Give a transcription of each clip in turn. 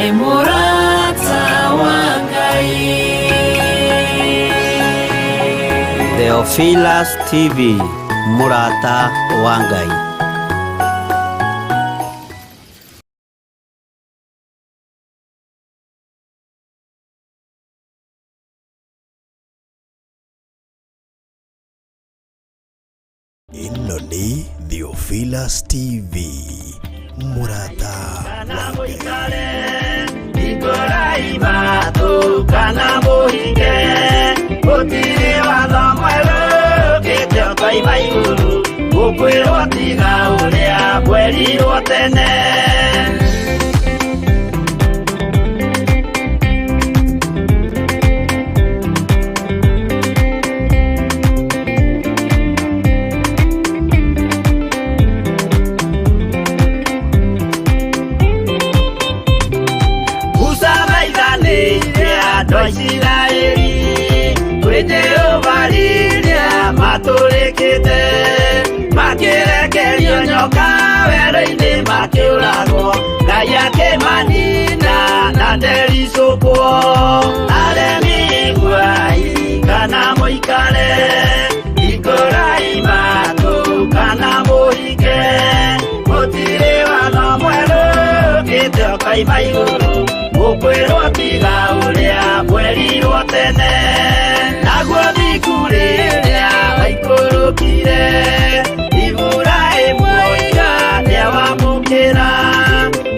Emurata Wangai. Theophilus TV, Murata Wangai. Ino ni Theophilus TV, Murata Wangai. Ikoraima tu kana muhinge utire watho mweru kite ukaima iguru ukwirwo tiga uria bwerirwo tene. Israeli kwenye ovalilia matulikite makirekerio nyoka wero-ini makiurago ngai akimanina na nderisukwo aremi guai kana muikare ikoraima tu kana muhike mutire watho mweru kite ukaima iguru ukwirwo tiga uria bwerirwo tene naguo thikuriria waikurukire Iburaimu oiga niawamukira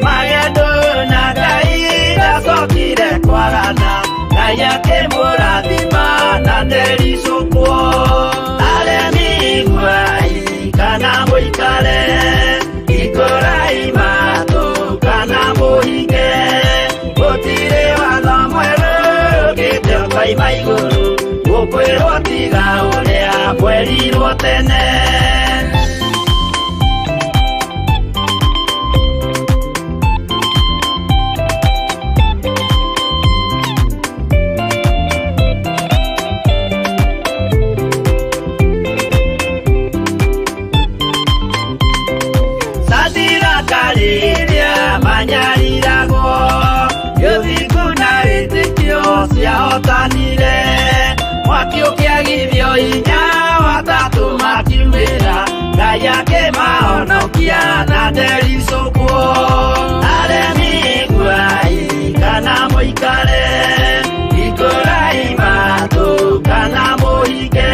magendo na Ngai ndacokire kwarana Ngai akimurathima na ndericukwo aremi guai kana muikare ikoraima tu kana muhinge utire watho mweru kite ukaima iguru ukwirwo tiga uria bwerirwo tene. Sadira kariria manyariragwo yuthinkuna itikio ciahotanire mwaki ukiagithio inya watatu makiumira Ngai akimahonokia na ndericukwo aremi guai kana muikare ikoraima tu kana muhinge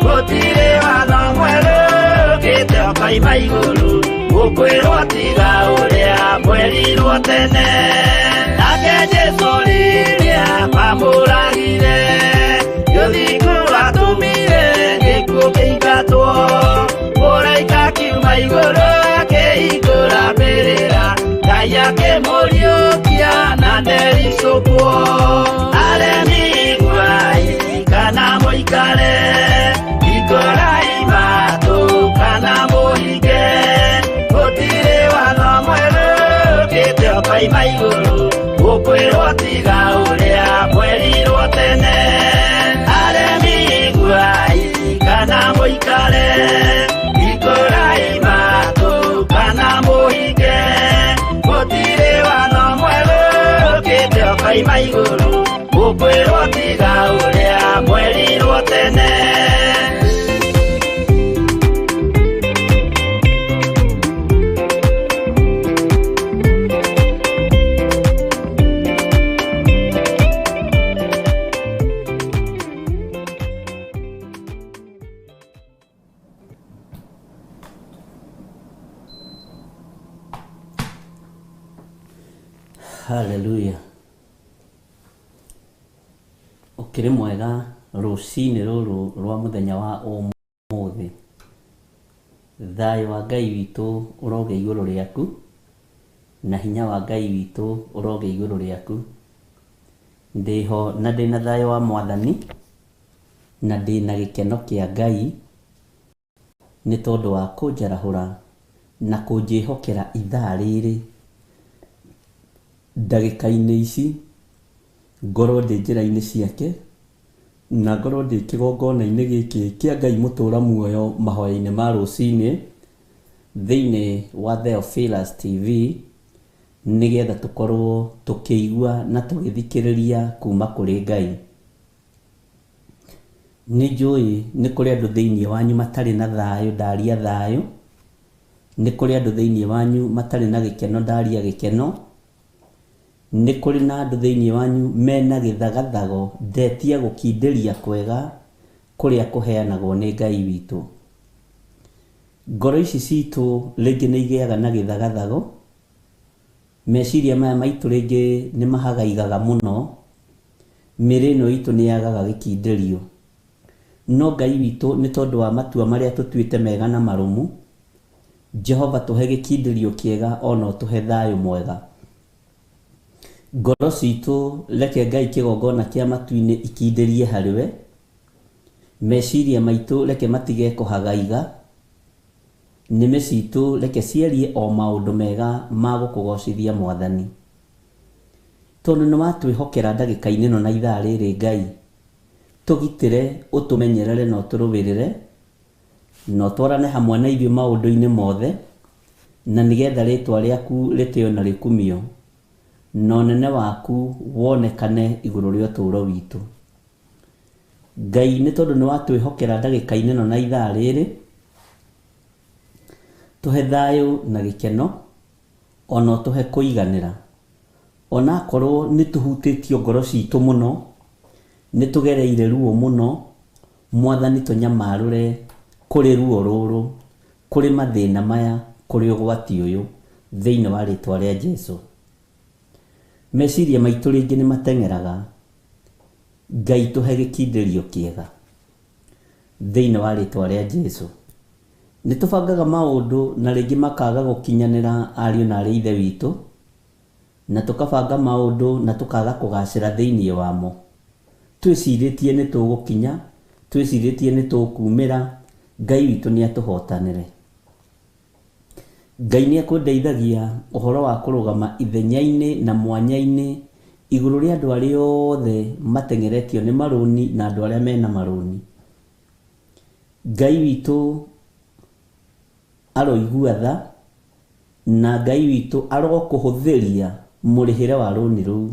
gutire watho mweru kite ukaima iguru ukwirwo tiga uria bwerirwo tene nake Jesu riria mamuragire yuthingu atumire gikuo kiingatwo mũraika kiuma igũrũ akĩhingũra mbĩrĩra Ngai akĩmũriũkia na ndericukwo aremi guai kana muikare ikoraima tu kana muhinge gutire watho mweru kite ukaima iguru ukwirwo tiga uria bwerirwo tene aremi guai kana muikare ikoraima tu kana muhinge gutire watho mweru kite ukaima iguru ukwirwo tiga uria bwerirwo tene. Hallelujah. Ukiri mwega rucini ruru rwa muthenya wa umuthi. Thayo wa Ngai witu uroge iguru riaku na hinya wa Ngai witu uroge iguru riaku. Ndiho na ndina thayo wa Mwathani na ndina gikeno kia Ngai ni tondu wa kunjarahura na kunjihokera ithaa riri ndagika-ini ici ngorwo ndi njira-ini ciake na ngorwo ndi kigongona-ini giki kia Ngai mutura muoyo mahoya-ini ma rucini thiini wa Theophilus TV nigetha tukorwo tukĩigua na tũgĩthikĩrĩria kuma kũrĩ Ngai. Nĩ njũĩ nĩ kũrĩ andũ thĩinĩ wanyu matarĩ na thayũ, ndaria thayũ. Nĩ kũrĩ andũ thĩinĩ wanyu matarĩ na gĩkeno, ndaria gĩkeno. Nĩ kũrĩ na andũ thĩinĩ wanyu mena gĩthagathago, ndetia gũkindĩria kwega kũrĩa kũheanagwo nĩ Ngai witũ. Ngoro ici citũ rĩngĩ nĩ igĩaga na gĩthagathago, meciria maya maitũ rĩngĩ nĩ mahagaigaga mũno, mĩrĩ ĩno itũ nĩ yagaga gĩkindĩrio. No Ngai witũ nĩ tondũ wa matua marĩa tũtuĩte mega na marũmu, Jehova tũhe gĩkindĩrio kĩega, ona tũhe thayũ mwega. Ngoro citũ reke Ngai kĩgongona kĩa matu-inĩ ikindĩrie harĩwe, meciria maitũ reke matige kũhagaiga, nĩmĩ citũ reke ciarie o maũndũ mega ma gũkũgocithia Mwathani. Tondũ nĩ watwĩhokera ndagĩka-inĩ ĩno na ithaa rĩrĩ Ngai, tũgitĩre, ũtũmenyerere na ũtũrũwĩrĩre, na ũtwarane hamwe na ithuĩ maũndũ-inĩ mothe, na nĩgetha rĩtwa rĩaku rĩtĩo na rĩkumio, na ũnene waku wonekane igũrũ rĩa ũtũũro witũ. Ngai nĩ tondũ nĩ watwĩhokera ndagĩka-inĩ ĩno na ithaa rĩrĩ, tũhe thayũ na gĩkeno, ona tũhe kũiganĩra. Ona akorwo nĩ tũhutĩtio ngoro citũ mũno, nĩ tũgereire ruo mũno, Mwathani tũnyamarũre kũrĩ ruo rũrũ, kũrĩ mathĩna maya, kũrĩ ũgwati ũyũ, thĩinĩ wa rĩtwa rĩa Jesũ. Meciria maitũ rĩngĩ nĩ mateng'eraga, Ngai tũhe gĩkindĩrio kĩega, thĩinĩ wa rĩtwa rĩa Jesũ. Nĩ tũbangaga maũndũ na rĩngĩ makaga gũkinyanĩra ariũ na arĩ ithe witũ, na tũkabanga maũndũ na tũkaga kũgacĩra thĩinĩ wamo. Twĩcirĩtie nĩ tũgũkinya, twĩcirĩtie nĩ tũkumĩra, Ngai witũ nĩ atũhotanĩre. Ngai nĩ akũndeithagia ũhoro wa kũrũgama ithenya-inĩ na mwanya-inĩ igũrũ rĩa andũ arĩa othe mateng'eretio nĩ marũni na andũ arĩa mena marũni. Ngai witũ aroigua tha, na Ngai witũ arokũhũthĩria mũrĩhĩre wa rũni rũu.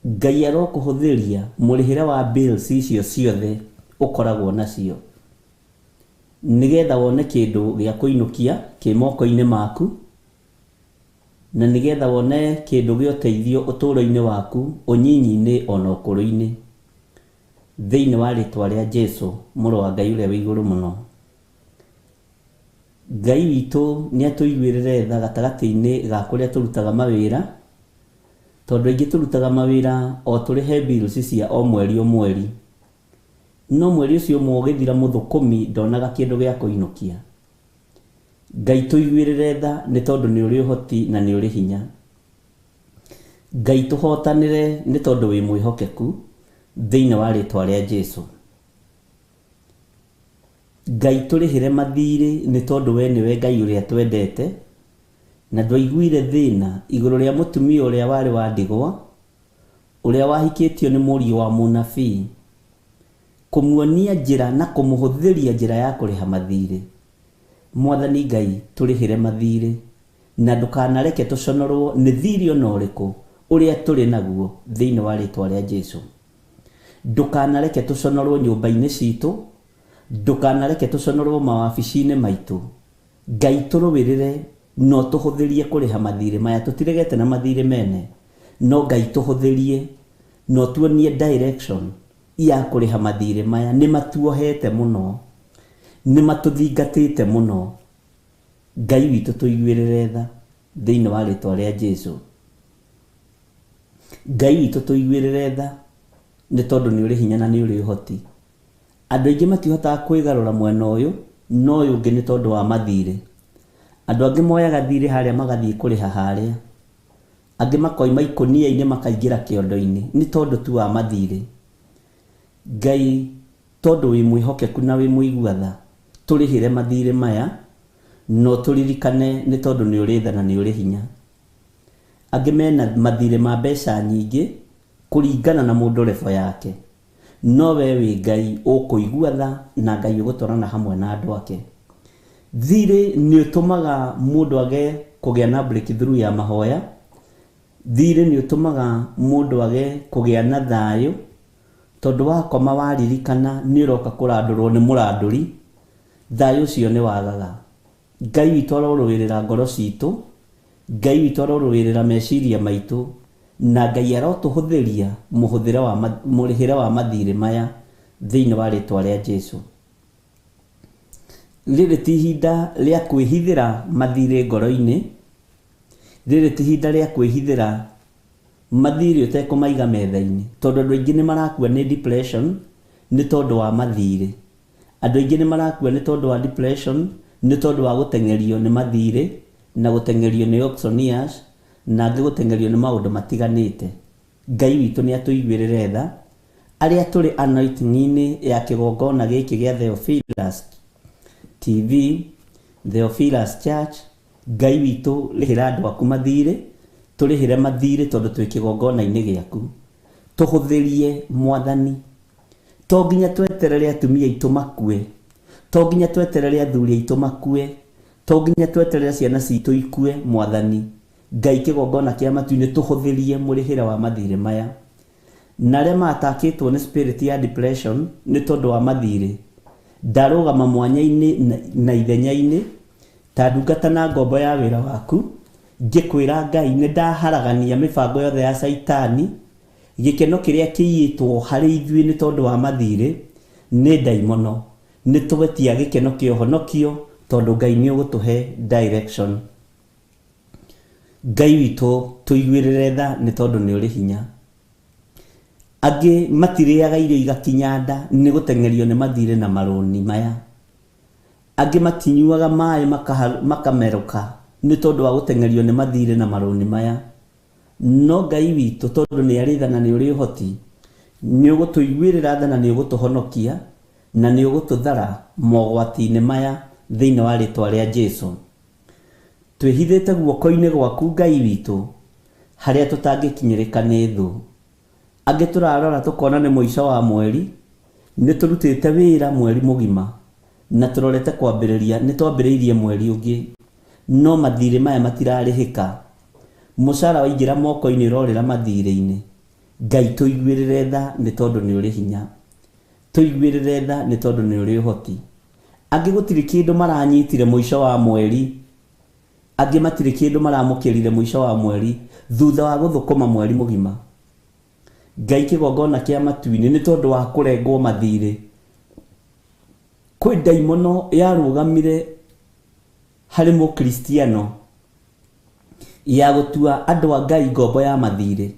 Ngai arokũhũthĩria mũrĩhĩre wa bills icio ciothe ũkoragwo nacio, nĩgetha wone kĩndũ gĩa kũinũkia kĩ moko-inĩ maku, na nĩgetha wone kĩndũ gĩa ũteithio ũtũũro-inĩ waku, ũnyinyi-inĩ ona ũkũrũ-inĩ, thĩinĩ wa rĩtwa rĩa Jesũ, mũrũ wa Ngai ũrĩa wĩ igũrũ mũno. Ngai witũ nĩ atũiguĩrĩre tha gatagatĩ-inĩ ga kũrĩa tũrutaga mawĩra, tondũ aingĩ tũrutaga mawĩra o tũrĩhe bills cia o mweri o mweri, no mweri ũcio ũmwe ũgĩthira mũthũkũmi ndonaga kĩndũ gĩa kũinũkia. Ngai tũiguĩrĩre tha nĩ tondũ nĩ ũrĩ ũhoti na nĩ ũrĩ hinya. Ngai tũhotanĩre nĩ tondũ wĩ mwĩhokeku, thĩinĩ wa rĩtwa rĩa Jesũ. Ngai tũrĩhĩre mathirĩ nĩ tondũ we nĩwe Ngai ũrĩa twendete, na ndwaiguire thĩna igũrũ rĩa mũtumia ũrĩa warĩ wa ndigwa, ũrĩa wahikĩtio nĩ mũriũ wa mũnabii, kũmuonia njĩra na kũmũhũthĩria njĩra ya kũrĩha mathirĩ. Mwathani Ngai tũrĩhĩre mathirĩ, na ndũkanareke tũconorwo nĩ thirĩ ona ũrĩkũ ũrĩa tũrĩ naguo thĩinĩ wa rĩtwa rĩa Jesũ. Ndũkanareke tũconorwo nyũmba-inĩ citũ, ndũkanareke tũconorwo mawabici-inĩ maitũ. Ngai tũrũwĩrĩre no tũhũthĩrie kũrĩha mathirĩ maya, tũtiregete na mathirĩ mene, no Ngai tũhũthĩrie no tuonie direction ya kũrĩha mathirĩ maya. Nĩ matuohete mũno, nĩ matũthingatĩte mũno. Ngai witũ tũiguĩrĩre tha thĩinĩ wa rĩtwa rĩa Jesũ. Ngai witũ tũiguĩrĩre tha nĩ tondũ nĩ ũrĩ hinya na nĩ ũrĩ ũhoti. Andũ aingĩ matihotaga kwĩgarũra mwena ũyũ, no ũyũ ũngĩ nĩ tondũ wa mathirĩ. Andũ angĩ moyaga thirĩ harĩa magathiĩ kũrĩha harĩa, angĩ makoima ikũnia-inĩ makaingĩra kĩondo-inĩ, nĩ tondũ tu wa mathirĩ. Ngai tondũ wĩ mwĩhokeku na wĩ mũigua tha, tũrĩhĩre mathirĩ maya, no tũririkane nĩ tondũ nĩ ũrĩ tha na nĩ ũrĩ hinya. Angĩ mena mathirĩ ma mbeca nyingĩ kũringana na mũndũ level yake, no we wĩ Ngai ũkũigua tha na Ngai ũgũtwarana hamwe na andũ ake. Thirĩ nĩ ũtũmaga mũndũ age kũgĩa na breakthrough ya mahoya. Thirĩ nĩ ũtũmaga mũndũ age kũgĩa na thayũ, tondũ wakoma waririkana nĩ ũroka kũrandũrwo nĩ mũrandũri, thayũ ũcio nĩ wagaga. Ngai witũ arorũĩrĩra ngoro citũ, Ngai witũ arorũĩrĩra meciria maitũ, na Ngai arotũhũthĩria mũrĩhĩre wa mathirĩ maya thĩinĩ wa rĩtwa rĩa Jesũ. Rĩrĩ ti ihinda rĩa kwĩhithĩra mathirĩ ngoro-inĩ, rĩrĩ ti ihinda rĩa kwĩhithĩra mathirĩ ũtekũmaiga metha-inĩ, tondũ andũ aingĩ nĩ marakua nĩ depression nĩ tondũ wa mathirĩ. Andũ aingĩ nĩ marakua nĩ tondũ wa depression nĩ tondũ wa gũtengerio nĩ mathirĩ na gũtengerio nĩ auctioneers na angĩ gũtengerio nĩ maũndũ matiganĩte. Ngai witũ nĩ atũiguĩrĩre tha, arĩa tũrĩ anointing-inĩ ya kĩgongona gĩkĩ gĩa Theophilus TV, Theophilus Church. Ngai witũ rĩhĩra andũ aku mathirĩ, tũrĩhĩre mathirĩ tondũ twĩ kĩgongona-inĩ gĩaku. Tũhũthĩrie Mwathani, to nginya tweterere atumia aitũ makue, to nginya tweterere athuri aitũ makue, to nginya tweterere ciana citũ ikue. Mwathani Ngai kĩgongona kĩa matu-inĩ tũhũthĩrie mũrĩhĩre wa mathirĩ maya. Na arĩa matakĩtwo nĩ spirit ya depression nĩ tondũ wa mathirĩ, ndarũgama mwanya-inĩ na ithenya-inĩ ta ndungata na ngombo ya wĩra waku, ngĩkwĩra Ngai nĩ ndaharagania mĩbango yothe ya Saitani. Gĩkeno kĩrĩa kĩiyĩtwo harĩ ithuĩ nĩ tondũ wa mathirĩ nĩ ndaimono, nĩ tũgetia gĩkeno kĩa ũhonokio, tondũ Ngai nĩ ũgũtũhe direction. Ngai witũ tũiguĩrĩre tha nĩ tondũ nĩ ũrĩ hinya. Angĩ matirĩaga irio igakinya nda nĩ gũtengerio nĩ mathirĩ na marũni maya. Angĩ matinyuaga maĩ makamerũka nĩ tondũ wa gũtengerio nĩ mathirĩ na marũni maya. No Ngai witũ tondũ nĩ arĩ tha na nĩ ũrĩ ũhoti, nĩ ũgũtũiguĩrĩra tha na nĩ ũgũtũhonokia na nĩ ũgũtũthara mogwati-inĩ maya thĩinĩ wa rĩtwa rĩa Jesũ. Twĩhithĩte guoko-inĩ gwaku Ngai witũ harĩa tũtangĩkinyĩrĩka nĩ thũ. Angĩ tũrarora tũkona nĩ mũico wa mweri, nĩ tũrutĩte wĩra mweri mũgima na tũrorete kwambĩrĩria, nĩ twambĩrĩirie mweri ũngĩ, no mathirĩ maya matirarĩhĩka. Mũcara waingĩra moko-inĩ ũrorĩra mathirĩ-inĩ. Ngai tũiguĩrĩre tha nĩ tondũ nĩ ũrĩ hinya, tũiguĩrĩre tha nĩ tondũ nĩ ũrĩ ũhoti. Angĩ gũtirĩ kĩndũ maranyitire mũico wa mweri, angĩ matirĩ kĩndũ maramũkĩrire mũico wa mweri thutha wa gũthũkũma mweri mũgima. Ngai kĩgongona kĩa matu-inĩ nĩ tondũ wa kũrengwo mathirĩ. Kwĩ ndaimono yarũgamire harĩ mũkristiano ya gũtua andũ a Ngai ngombo ya mathirĩ.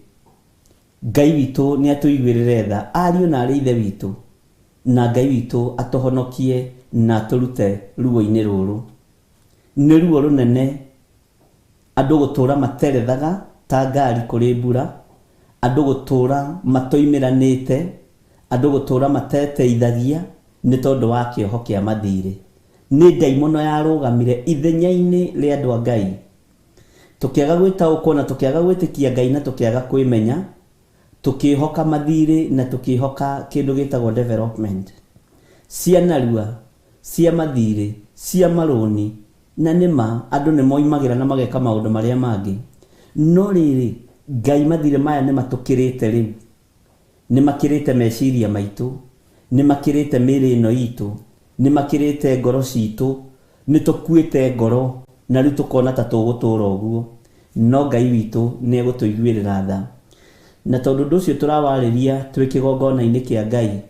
Ngai witũ nĩ atũiguĩrĩre tha, ariũ na arĩ ithe witũ, na Ngai witũ atũhonokie na atũrute ruo-inĩ rũrũ. Nĩ ruo rũnene andũ gũtũra materethaga ta ngari kũrĩ mbura, andũ gũtũra matoimĩranĩte, andũ gũtũra mateteithagia nĩ tondũ wa kĩoho kĩa mathirĩ. Nĩ ndaimono yarũgamire ithenya-inĩ rĩa andũ a Ngai. Tũkĩaga gwĩtaũkwo na tũkĩaga gwĩtĩkia Ngai na tũkĩaga kwĩmenya, tũkĩhoka mathirĩ na tũkĩhoka kĩndũ gĩtagwo development. Cia narua, cia mathirĩ, cia marũni, na nĩma andũ nĩ moimagĩra na mageka maũndũ marĩa mangĩ. No rĩrĩ Ngai mathirĩ maya nĩ matũkĩrĩte rĩu, nĩ makĩrĩte meciria maitũ, nĩ makĩrĩte mĩĩrĩ ĩno itũ, nĩ makĩrĩte ngoro citũ, nĩ tũkuĩte ngoro na rĩu tũkona ta tũgũtũra ũguo. No Ngai witũ nĩ egũtũiguĩrĩra tha. Na tondũ ũndũ ũcio tũrawarĩria twĩ kĩgongona-inĩ kĩa Ngai,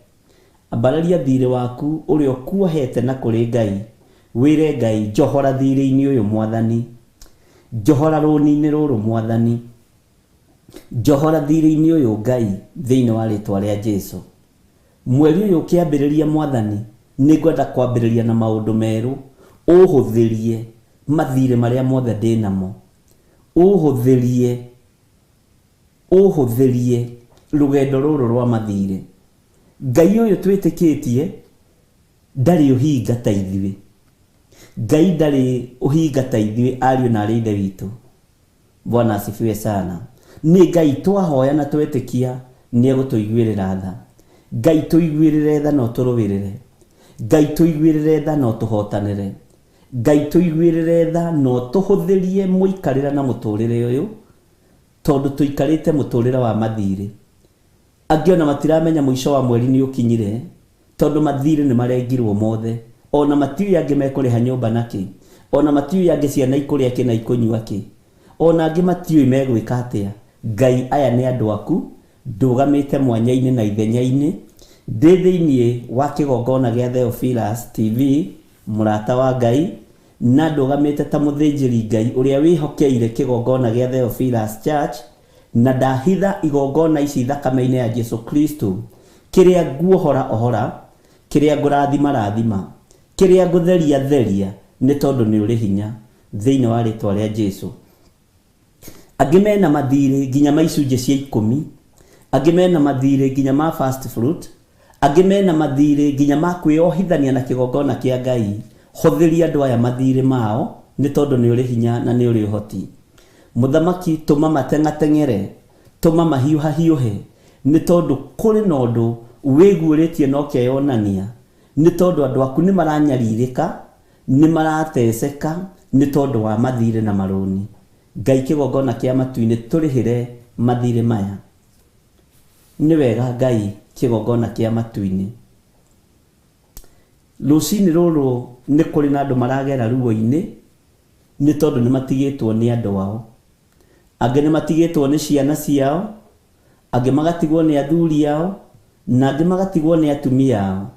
ambararia thirĩ waku ũrĩa ũkuohete na kũrĩ Ngai, wĩre Ngai njohora thirĩ-inĩ ũyũ Mwathani, njohora rũni-inĩ rũrũ Mwathani, njohora thirĩ-inĩ ũyũ Ngai thĩinĩ wa rĩtwa rĩa Jesũ. Mweri ũyũ ũkĩambĩrĩria Mwathani, nĩ ngwenda kwambĩrĩria na maũndũ merũ, ũhũthĩrie mathirĩ marĩa mothe ndĩ namo, ũhũthĩrie rũgendo rũrũ rwa mathirĩ. Ngai ũyũ twĩtĩkĩtie ndarĩ ũhinga ta ithuĩ. Ngai ndarĩ ũhinga ta ithuĩ, ariũ na arĩ ithe witũ. Bwana asifiwe sana. Nĩ Ngai twahoya na twetĩkia nĩ egũtũiguĩrĩra tha. Ngai tũiguĩrĩre tha na ũtũrũĩrĩre. Ngai tũiguĩrĩre tha na ũtũhotanĩre. Ngai tuiguirire tha no tuhuthirie muikarira na muturire uyu tondu tuikarite muturire wa mathire. Angiona matiramenya muico wa mweri ni ukinyire tondu mathire ni marengirwo mothe. Ona matiu angi mekuriha nyumba naki, ona matiu angi ciana ikuria ki na ikunyua ki, ona angi matiu megwika atia. Ngai aya ni andu aku ndugamite mwanya-ini na ithenya-ini ndi thiini wa kigongona gia Theophilus TV murata wa Ngai na ndugamite ta muthinjiri Ngai uria wihokeire kigongona gia Theophilus Church na ndahitha igongona ici thakame-ini ya Jesu Kristo kiria nguohora ohora kiria ngurathima rathima kiria ngutheria theria ni tondu ni uri hinya thiini wa ritwa ria Jesu. Angi mena mathire nginya maicunje cia 10, angi mena mathire nginya ma fast fruit, angi mena mathire nginya ma kwiohithania na kigongona kia Ngai. Huthiria andu aya mathire mao ni tondu ni uri hinya na ni uri uhoti. Muthamaki tuma matengatengere, tuma mahiuha hiuhe ni tondu kuri na undu wiguuritie no keyonania, ni tondu andu aku ni maranyaririka, ni marateseka ni tondu wa mathire na maruni. Ngai kigongona kia matu-ini turihire mathire maya. Ni wega Ngai kigongona kia matu-ini. Rucini ruru ni kuri na andu maragera ruo-ini ni tondu ni matigitwo ni andu ao. Angi ni matigitwo ni ciana ciao, angi magatigwo ni athuri ao, na angi magatigwo ni atumia ao,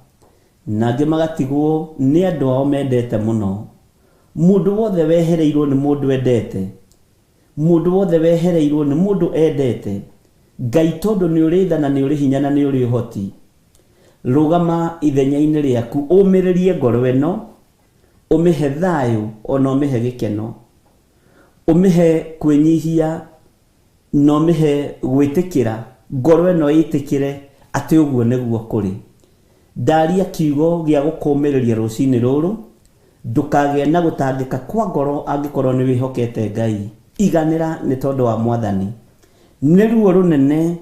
na angi magatigwo ni andu ao mendete muno. Mundu wothe wehereirwo ni mundu endete, mundu wothe wehereirwo ni mundu endete. Ngai tondu ni uri tha na ni uri hinya na ni uri uhoti, rugama ithenya-ini riaku umiririe ngoro eno, umihe thayu ona umihe gikeno, umihe kwinyihia no umihe gwitikira ngoro eno itikire ati uguo niguo kuri. Ndaria kiugo gia gukumiriria rucini ruru, ndukagĩa na gutangika kwa ngoro angikorwo ni wihokete Ngai. Iganira ni tondu wa Mwathani. Ni ruo runene,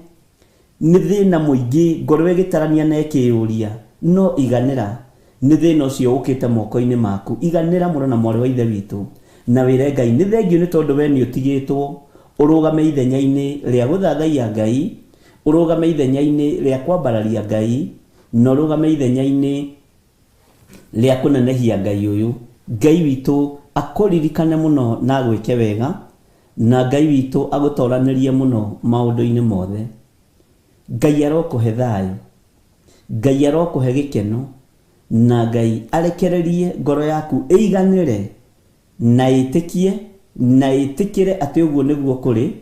ni thina muingi ngoro igitarania na ikiuria, no iganira ni thina ucio ukite moko-ini maku. Iganira muno na mwari wa ithe witu na wire Ngai. Ni thengio ni tondu we ni utigitwo urugame ithenya-ini ria guthathaia Ngai, urugame ithenya-ini ria kwambararia Ngai, no urugame ithenya-ini ria kunenehia Ngai uyu. Ngai witu akuririkane muno na gwike wega, na Ngai witu agutoranirie muno maundu-ini mothe. Ngai arokuhe thayu, Ngai arokuhe gikeno, na Ngai arekererie ngoro yaku iganire na itikie na itikire ati uguo niguo kuri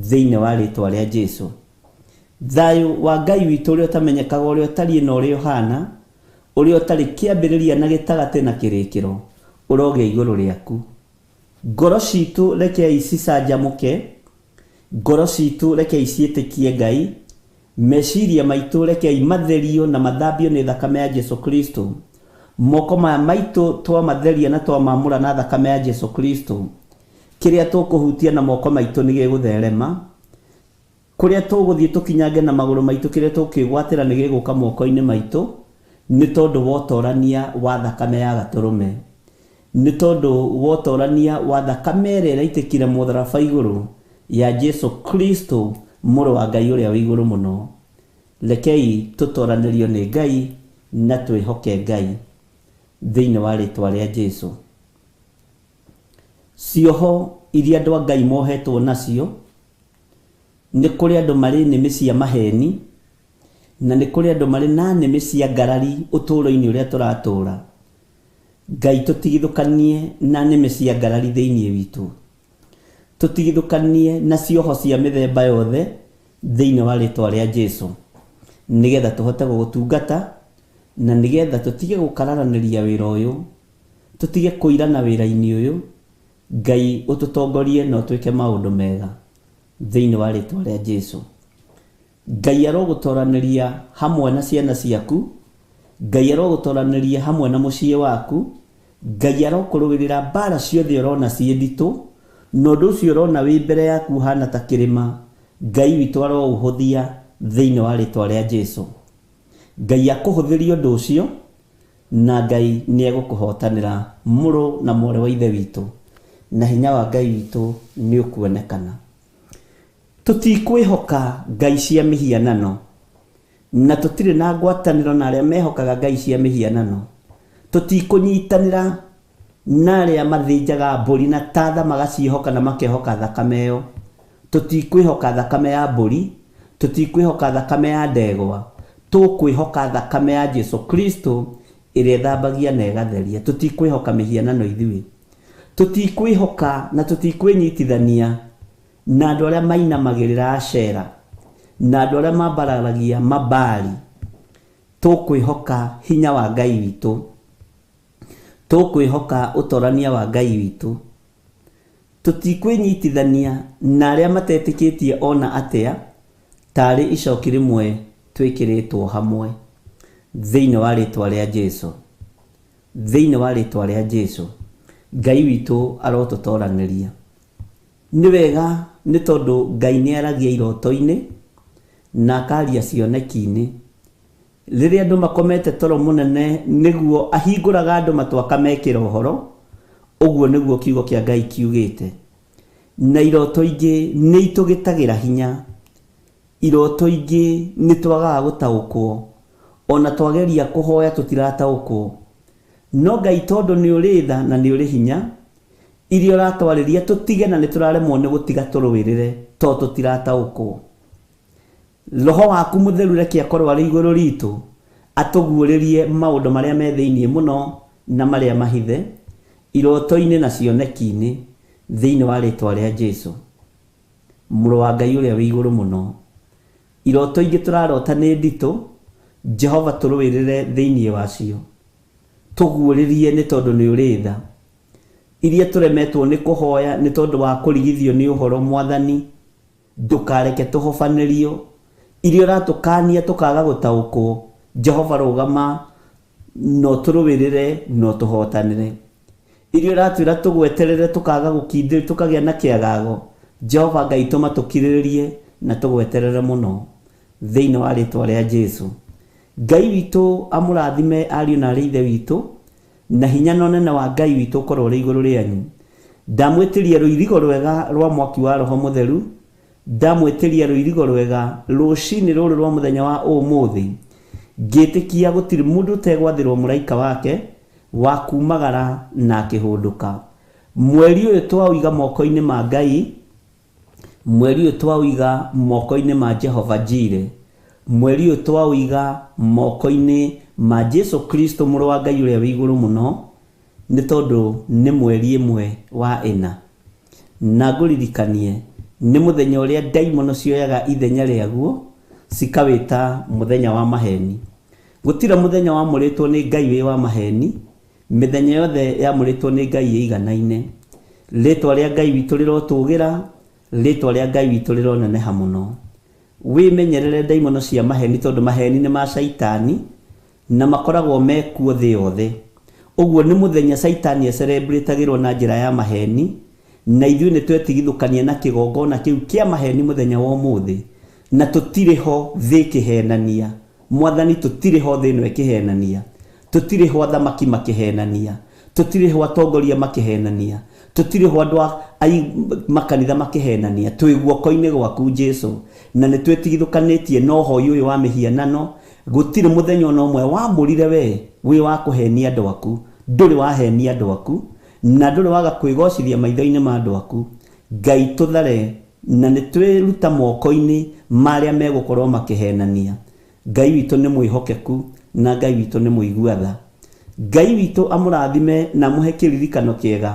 thiini wa ritwa ria Jesu. Thayu wa Ngai witu uria utamenyekaga uria utari na uria uhana, uria utari kiambiriria na gitagati na kirikiro, urogia iguru riaku. Ngoro citu reke cicanjamuke, ngoro citu reke ciitikie Ngai, meciria maitu reke matherio na mathambio ni thakame ya Jesu Kristo. Moko maya maitu twa matheria na twa mamura na thakame ya Jesu Kristo. Kiria tukuhutia na moko maitu ni gigutherema, kuria tuguthie tukinyange na maguru maitu, kiria tukigwatira ni giguka moko-ini maitu, ni tondu wotorania wa thakame ya gaturume, ni tondu wotorania wa thakame ria itikire mutharaba iguru ya Jesu Kristo, muru wa Ngai uria wi iguru muno. Rekei tutoranirio ni Ngai na twihoke Ngai thiini wa ritwa ria Jesu. Cioho iria andu a Ngai mohetwo nacio ni kuri andu mari nimi cia maheni, na ni kuri andu mari na nimi cia ngarari uturo-ini uria turatura. Ngai tutigithukanie na nimi cia ngarari thiini witu, tutigithukanie na cioho cia mithemba yothe thiini wa ritwa ria Jesu, nigetha tuhote gugutungata na nigetha tutige gukararaniria wira uyu, tutige kuirana wira-ini uyu. Ngai ututongorie no twike maundu mega thiini wa ritwa ria Jesu. Ngai arogutoraniria hamwe na ciana ciaku, Ngai arogutoraniria hamwe na mucii waku, Ngai arokurugirira mbara ciothe urona cie nditu, no ndu ucio urona wi mbere yaku hana ta kirima, Ngai witu arouhuthia thiini wa ritwa ria Jesu. Ngai akuhuthiria undu ucio na Ngai nĩ egũkũhotanĩra mũrũ na mwarĩ wa ithe witũ, na hinya wa Ngai witũ nĩ ũkuonekana. Tũtikwĩhoka ngai cia mĩhianano, na tũtirĩ na ngwatanĩro na arĩa mehokaga ngai cia mĩhianano. Tũtikũnyitanĩra na arĩa mathĩnjaga mbũri na tatha magaciĩhoka na makehoka thakame ĩyo. Tũtikwĩhoka thakame ya mbũri, tũtikwĩhoka thakame ya ndegwa, tũkwĩhoka thakame ya Jesu Kristo ĩrĩa ĩthambagia na ĩgatheria. Tũtikwĩhoka mĩhianano ithuĩ. Tũtikwĩhoka na tũtikwĩnyitithania na andũ arĩa mainamagĩrĩra Ashera, na andũ arĩa mambararagia Mabali. Tũkwĩhoka hinya wa Ngai witũ, tũkwĩhoka ũtorania wa Ngai witũ. Tũtikwĩnyitithania na arĩa matetĩkĩtie ona atĩa, tarĩ icoki rĩmwe twĩkĩrĩtwo hamwe thĩinĩ wa rĩtwa rĩa Jesu. Thĩinĩ wa rĩtwa rĩa Jesu Ngai witũ arotũtoranĩria. Nĩ wega nĩ tondũ Ngai nĩ aragia iroto-inĩ na akaria cioneki-inĩ. Rĩrĩa andũ makomete toro mũnene nĩguo ahingũraga andũ matũ akamekĩra ũhoro, ũguo nĩguo kiugo kĩa Ngai kiugĩte. Na iroto ingĩ nĩ itũgĩtagĩra hinya, iroto ingĩ nĩ twagaga gũtaũkwo, ona twageria kũhoya tũtirataũkwo. No Ngai tondũ nĩ ũrĩ tha na nĩ ũrĩ hinya, iria ũratwarĩria tũtige na nĩ tũraremwo nĩ gũtiga tũrũĩrĩre tondũ tũtirataũkwo. Roho waku mũtheru reke akorwo arĩ igũrũ ritũ, atũguũrĩrie maũndũ marĩa me thĩinĩ mũno na marĩa mahithe, iroto-inĩ na cioneki-inĩ, thĩinĩ wa rĩtwa rĩa Jesu. Mũrũ wa Ngai ũrĩa wĩ igũrũ mũno, iroto ingĩ tũrarota nĩ nditũ, Jehova tũrũĩrĩre thĩinĩ wacio. Tũguũrĩrie nĩ tondũ nĩ ũrĩ tha. Iria tũremetwo nĩ kũhoya nĩ tondũ wa kũrigithio nĩ ũhoro Mwathani, ndũkareke tũhobanĩrio. Iria ũratũkania tũkaga gũtaũkwo, Jehova rũgama no tũrũĩrĩre no tũhotanĩre. Iria ũratwĩra tũgweterere tũkaga gũkindĩra tũkagĩa na kĩagago, Jehova Ngai tũma tũkirĩrĩrie na tũgweterere mũno thĩinĩ wa rĩtwa rĩa Jesu. Ngai witũ amũrathime ariũ na ithe witũ, na hinya na ũnene wa Ngai witũ ũkorwo ũrĩ igũrũ rĩanyu. Ndamwĩtĩria rũirigo rwega rwa mwaki wa Roho Mũtheru, ndamwĩtĩria rũirigo rwega rũcinĩ rũrũ rwa mũthenya wa ũmũthĩ, ngĩtĩkia gũtirĩ mũndũ ũtegwathĩrwo mũraika wake wa kumagara na akĩhũndũka. Mweri ũyũ twauiga moko-inĩ ma Ngai, mweri ũyũ twauiga moko-inĩ ma Jehova Jire, mweri ũyũ twauiga moko-inĩ ma Jesu Kristo mũrũ wa Ngai ũrĩa wĩ igũrũ mũno, nĩ tondũ nĩ mweri ĩmwe wa ĩna. Na ngũririkanie nĩ mũthenya ũrĩa ndaimono cioyaga ithenya rĩaguo cikawĩta mũthenya wa maheni. Gũtira mũthenya wamũrĩtwo nĩ Ngai wĩ wa maheni, mĩthenya yothe yamũrĩtwo nĩ Ngai ĩiganaine. Rĩtwa rĩa Ngai witũ rĩrotũgĩra, rĩtwa rĩa Ngai witũ rĩroneneha mũno. Wĩmenyerere ndaimono cia maheni tondũ maheni nĩ ma Saitani na makoragwo mekuo thĩ yothe. Ũguo nĩ mũthenya Saitani celebrate-agĩrwo na njĩra ya maheni, na ithuĩ nĩ twetigithũkania na kĩgongona kĩu kĩa maheni mũthenya wa ũmũthĩ, na tũtirĩ ho thĩ kĩhenania. Mwathani tũtirĩ ho thĩ ĩno ĩkĩhenania, tũtirĩ ho athamaki makĩhenania, tũtirĩ ho atongoria makĩhenania, tũtirĩ ho andũ a makanitha makĩhenania. Twĩ guoko-inĩ gwaku Jesu, na nĩ twetigithũkanĩtie na ũhoi ũyũ wa mĩhianano. Gũtirĩ mũthenya ona ũmwe wamũrire we wĩ wa kũhenia andũ aku, ndũrĩ wahenia andũ aku, na ndũrĩ waga kwĩgocithia maitho-inĩ ma andũ aku. Ngai tũthare na nĩ twĩruta moko-inĩ marĩa megũkorwo makĩhenania. Ngai witũ nĩ mwĩhokeku na Ngai witũ nĩ mũigua-tha. Ngai witũ amũrathime na mũhe kĩririkano kĩega,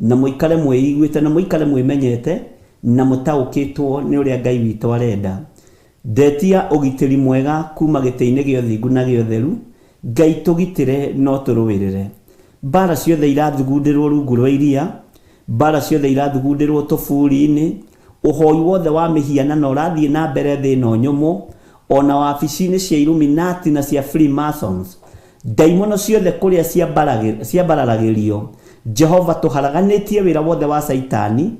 na mũikare mwĩiguĩte na mũikare mwĩmenyete na mũtaũkĩtwo nĩ ũrĩa Ngai witũ arenda. Ndetia ũgitĩri mwega kuma gĩtĩ-inĩ gĩa ũthingu na gĩa ũtheru. Ngai tũgitĩre no tũrũĩrĩre. Mbara ciothe irathugundĩrwo rungu rwa iria, mbara ciothe irathugundĩrwo tũburi-inĩ, ũhoi wothe wa mĩhianano ũrathiĩ na mbere thĩ ĩno nyũmũ, ona wabici-inĩ cia Illuminati na cia Freemasons, ndaimono ciothe kũrĩa ciambararagĩrio, Jehova tũharaganĩtie wĩra wothe wa Saitani,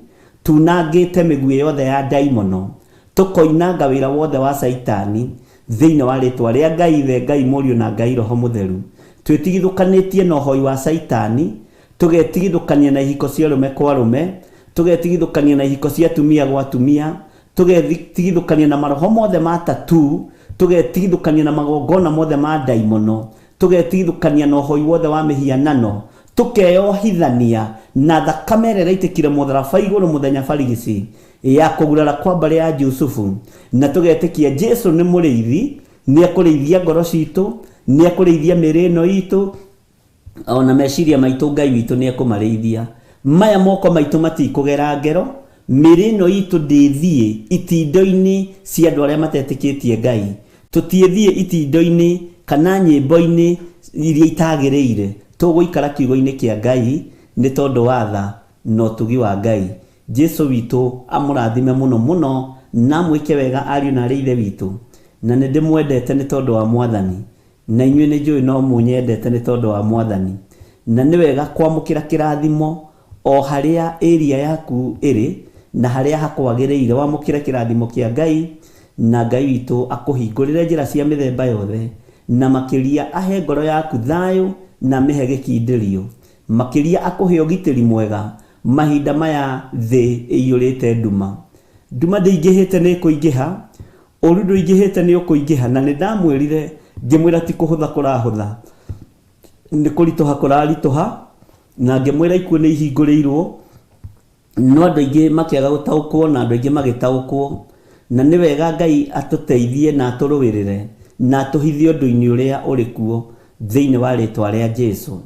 tunangĩte mĩguĩ yothe ya ndaimono, tũkoinanga wĩra wothe wa Saitani thĩinĩ wa rĩtwa rĩa Ngai Ithe, Ngai Mũriũ na Ngai Roho Mũtheru. twĩtigithũkanĩtie na ũhoi wa Saitani, tũgetigithũkania na ihiko cia arũme kwa arũme, tũgetigithũkania na ihiko cia atumia gwa atumia, tũgetigithũkania na maroho mothe ma tatu, tũgetigithũkania na magongona mothe ma ndaimono, tũgetigithũkania na ũhoi wothe wa mĩhianano, tũkeyohithania na thakame ĩrĩa ĩraitĩkire mũtharaba igũrũ mũthenya barigici ya kũgurara kwa mbarĩ ya Jusufu, na tũgetĩkia Jesu nĩ mũrĩithi, nĩ ekũrĩithia ngoro citũ, nĩ ekũrĩithia mĩĩrĩ ĩno itũ, ona meciria maitũ Ngai witũ nĩ ekũmarĩithia. Maya moko maitũ matikũgera ngero, mĩĩrĩ ĩno itũ ndĩthiĩ itindo-inĩ cia andũ arĩa matetĩkĩtie Ngai, tũtiĩthiĩ itindo-inĩ kana nyĩmbo-inĩ iria itagĩrĩire, tũgũikara kiugo-inĩ kĩa Ngai nĩ tondũ wa tha na ũtugi wa Ngai. Jesu witũ amũrathime mũno mũno na mwĩke wega ariũ na arĩ ithe witũ, na nĩ ndĩmwendete nĩ tondũ wa Mwathani, na inyuĩ nĩ njũĩ no mũnyendete nĩ tondũ wa Mwathani, na nĩ wega kwamũkĩra kĩrathimo o harĩa area yaku ĩrĩ na harĩa hakwagĩrĩire. Wamũkĩra kĩrathimo kĩa Ngai na Ngai witũ akũhingũrĩre njĩra cia mĩthemba yothe, na makĩria ahe ngoro yaku thayũ na mĩhe gĩkindĩrio, makĩria akũhe ũgitĩri mwega mahinda maya thĩ ĩiyũrĩte nduma. Nduma ndĩingĩhĩte nĩ kũingĩha, ũru ndũingĩhĩte nĩ ũkũingĩha, na nĩ ndamwĩrire ngĩmwĩra ti kũhũtha kũrahũtha, nĩ kũritũha kũraritũha, na ngĩmwĩra ikuũ nĩ ihingũrĩirwo, no andũ aingĩ makĩaga gũtaũkwo na andũ aingĩ magĩtaũkwo, na nĩ wega Ngai atũteithie na atũrũĩrĩre na atũhithie ũndũ-inĩ ũrĩa ũrĩ kuo thĩinĩ wa rĩtwa rĩa Jesu.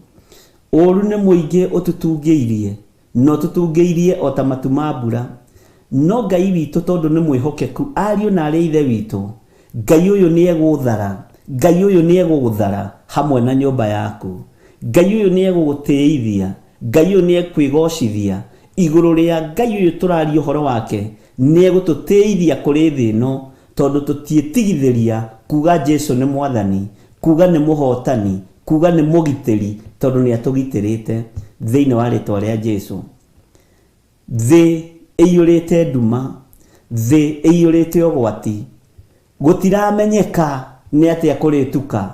Ũru nĩ mũingĩ ũtũtungĩirie, no tũtungĩirie o ta matu ma mbura, no Ngai witũ tondũ nĩ mwĩhokeku, ariũ na arĩ ithe witũ, Ngai ũyũ nĩ egũthara, Ngai ũyũ nĩ egũgũthara hamwe na nyũmba yaku, Ngai ũyũ nĩ egũgũtĩithia, Ngai ũyũ nĩ ekwĩgocithia igũrũ rĩa Ngai ũyũ tũraria ũhoro wake, nĩ egũtũtĩithia kũrĩ thĩ ĩno, tondũ tũtiĩtigithĩria kuga Jesu nĩ Mwathani, kuga nĩ mũhotani, kuga nĩ mũgitĩri, tondũ nĩ atũgitĩrĩte thĩinĩ wa rĩtwa rĩa Jesu. Thĩ ĩiyũrĩte nduma, thĩ ĩiyũrĩte ũgwati, gũtiramenyeka nĩ atĩa kũrĩtuka,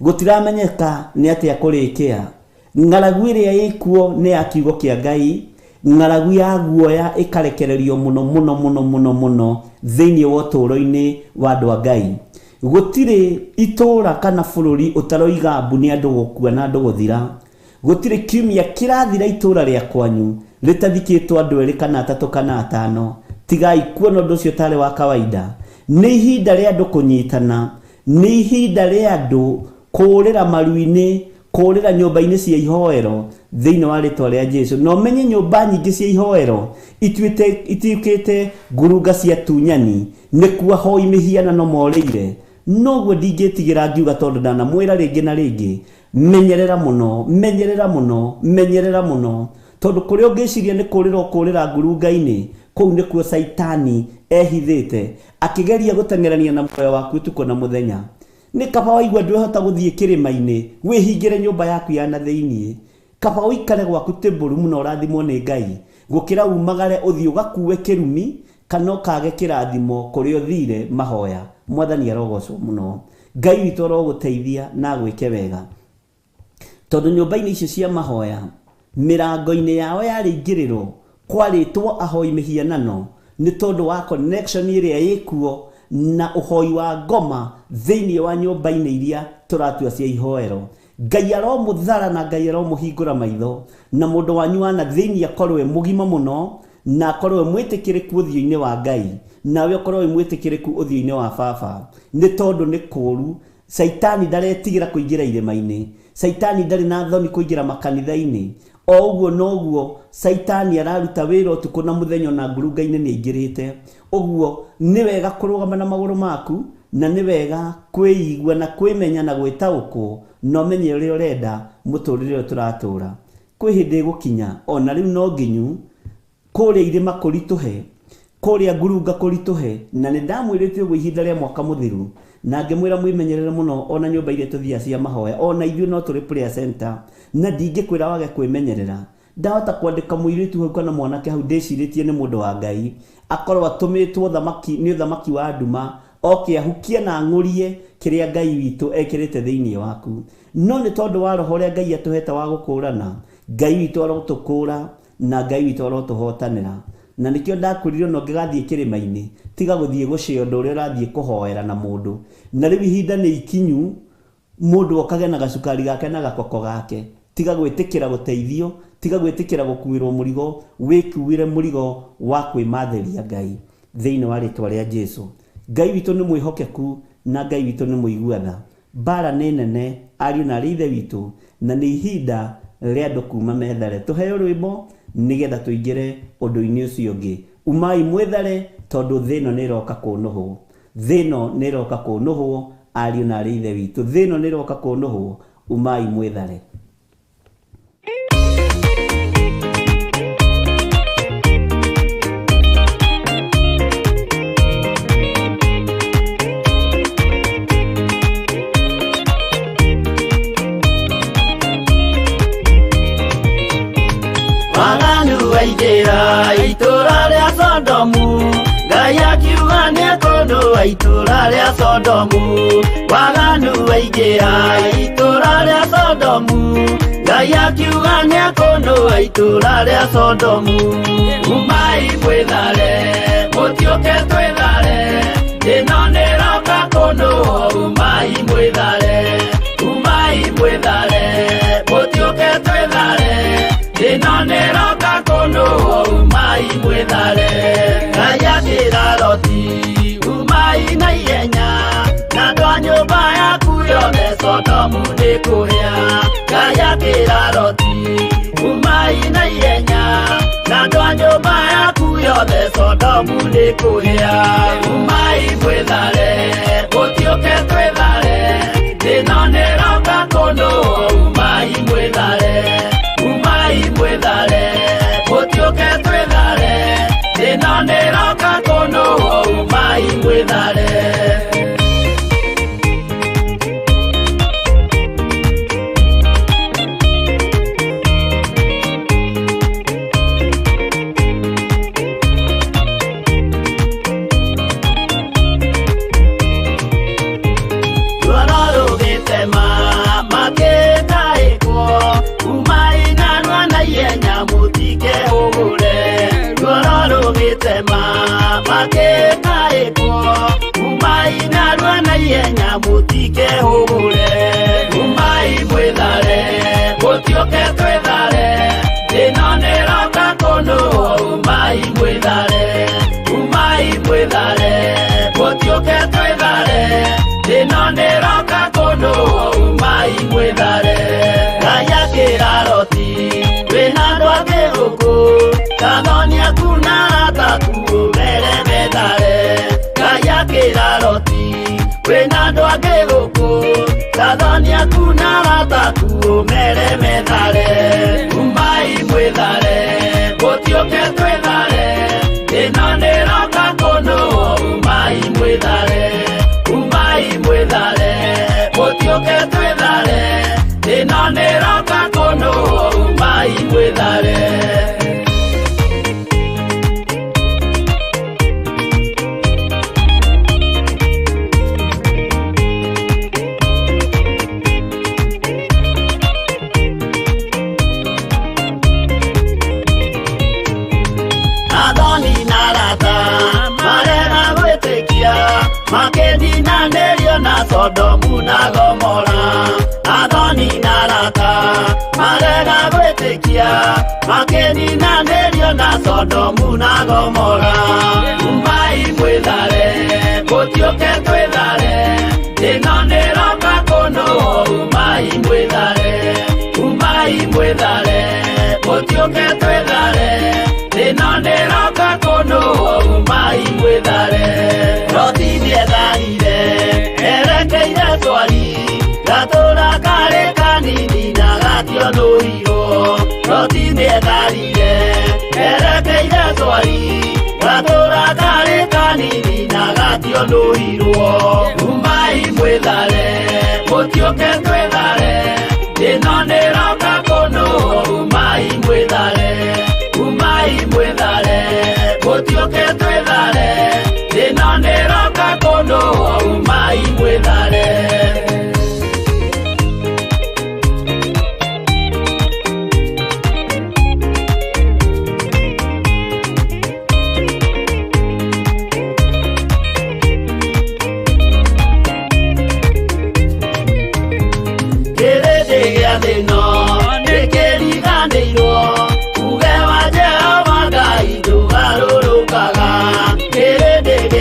gũtiramenyeka nĩ atĩa kũrĩkĩa. Ng'aragu ĩrĩa ĩkuo nĩ ya kiugo kĩa Ngai, ng'aragu ya guoya ĩkarekererio mũno mũno mũno mũno mũno thĩinĩ wa ũtũũro-inĩ wa andũ a Ngai. Gũtirĩ itũũra kana bũrũri ũtaroiga mbu nĩ andũ gũkua na andũ gũthira. Gũtirĩ kiumia kĩrathira itũũra rĩa kwanyu rĩtathikĩtwo andũ erĩ kana atatũ kana atano. Tigai kuona ũndũ ũcio tarĩ wa kawaida. Nĩ ihinda rĩa andũ kũnyitana, nĩ ihinda rĩa andũ kũũrĩra maru-inĩ, kũũrĩra nyũmba-inĩ cia ihoero thĩinĩ wa rĩtwa rĩa Jesu. No menye nyũmba nyingĩ cia ihoero ituĩkĩte ngurunga cia tunyani, nĩkuo ahoi mĩhianano morĩire. Noguo ndingĩtigĩra ngiuga tondũ ndanamwĩra rĩngĩ na rĩngĩ, menyerera mũno, menyerera mũno, menyerera mũno, tondũ kũrĩa ũngĩciria nĩ kũũrĩra ũkũũrĩra ngurunga-inĩ, kũu nĩkuo Saitani ehithĩte akĩgeria gũteng'erania na muoyo waku ũtukũ na mũthenya. Nĩ kaba waigua ndwĩhota gũthiĩ kĩrĩma-inĩ, wĩhingĩre nyũmba yaku ya na thĩiniĩ. Kaba ũikare gwaku tĩmbũru mũno ũrathimwo nĩ Ngai, gũkĩra umagare ũthiĩ ũgakuue kĩrumi kana ũkage kĩrathimo kũrĩa ũthire mahoya. Mwathani arogocwo mũno. Ngai witũ arogũteithia na gwĩke wega, tondũ nyũmba-inĩ icio cia mahoya mĩrango-inĩ yao yarĩingĩrĩrwo kwarĩtwo ahoi mĩhianano, nĩ tondũ wa connection ĩrĩa ĩkuo na ũhoi wa ngoma thĩinĩ wa nyũmba-inĩ iria tũratua cia ihoero. Ngai aromũthara na Ngai aromũhingũra maitho, na mũndũ wanyu wa na thĩinĩ akorwo mũgima mũno, na akorwo mwĩtĩkĩrĩku ũthiũ-inĩ wa Ngai, nawe ũkorwo mwĩtĩkĩrĩku ũthiũ-inĩ wa Baba, nĩ tondũ nĩ kũũru. Saitani ndaretigĩra kũingĩra irĩma-inĩ, Saitani ndarĩ na thoni kũingĩra makanitha-inĩ. O ũguo noguo Saitani araruta wĩra ũtukũ na mũthenya na ngurunga-inĩ nĩ aingĩrĩte. Ũguo nĩ wega kũrũgama na magũrũ maku, na nĩ wega kwĩigua na kwĩmenya na gwĩtaũkwo, no menye ũrĩa ũrenda mũtũrĩre ũyũ tũratũra. Kwĩ hĩndĩ gũkinya ona rĩu no nginyu kũrĩa irĩma kũritũhe, kũrĩa ngurunga kũritũhe, na nĩ ndamwĩrĩte ũguo ihinda rĩa mwaka mũthiru, na ngĩmwĩra mwĩmenyerere mũno ona nyũmba iria tũthiaga cia mahoya, ona ithuĩ no tũrĩ prayer center, na ndingĩkwĩra wage kwĩmenyerera. Ndahota kwandĩka mũirĩtu hau kana mwanake hau ndĩcirĩtie nĩ mũndũ wa Ngai, akorwo atũmĩtwo nĩ ũthamaki wa nduma, oke ahukie na ng'urie kiria Ngai witu ekirite thiini waku. No ni tondu wa roho ria Ngai atuhete wa gukurana, Ngai witu arotukura na Ngai witu arotuhotanira. Na nikio ndakurire no ngigathie kirima-ini tiga guthie guciondo uria urathie kuhoera na mundu. Na riu ihinda ni ikinyu mundu okage na gacukari gake na gakoko gake, tiga gwitikira guteithio, tiga gwitikira gukuirwo murigo, wikuire murigo wa kwimatheria Ngai thiini wa ritwa ria Jesu. Ngai witu ni mwihokeku na Ngai witu ni muiguatha. Bara ni nene ariu na rithe witu, na ni ihinda ria andu kuma methare. Tuheo rwimbo nigetha tuingire undu-ini ucio ungi. Umai mwethare tondu thino ni roka kunuhwo, thino ni roka kunuhwo ariu na rithe witu, thino ni roka kunuhwo. Umai mwethare. Waganu waitira itura ria Sodomu, Ngai akiuga ni ekunduwa itura ria Sodomu. Waganu waitira itura ria Sodomu, Ngai akiuga ni ekunduwa itura ria Sodomu. Umai mwithare mutioke twithare, thino ni roka kunuhwo. Umai mwithare, umai mwithare mutioke twithare, thino ni roka kunuhwo. Umai mwithare. Ngai akira Loti umai na ihenya, na andu a nyumba yaku yothe Sodomu ni kuhia. Ngai akira Loti umai na ihenya, na andu a nyumba yaku yothe Sodomu ni kuhia. Umai mwithare mutioke twithare, thino ni roka kunuhwo. Umai mwithare, umai mwithare mutioke twithare, thino ni roka kunuhwo. Umai mwithare. Umai mwithare mutioke twithare, thino ni roka kunuhwo. Umai mwithare, umai mwithare mutioke twithare, thino ni roka kunuhwo. Umai mwithare. Ngai akira Loti wina andu angi guku, tathoni aku na arataku umere methare. Ngai akira Loti wina andu angi guku, tathoni aku na arataku umere methare. Umai mwithare mutioke twithare, thino ni roka kunuhwo. Umai mwithare, umai mwithare mutioke twithare, thino ni roka kunuhwo. Umai mwithare. Makedinanerio na Sodomu na Gomora. Athoni na arata marega gwitikia, Makedinanerio na Sodomu na Gomora. Umai mwithare mutioke twithare, thino ni roka kunuhwo. Umai mwithare, umai mwithare mutioke twithare, thino ni roka kunuhwo. Umai mwithare. Loti nietharire erekeire Swari, gatura kari kanini na gationuhirwo. Loti nietharire erekeire Swari, gatura kari kanini na gationuhirwo. Umai mwithare mutioke twithare, thino ni roka kunuhwo. Umai mwithare, umai mwithare mutioke twithare, thino ni roka kunuhwo.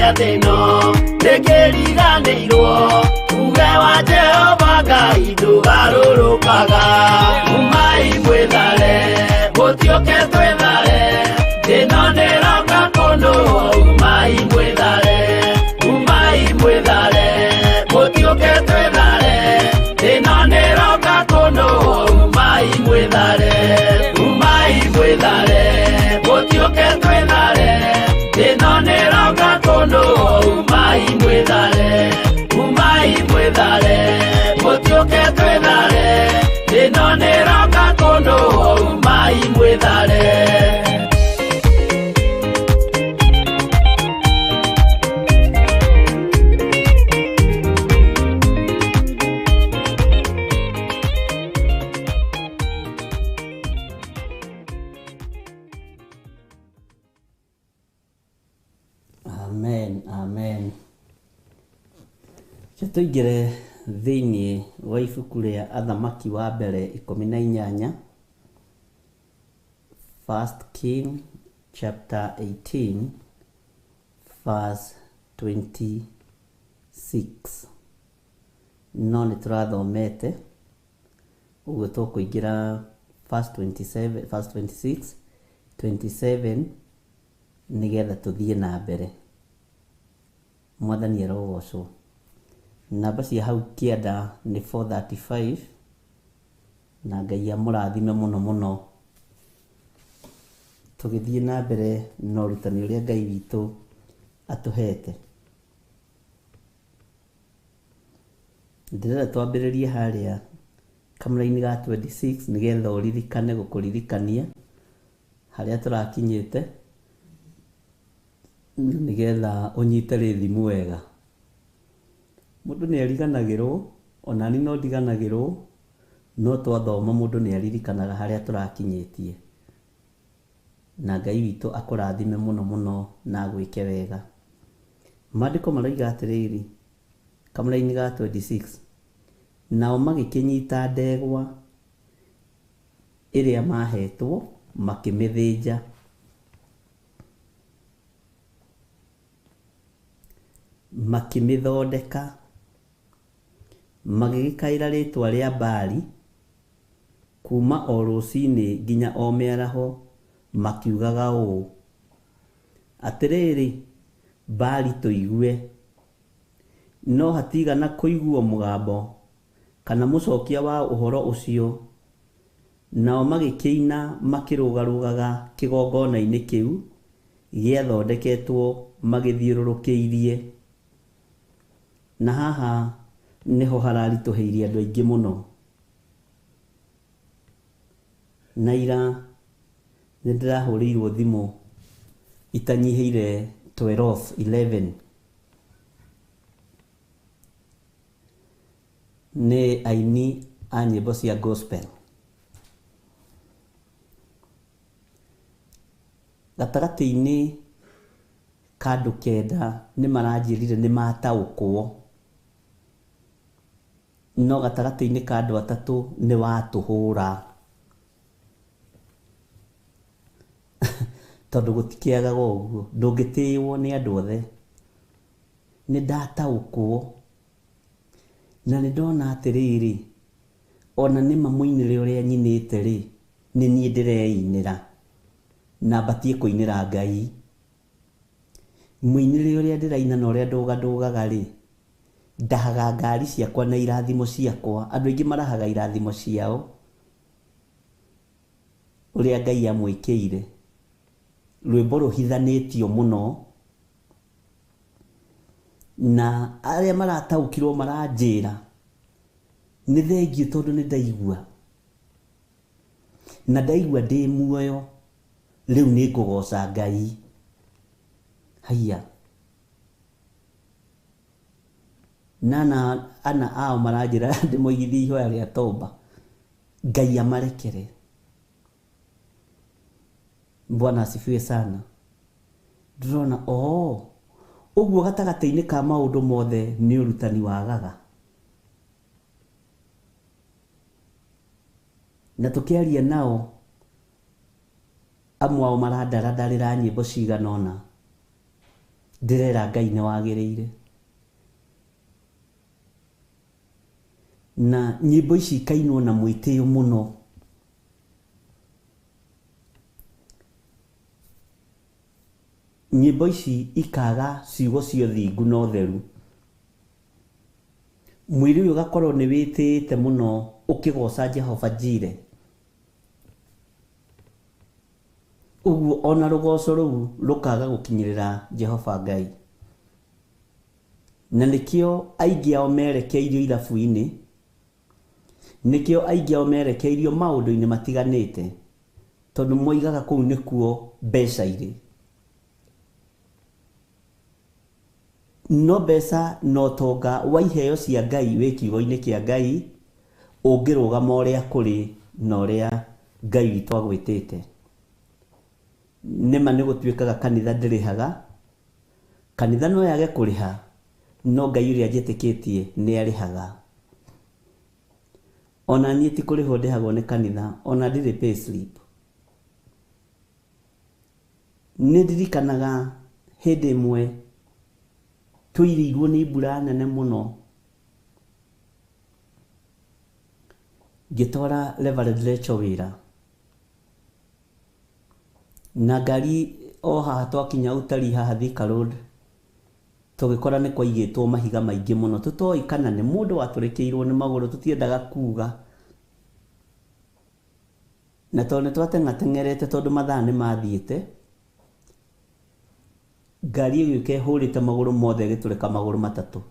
rĩa thĩno rĩkĩriganĩirwo uge wa Jehova Ngai ndũgarũrũkaga umai mwĩthare mũtiũke twĩthare thĩno nĩroka kũndũ umai mwĩthare mũtiũke twĩthare thĩno nĩroka kũndũ umai mwĩthare mũtiũke twĩthare thĩno nĩroka kũndũ umai mwĩthare mũtiũke twĩthare thĩno nĩroka kũndũ umai mwĩthare. Amen. Tuingire thĩinĩ wa ibuku rĩa Athamaki wa mbere 18, 1 King chapter 18 verse 26. No nĩ tũrathomete ũguo tũkũingĩra verse 26, 27 nĩgetha tũthiĩ na mbere. Mwathani arogocwo. Namba cia hau kĩanda nĩ 435 na Ngai amũrathime mũno mũno. Tũgĩthiĩ na mbere na ũrutani ũrĩa Ngai witũ atũhete. Ndĩrenda twambĩrĩrie harĩa kamũra-inĩ ga 26 nĩgetha ũririkane gũkũririkania harĩa tũrakinyĩte nĩgetha ũnyite rĩthimu wega. Mũndũ nĩ ariganagĩrwo, ona ni no ndiganagĩrwo, no twathoma mũndũ nĩ aririkanaga harĩa tũrakinyĩtie. Na Ngai witũ akũrathime mũno mũno na gwĩke wega. Maandĩko maroiga atĩrĩrĩ kamũra-inĩ ga 26, nao magĩkĩnyita ndegwa ĩrĩa mahetwo makĩmĩthĩnja. Makĩmĩthondeka, magĩgĩkaĩra rĩtwa rĩa Baali kuma o rũcinĩ nginya o mĩaraho, makiugaga ũũ atĩrĩrĩ, Baali tũigue. No hatigana kũiguo mũgambo kana mũcokia wa ũhoro ũcio. Nao magĩkĩina makĩrũgarũgaga kĩgongona-inĩ kĩu gĩathondeketwo magĩthiũrũrũkĩirie. Na haha niho hararitũhĩirie andũ aingĩ mũno. Na ira nĩndĩrahũrĩirwo thimũ itanyihĩire 11 nĩ aini a nyĩmbo cia gospel. Gatagatĩ-inĩ ka andũ 9 nĩ maranjĩrire nĩ mataũkwo, no gatagatĩ-inĩ ka andũ 3 nĩ watũhũra. Tondũ gũtikĩagaga ũguo, ndũngĩtĩĩwo nĩ andũ othe. Nĩ ndataũkwo na nĩ ndona atĩrĩrĩ, ona nĩma mũinĩre ũrĩa nyinĩte rĩ, nĩ niĩ ndĩreinĩra na mbatie kũinĩra Ngai. Mũinĩre ũrĩa ndĩraina na ũrĩa ndũgandũgaga rĩ, ndahaga ngari ciakwa na irathimo ciakwa. Andũ aingĩ marahaga irathimo ciao ũrĩa Ngai amwĩkĩire. Rwĩmbo rũhithanĩtio mũno, na arĩa marataũkirwo maranjĩra nĩ thengiũ tondũ nĩ ndaigua. Na ndaigua ndĩ muoyo, rĩu nĩ ngũgoca Ngai. Haiya. Ana ao maranjĩra ndĩmoigithie ihoya rĩa toba. Ngai amarekere. Bwana asifiwe sana. Ndĩrona ũguo gatagatĩ-inĩ ka maũndũ mothe nĩ ũrutani wagaga. Na tũkĩaria nao, amwe ao marandarĩra nyĩmbo cigana ũna. ndirera Ngai nĩ wagĩrĩire. Na nyĩmbo ici ikainwo na mwĩtĩo mũno. Nyĩmbo ici ikaga ciugo cia ũthingu na ũtheru. Mwĩrĩ ũyũ ũgakorwo nĩ wĩtĩĩte mũno ũkĩgoca Jehova Jireh. Ũguo ona rũgoco rũu rũkaga gũkinyĩrĩra Jehova Ngai. Na nĩkĩo aingĩ ao merekeirio irabu-inĩ, nĩkĩo aingĩ ao merekeirio maũndũ-inĩ matiganĩte, tondũ moigaga kũu nĩkuo mbeca irĩ. No mbeca no tonga wa iheo cia Ngai wĩ kiugo-inĩ kĩa Ngai ũngĩrũgama ũrĩa kũrĩ na ũrĩa Ngai witũ agwĩtĩte. Nĩma nĩ gũtuĩkaga kanitha ndĩrĩhaga, kanitha no yage kũrĩha, no Ngai ũrĩa njĩtĩkĩtie nĩ arĩhaga. Ona niĩ ti kũrĩhwo ndĩhagwo nĩ kanitha, ona ndirĩ pay slip. Nĩ ndirikanaga hĩndĩ ĩmwe tũirĩirwo nĩ mbura nene mũno, ngĩtwara Reverend Rachel wĩra, na ngari o haha twakinya Utalii haha Thika Road tũgĩkora nĩ kwaigĩtwo mahiga maingĩ mũno, tũtoĩ kana nĩ mũndũ watũrĩkĩirwo nĩ magũrũ, tũtiendaga kuga. Na tondũ nĩ twateng'ateng'erete tondũ mathaa nĩ mathiĩte, ngari ĩyo ĩkehũrĩte magũrũ mothe ĩgĩtũrĩka magũrũ matatũ.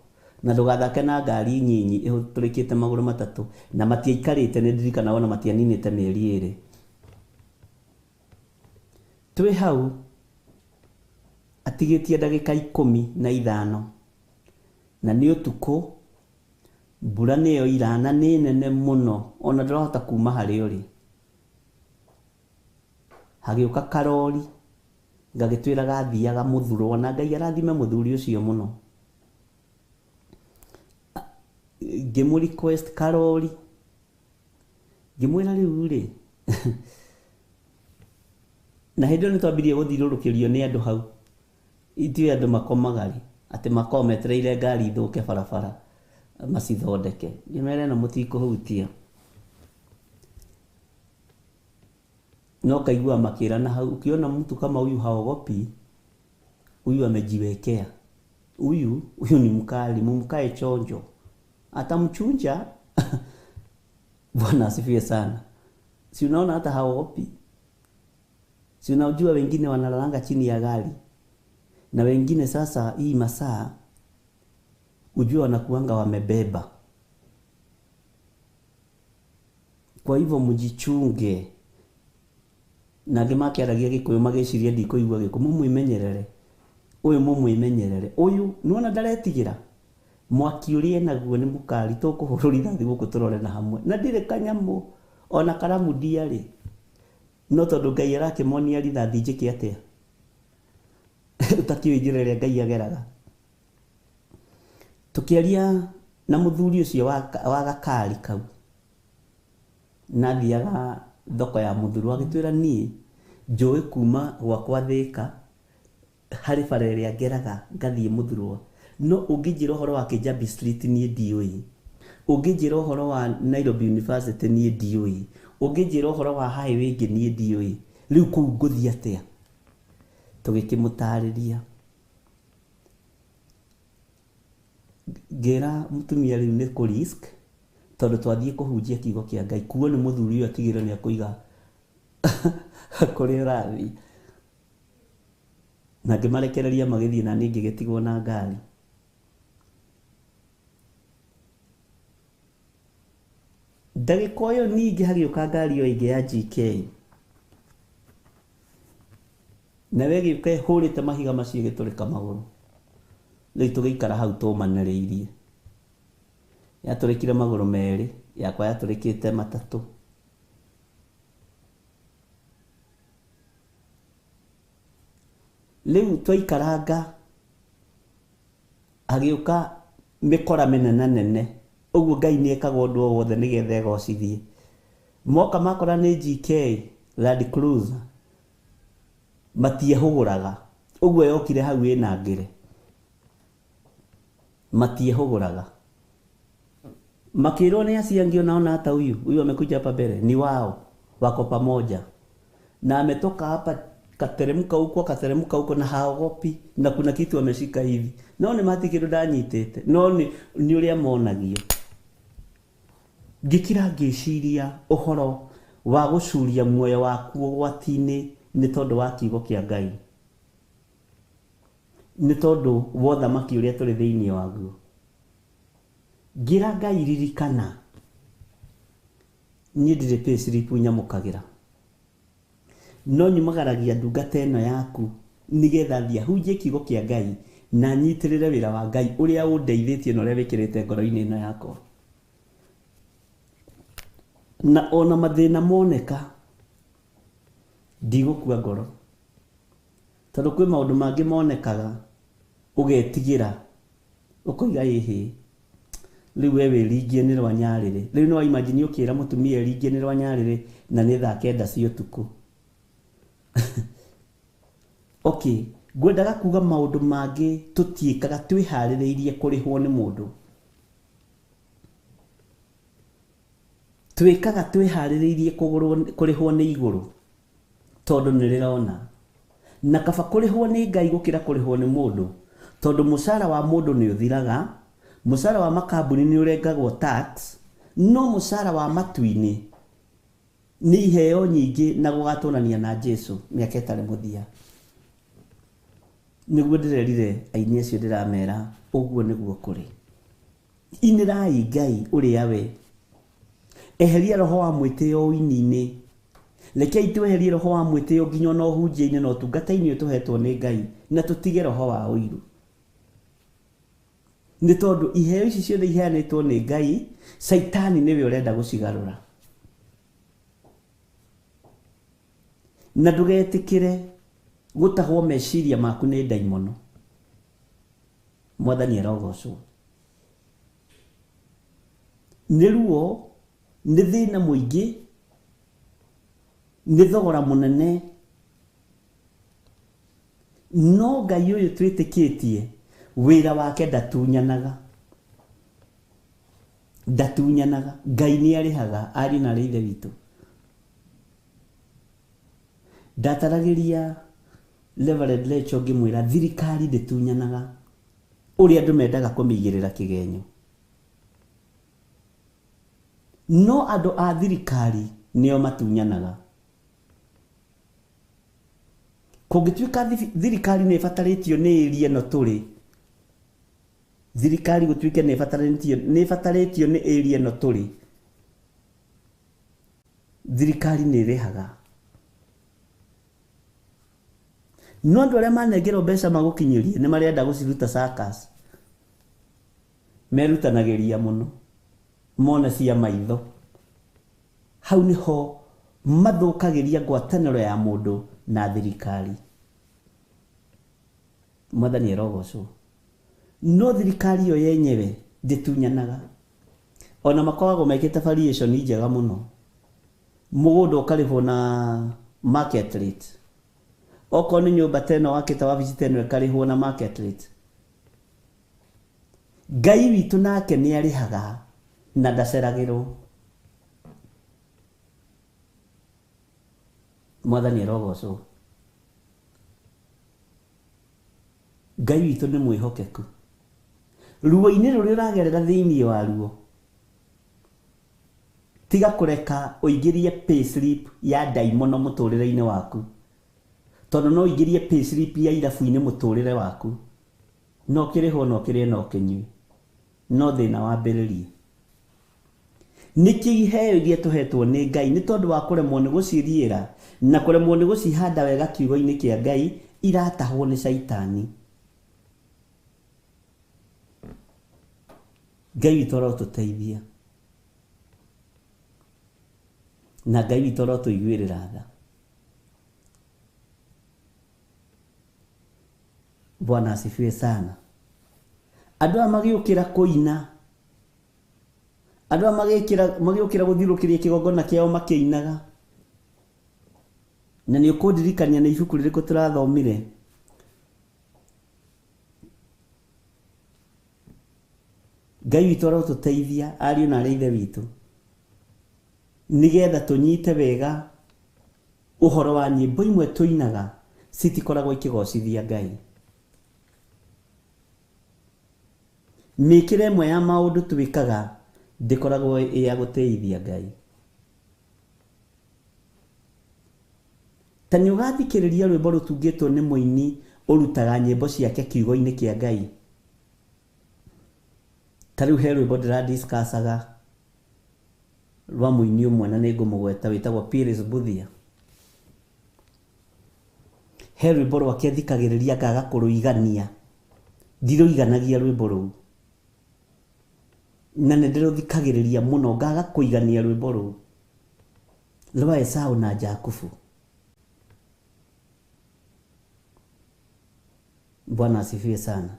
Na ndũgathake na ngari nyinyi ĩtũrĩkĩte magũrũ matatũ, na matiaikarĩte, nĩ ndirikana ona matianinĩte mĩeri 2. Twĩ hau atigĩtie ndagĩka 15 na nĩ ũtukũ, mbura nĩyo irana nĩ nene mũno, ona ndũrahota kuma harĩa ũrĩ. Hagĩũka karori gagĩtwĩra gathiaga Mũthurwa, na Ngai arathime mũthuri ũcio mũno. Ngĩmũ request karori, ngĩmwĩra rĩu rĩ na hĩndĩ ĩyo nĩ twambirie gũthiũrũrũkĩrio nĩ andũ hau. Ithuĩ andũ makomaga rĩ, atĩ makorwo metereire ngari ithũke barabara macithondeke. Ngĩmera ĩno mũtikũhutia. No kaigua makĩra na hau, ukiona mtu kama huyu haogopi, huyu amejiwekea. Huyu ni mkali, mumkae chonjo. Atamchunja. Bwana asifiwe sana. Si unaona hata haogopi. Si unajua wengine wanalalanga chini ya gari. Na wengine sasa hii masaa ujua wanakuanga wamebeba. Kwa hivyo mjichunge. Na ngĩmake aragia Gĩkũyũ magĩciria ndikũigua Gĩkũyũ, mumwĩmenyerere. Ũyũ mumwĩmenyerere. Ũyũ nĩwona ndaretigĩra. Mwaki ũrĩa naguo nĩ mũkari, tũkũhũrũra irathi gũkũ tũrore na hamwe. Na ndirĩ kanyamũ ona karamu ndiarĩ. No tondũ Ngai arakĩmonia rithathi njĩke atĩa. Ũtakĩũĩ njĩra ĩrĩa Ngai ageraga. Tũkĩaria na mũthuri ũcio wa gakari kau. Nathiaga thoko ya Mũthurwa, agĩtwĩra niĩ njũĩ kuma gwakwa Thĩka harĩ bara ĩrĩa ngeraga ngathiĩ Mũthurwa. No ũngĩnjĩra ũhoro wa Kĩnjambi Street niĩ ndiũĩ. Ũngĩnjĩra ũhoro wa Nairobi University niĩ ndiũĩ. Ũngĩnjĩra ũhoro wa highway ĩngĩ niĩ ndiũĩ. Rĩu kũu ngũthiĩ atĩa? Tũgĩkĩmũtarĩria. Ngĩra mũtumia rĩu nĩ kũ risk, tondũ twathiĩ kũhunjia kiugo kĩa Ngai. Kuo nĩ mũthuri ũyũ atigĩrwo nĩ akũiga kũrĩa ũrathiĩ. Na ngĩmarekereria magĩthiĩ na niĩ ngĩgĩtigwo na ngari. Ndagĩka ĩyo ningĩ hagĩũka ngari ĩyo ĩngĩ ya GK. Nawe gĩũka ĩhũrĩte mahiga macio ĩgĩtũrĩka magũrũ. Rĩu tũgĩikara hau tũmanĩrĩirie. Yatũrĩkire magũrũ merĩ, yakwa yatũrĩkĩte matatũ. Rĩu twaikaranga hagĩũka mĩkora mĩnene nene. Ũguo Ngai nĩ ekaga ũndũ o wothe nĩgetha ĩgocithie. Moka makora nĩ GK Land Cruiser matiehũgũraga. Ũguo yokire hau ĩna ngĩre. matiehũgũraga. Makirwo ni asiangi unaona hata huyu amekuja hapa mbele ni wao, wako pamoja na ametoka hapa kateremka huko na haogopi, na kuna kitu ameshika hivi, no ni mati kitu ndanyitete, no ni uria monagio. Ngikira ngiciria uhoro wa gucuria muoyo waku gwatini ni tondu wa kiugo kia Ngai, ni tondu wa thamaki uria turi thiini waguo. Ngira Ngai ririkana ni ndire payslip nyamukagira, no nyumagaragia ndungata ino yaku nigetha thia hunjie kiugo kia Ngai na nyitirire wira wa Ngai uria undeithitie na uria wikirite ngoro-ini ino yakwa. Na ona mathina moneka ndigukua ngoro, tondu kwi maundu mangi monekaga ugetigira ukoiga ihi riu we wiringie ni rwanyarire. Riu no imagine ukira mutumia eringie ni rwanyarire na ni thaa 9 cia utuku. Okay, ngwendaga kuga maundu mangi tutiikaga twihaririirie kurihwo ni mundu, twikaga twihaririirie kurihwo ni iguru tondu nirirona, na kaba kurihwo ni Ngai gukira kurihwo ni mundu, tondu mushara wa mundu ni uthiraga, mushara wa makambuni ni urengagwo tax, no mushara wa matuini ni iheo nyingi na gugatunania na Jesu miaka itari muthia. Niguo ndirerire aini acio ndiramera uguo niguo kuri. Inirai Ngai uria we, eheria roho wa mwitio uini-ini, rekei tweherie roho wa mwitio nginya no hunjia-ini no tungata-ini tuhetwo ni Ngai, na tutige roho wa uiru. Ni tondu iheo ici ciothe iheanitwo ni Ngai, Saitani niwe urenda gucigarura. Na ndugetikire gutahwo meciria maku ni daimono. Mwathani arogocwo. Ni ruo, ni thina muingi, ni thogora munene, no Ngai uyu twitikitie wira wake ndatunyanaga. Ngai ni arihaga ari na ithe witu. Ndataragiria Reverend Lecho ngimwira thirikari nditunyanaga uria andu mendaga kumigirira kigenyo, no andu a thirikari nio matunyanaga. Kungituika thirikari ni ifataritio ni area no turi, thirikari gutuike ni ifataritio ni area no turi, thirikari ni irihaga. No andu aria manengerwo mbeca magukinyirie ni marenda guciruta circus, merutanagiria muno mona cia maitho. Hau niho mathukagiria ngwataniro ya mundu na thirikari. Mwathani arogocwo. No thirikari yo yenyewe nditunyanaga, ona makoragwo mekite variation njega muno. Mugundu ukarihwo na market rate, oko ni nyumba teno wakita wa visit teno ikarihwo na market rate. Ngai witu nake ni arihaga na ndaceragirwo. Mwathani arogocwo. Ngai witu ni mwihokeku. Ruo-ini ruri uragerera thiini wa ruo, tiga kureka uigirie payslip ya daimono muturire-ini waku, tondu no uigirie payslip ya irabu-ini muturire waku, no kirihwo no kirie no kinyui, no thina wambiririe. Niki iheo iria tuhetwo ni Ngai ni tondu wa kuremwo ni guciriira na kuremwo ni gucihanda wega kiugo-ini kia Ngai, iratahwo ni Saitani. Ngai witu arotuteithia, na Ngai witu arotuiguirira tha. Bwana asifiwe sana. Andu a magiukira kuina, andu a magiukira guthirukiria kigongona kiao makiinaga, na ni ukundirikania na ibuku ririku turathomire Ngai witũ arotũteithia ariũ na ithe witũ nigetha tũnyite wega ũhoro wa nyĩmbo imwe tũinaga citikoragwo ikĩgocithia Ngai. Mĩkĩre ĩmwe ya maũndũ twĩkaga ndĩkoragwo ĩ ya gũteithia Ngai. Ta nĩ ũgathikĩrĩria rwĩmbo rũtungĩtwo nĩ mũini ũrutaga nyĩmbo ciake kiugo-inĩ kĩa Ngai. Ta rĩu he rwĩmbo ndĩradiscussaga rwa mũini ũmwe na nĩngũmũgweta wĩtagwo Pires Buthia. He rwĩmbo rwake thikagĩrĩria ngaga kũrũigania, ndirũiganagia rwĩmbo rũu, na nĩndĩrũthikagĩrĩria mũno ngaga kũigania rwĩmbo rũu rwa Esau na Jakubu. Bwana asifiwe sana.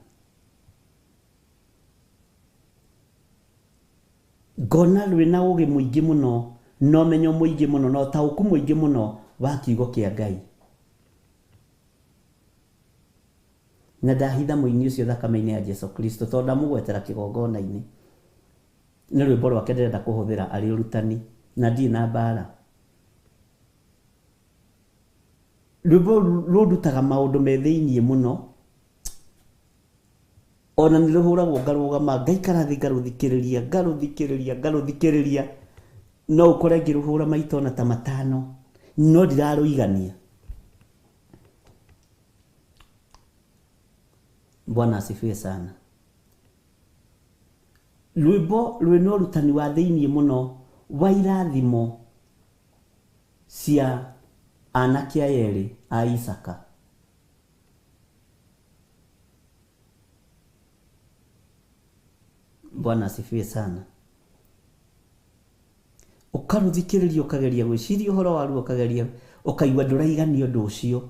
Ngona rwĩna ũgĩ mũingĩ mũno, na ũmenyo mũingĩ mũno, na ũtaũku mũingĩ mũno wa kiugo kĩa Ngai. Na ndahitha mũini ũcio thakame-inĩ ya Jesu Kristo tondũ ndamũgwetera kĩgongona-inĩ. Nĩ rwĩmbo rwake ndĩrenda kũhũthĩra arĩ ũrutani na ndirĩ na mbara. Rwĩmbo rũndutaga maũndũ me thĩiniĩ mũno, ona nĩ rũhũragwo ngarũgama ngaikara thĩ ngarũthikĩrĩria, no ũkore ngĩrũhũra maita ona ta 5 no ndirarũigania. Bwana asifiwe sana. Rwĩmbo rwĩna ũrutani wa thĩiniĩ mũno wa irathimo cia anake erĩ a Isaka. Bwana asifiwe sana. Ũkarũthikĩrĩria ũkageria gwĩciria ũhoro waruo, ũkageria ũkaigua ndũraigania ũndũ ũcio.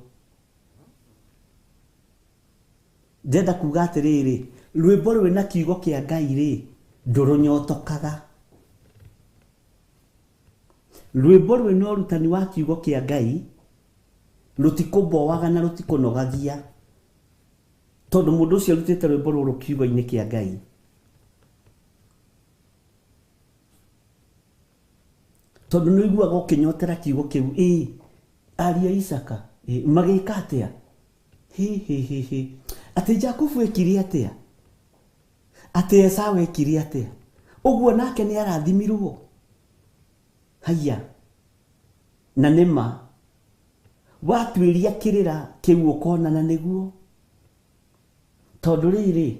Ndenda kuga atĩrĩrĩ, rwĩmbo rwĩna kiugo kĩa Ngai rĩ ndũrũnyotokaga. Rwĩmbo rwĩna ũrutani wa kiugo kĩa Ngai rũtikũmboaga na rũtikũnogagia, tondũ mũndũ ũcio arutĩte rwĩmbo rũrũ kiugo-inĩ kĩa Ngai. Tondũ nĩ ũiguaga ũkĩnyotera kiugo kĩu, ariũ a Isaka magĩka atĩa, atĩ Jakubu ekire atĩa, atĩ Esau ekire atĩa, ũguo nake nĩ arathimirwo. Haiya, na nĩma watuĩria kĩrĩra kĩu ũkonana nĩguo. Tondũ rĩrĩ,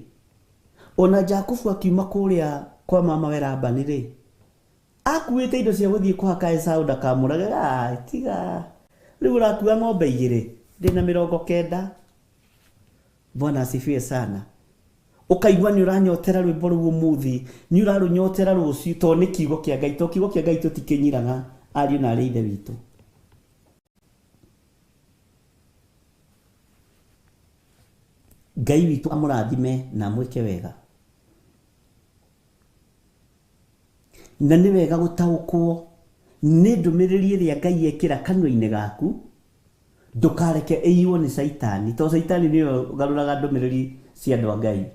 ona Jakubu akiuma kũrĩa kwa mama we Labani rĩ, akuĩte indo cia gũthiĩ kũhaka Esau ndakamũrage. Tiga rĩu ũrakua ng'ombe 2 ndĩna 90. Bwana asifiwe sana. Ũkaigua nĩ ũranyotera rwĩmbo rũu ũmũthĩ, nĩ ũrarũnyotera rũciũ, tondũ nĩ kiugo kĩa Ngai. To kiugo kĩa Ngai tũtikĩnyiraga ariũ na arĩ ithe witũ. Ngai witũ amũrathime na mwĩke wega. Na nĩ wega gũtaũkwo nĩ ndũmĩrĩri ĩrĩa Ngai ekĩra kanua-inĩ gaku, ndũkareke ĩiywo nĩ Saitani, tondũ Saitani nĩyo ũgarũraga ndũmĩrĩri cia andũ a Ngai.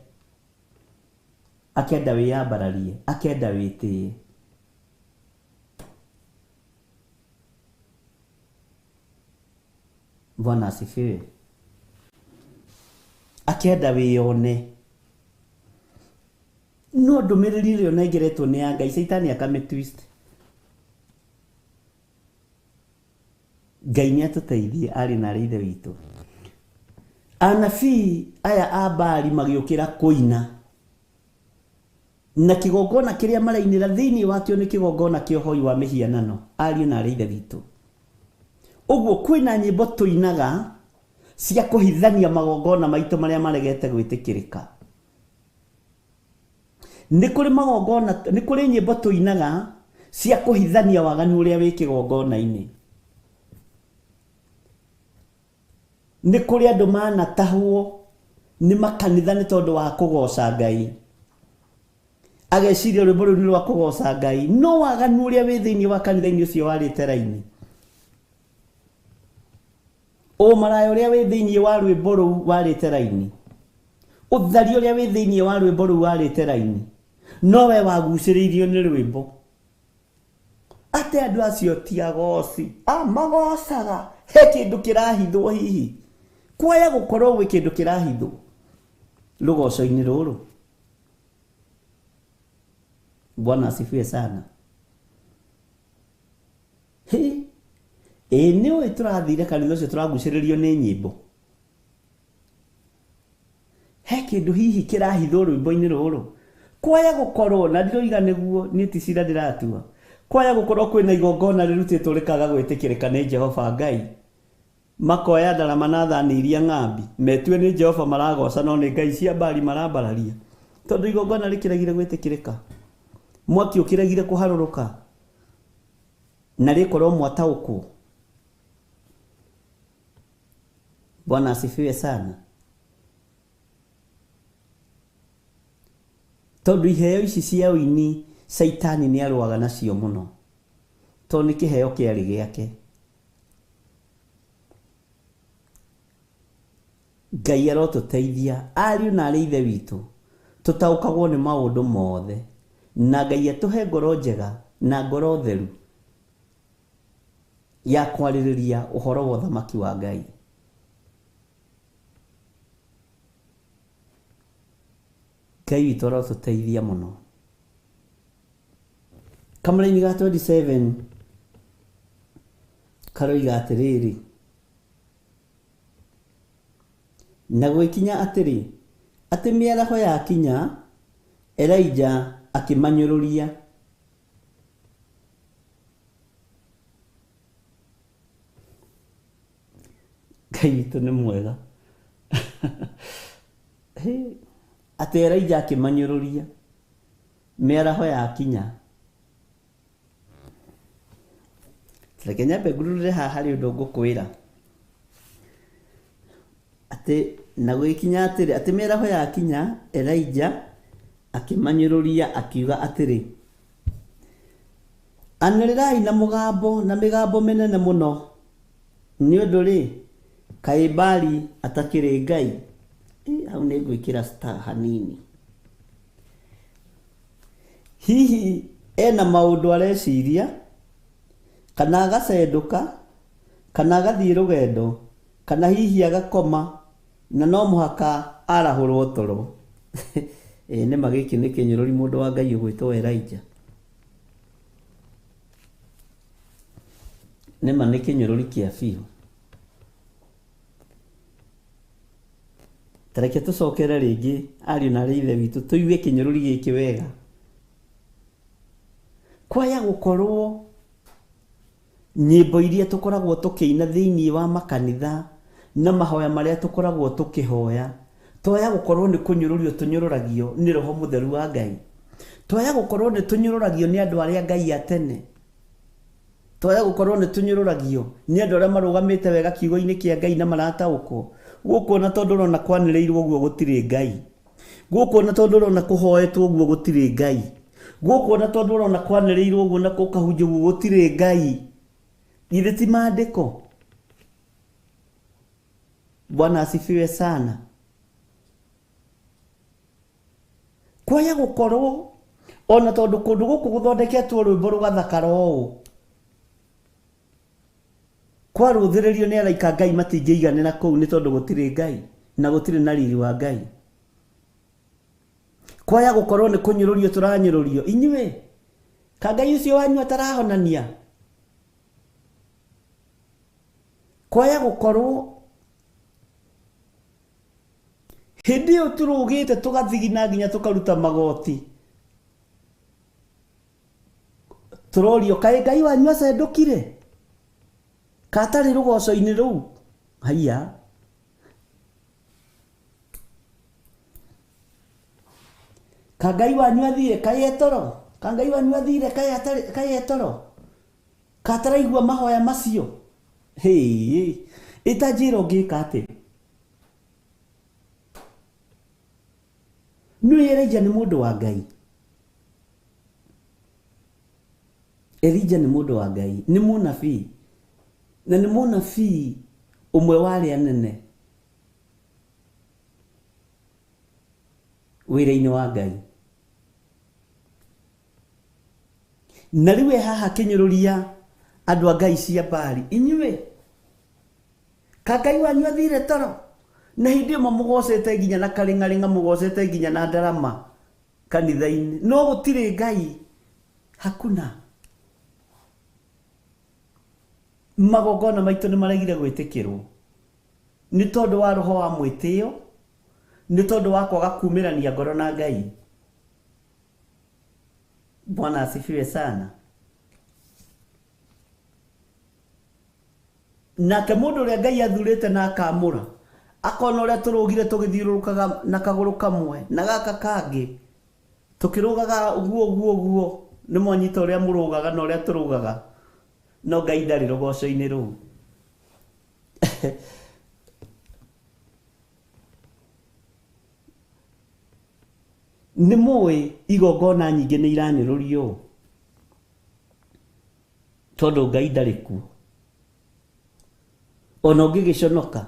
Akenda wĩyambararie, akenda wĩtĩe. Bwana asifiwe. Akenda wĩyone. No ndũmĩrĩri ĩrĩa nengeretwo nĩ ya Ngai, Saitani akamĩtwist. Ngai nĩ atũteithie arĩ na arĩ ithe witũ. Anabii aya a Baali magĩũkĩra kũina, na kĩgongona kĩrĩa marainĩra thĩinĩ wakĩo nĩ kĩgongona kĩa ũhoi wa mĩhianano, ariũ na arĩ ithe witũ. Ũguo kwĩna nyĩmbo tũinaga cia kũhithania magongona maitũ marĩa maregete gwĩtĩkĩrĩka. Nĩ kũrĩ magongona, nĩ kũrĩ nyĩmbo tũinaga cia kũhithania waganu ũrĩa wĩ kĩgongona-inĩ. Nĩ kũrĩ andũ manatahwo nĩ makanitha nĩ tondũ wa kũgoca Ngai, ageciria rwĩmbo rũu nĩ rwa kũgoca Ngai, no waganu ũrĩa wĩ thĩinĩ wa kanitha-inĩ ũcio warĩte raini. Ũmaraya ũrĩa wĩ thĩinĩ wa rwĩmbo rũu warĩte raini. Ũthari ũrĩa wĩ thĩinĩ wa rwĩmbo rũu warĩte raini. no we wagucĩrĩirio nĩ rwĩmbo. Ate andũ acio ti agoci, magocaga he kĩndũ kĩrahithwo hihi. Kuoya gũkorwo gwĩ kĩndũ kĩrahithwo rũgoco-inĩ rũrũ. Bwana asifiwe sana. Nĩ ũĩ tũrathire kanitha ũcio tũragucĩrĩrio nĩ nyĩmbo. He kĩndũ hihi kĩrahithwo rwĩmbo-inĩ rũrũ. Kuoya gũkorwo na ndiroiga nĩguo niĩ ti cira ndĩratua. Kuoya gũkorwo kwĩna igongona rĩrutĩtwo rĩkaga gwĩtĩkĩrĩka nĩ Jehova Ngai. Makoya ndarama na thani iria ng'ambi metue nĩ Jehova maragoca no nĩ ngai cia Baali marambararia. Tondũ igongona rĩkĩregire gwĩtĩkĩrĩka. Mwaki ũkĩregire kũharũrũka. Na rĩkorwo mwataũkwo. Bwana asifiwe sana. Tondũ iheo ici cia ũini Saitani nĩ arũaga nacio mũno. Tondũ nĩ kĩheo kĩarĩ gĩake. Ngai arotũteithia ariũ na arĩ ithe witũ tũtaũkagwo nĩ maũndũ mothe, na Ngai atũhe ngoro njega na ngoro theru ya kwarĩrĩria ũhoro wa ũthamaki wa Ngai. Ngai witũ arotũteithia mũno. Kamũra-inĩ ga 27 karoiga atĩrĩrĩ, na gwĩkinya atĩrĩ, atĩ mĩaraho yakinya Elijah akĩmanyũrũria. Ngai witũ nĩ mwega. Atĩ Elijah akĩmanyũrũria mĩaraho yakinya. Reke nyambe ngururĩre haha harĩ ũndũ ngũkwĩra. Atĩ na gwĩkinya atĩrĩ, atĩ mĩaraho yakinya Elijah akĩmanyũrũria akiuga atĩrĩ, anĩrĩrai na mũgambo na mĩgambo mĩnene mũno, nĩ ũndũ rĩ kaĩ Baali atakĩrĩ Ngai. Hau nĩ ngwĩkĩra star hanini. Hihi ena maũndũ areciria, kana agacendũka, kana agathiĩ rũgendo, kana hihi agakoma, na no mũhaka arahũrwo toro. Nĩma gĩkĩ nĩ kĩnyũrũri mũndũ wa Ngai ũgwĩtwo Elijah. Nĩma nĩ kĩnyũrũri kĩa biũ. Tareke tũcokere rĩngĩ ariũ na arĩ ithe witũ tũigue kĩnyũrũri gĩkĩ wega. Kwaya gũkorwo nyĩmbo iria tũkoragwo tũkĩina thĩinĩ wa makanitha na mahoya marĩa tũkoragwo tũkĩhoya, twaya gũkorwo nĩ kũnyũrũrio tũnyũrũragio nĩ Roho Mũtheru wa Ngai. Twaya gũkorwo nĩ tũnyũrũragio nĩ andũ arĩa Ngai atene. Twaya gũkorwo nĩ tũnyũrũragio nĩ andũ arĩa marũgamĩte wega kiugo-inĩ kĩa Ngai na marataũkwo. Gũkũ na tondũ ũrona kwanĩrĩirwo ũguo gũtirĩ Ngai. Gũkũ na tondũ ũrona kũhoetwo ũguo gũtirĩ Ngai. Gũkũ na tondũ ũrona kwanĩrĩirwo ũguo na kũkahunjio ũguo gũtirĩ Ngai. Githĩ ti maandĩko? Bwana asifiwe sana. Kwaya gũkorwo ona tondũ kũndũ gũkũ gũthondeketwo rwĩmbo rũgathakara ũũ, kwarũthĩrĩrio nĩ araika Ngai matingĩiganĩra kũu nĩ tondũ gũtirĩ Ngai na gũtirĩ na riri wa Ngai. Kwaya gũkorwo nĩ kũnyũrũrio tũranyũrũrio. Inyuĩ ka Ngai ũcio wanyu atarahonania. Kwaya gũkorwo hĩndĩ ĩyo tũrũgĩte tũgathigina nginya tũkaruta magoti, tũrorio kaĩ Ngai wanyu acendũkire, ka atarĩ rũgoco-inĩ rũu. Haiya, ka Ngai wanyu athire kaĩ etoro, ka Ngai wanyu athire kaĩ etoro, ka ataraigua mahoya macio. Itanjĩra ũngĩka atĩ. Nĩ Elijah nĩ mũndũ wa Ngai. Elijah nĩ mũndũ wa Ngai, nĩ mũnabii. Na nĩ mũnabii ũmwe wa arĩa anene wĩra-inĩ wa Ngai. na riwe haha kinyiruria andu a ngai cia bari inyue kakai wanyu athire toro na hindi mo mugocete nginya na karingaringa mugocete nginya na ndarama kanitha-ini no gutire ngai hakuna magogona maitu ni maregire gwitikirwo ni tondu wa roho wa mwitio ni tondu wa kwaga kumirania ngoro na ngai. Bwana asifiwe sana. Nake mundu uria ngai athurite na akamura akona uria turugire tugithiurukaga na kaguru kamwe na gaka kangi tukirugaga guo ni mwanyita uria murugaga na uria turugaga no ngai ndari rugoco-ini ru ni muwi igongona nyingi ni iranirurio tondu ngai ndari ku ona ungigiconoka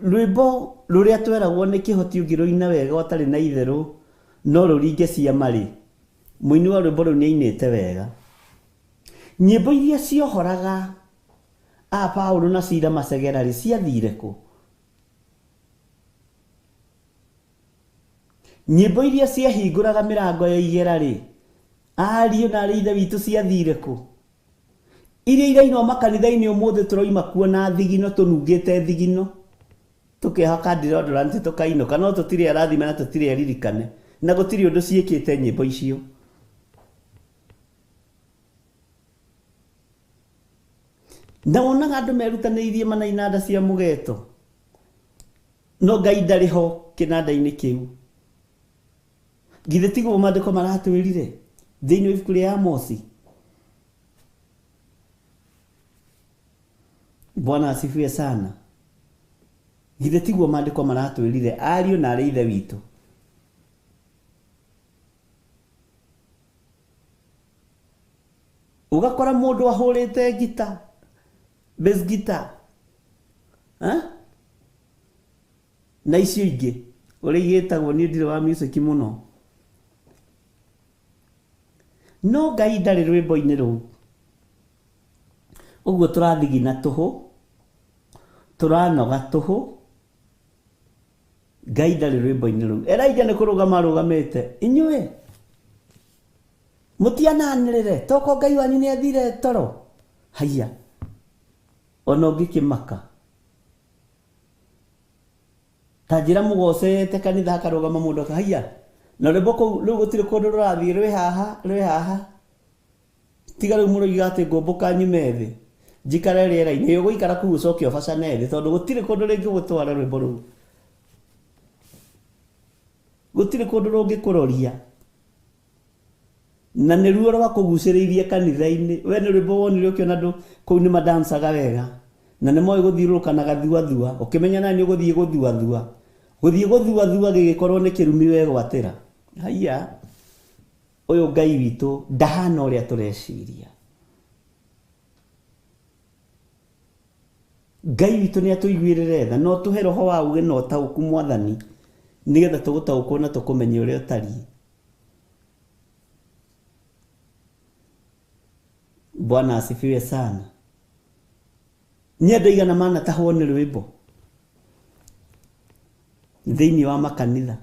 rwimbo ruria tweragwo ni kihoti ungiruina wega utari na itheru no ruringe ciama ri muini wa rwimbo ru niainite wega nyimbo iria ciohoraga a Paulo na Sila Masegera ri ciathire ku nyimbo iria ciahinguraga mirango ya igera ri ariu na ri ithe witu ciathire ku iria iraino makanitha-ini umuthi turoima kuona thigino tunungite thigino tukihaka deodorant tukainoka no tutire arathime na tutire aririkane na gutire undu ciikite nyimbo icio na wonaga andu merutanĩirie mana inanda cia mugeto no ngai ndari ho kinanda-ini kiu githe tiguo maandiko maratwirire thiini wa ibuku ria Amosi. Bwana asifiwe sana. Githe tiguo maandiko maratwirire ariu na ari ithe witu ugakora mundu ahurite gita bass guitar na icio ingi uri gitagwo ni ndire wa music muno no ngai ndari rwimbo-ini ru uguo turathigina tuhu turanoga tuhu ngai ndari rwimbo-ini ru Elijah ni kurugama rugamite inyue mutiananirire toko ngai wanyu ni athire toro haya ona ungikimaka tajira mugocete kanitha akarugama mundu haya na rwimbo kuu riu gutire kundu rurathie rwi haha tiga riu muroiga ati ngumbuka nyume thi njikare riera-ini uguikara kuu ucoke ubacane thi tondu gutire kundu ringi gutwara rwimbo ruu gutire kundu rungikuroria na ni ruo rwa kuguciriirie kanitha-ini we ni rwimbo wonire ukiona andu kuu ni madansaga wega na ni moi guthiuruka na gathuathua ukimenya nani uguthie guthuathua gigikorwo ni kirumi we gwatira haya uyu ngai witu ndahana uria tureciria ngai witu ni atuiguirire tha no tuhe roho wa uge no tauku mwathani nigetha tugutaukwo na tukumenye uria utari. Bwana asifiwe sana. Ni andu aigana manatahwo ni rwimbo thiini wa makanitha?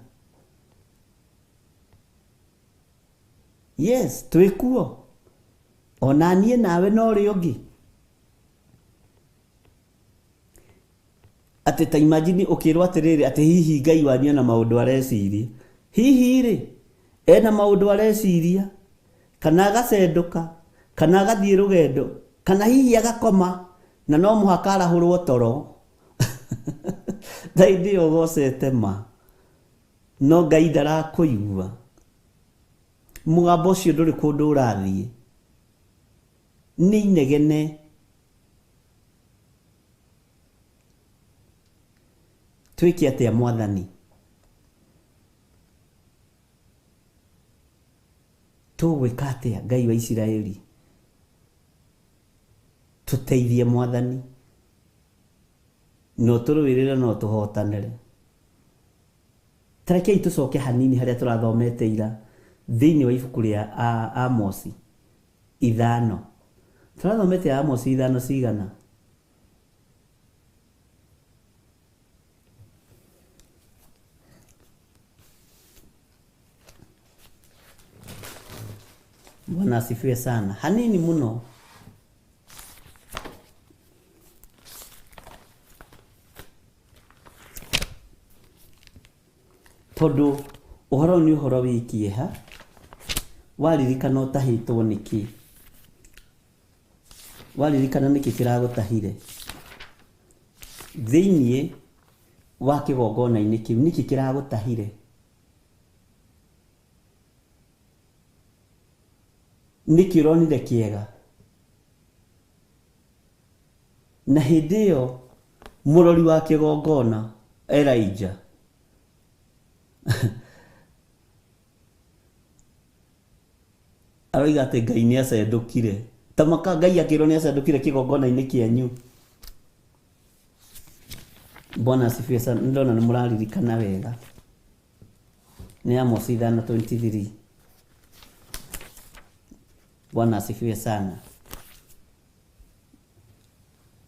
Yes, twikuo ona nie nawe no ri ungi ati ta imagine ukirwa atiriri ati hihi ngai wanyu na maundu areciria hihi ri ena maundu areciria kana agacenduka kana agathie rugendo kana hihi agakoma na no muhaka arahurwo toro thaidi ugocete ma no ngai ndarakuigua mugambo ucio nduri kundu urathie ni inegene twiki atia mwathani tugwika atia ngai wa Isiraeli tuteithie mwathani no turwirire no tuhotanire Tarekei tucoke hanini haria turathomete ira thiini wa ibuku ria Amosi 5. Turathomete Amosi 5 cigana? Bwana asifiwe sana. Hanini muno. Tondu uhoro ni uhoro wikieha, waririkana utahitwo niki? Waririkana niki kiragutahire? Thiini wa kigongona-ini kiu niki kiragutahire? Niki uronire kiega? Na hindi iyo murori wa kigongona Elijah aroiga ati Ngai ni acendukire. Tamaka Ngai akirwo ni acendukire kigongona-ini kianyu. Bwana asifiwe sana. Ndona ni muraririkana wega. Ni Amosi 5:23. Bwana asifiwe sana.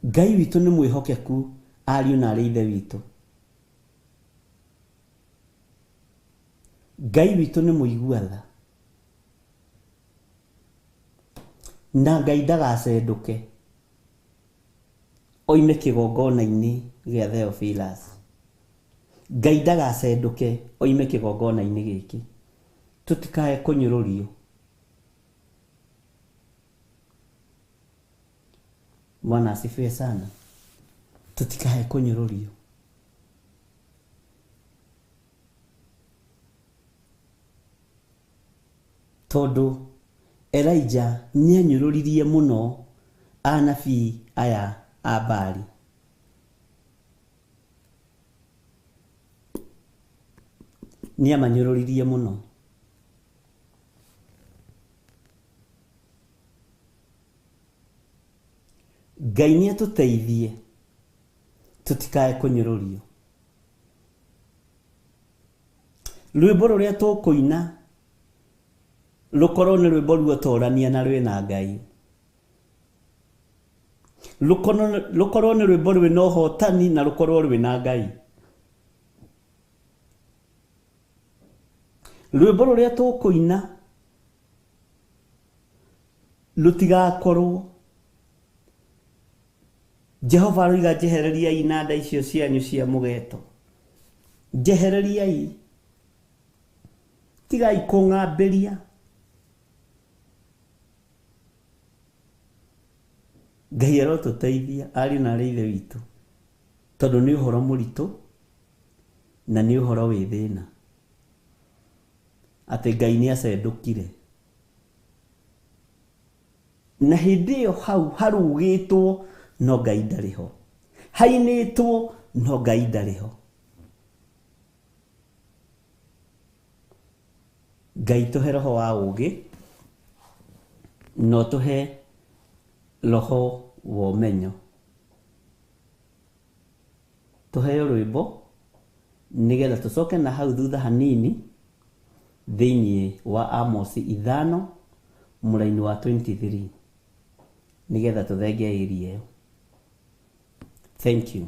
Ngai witu ni mwihokeku, ariu na ari ithe witu. Ngai witu ni muiguatha. Na Ngai ndagacenduke oime kigongona-ini gia Theophilus. Ngai ndagacenduke oime kigongona-ini giki. Tutikae kunyururio. Bwana asifiwe sana. Tutikae kunyururio. Tondu Elijah ni anyururirie muno anabii aya a Baali. Ni amanyururirie muno. Ngai ni atuteithie tutikae kunyururio. Rwimbo ruria tukuina lukorwo ni rwimbo ruotorania na rwina Ngai. Lukorwo ni rwimbo rwina uhotani na lukorwo rwina Ngai. Rwimbo ruria tukuina lutigakorwo Jehova aroiga jehereriai inanda icio cianyu cia mugeto. Jehereriai. Tigai kung'ambiria. Ngai arotuteithia ari na ari ithe witu. Tondu ni uhoro muritu na ni uhoro wi thina. Ati Ngai ni acendukire. Na hindi iyo hau harugitwo no Ngai ndariho. Hainitwo no Ngai ndariho. Ngai tuhe roho wa ugi, no tuhe roho wa umenyo. Tuhe rwimbo nigetha tucoke na hau thutha hanini thiini wa Amosi 5 muraini wa 23 nigetha tuthenge irie. Thank you.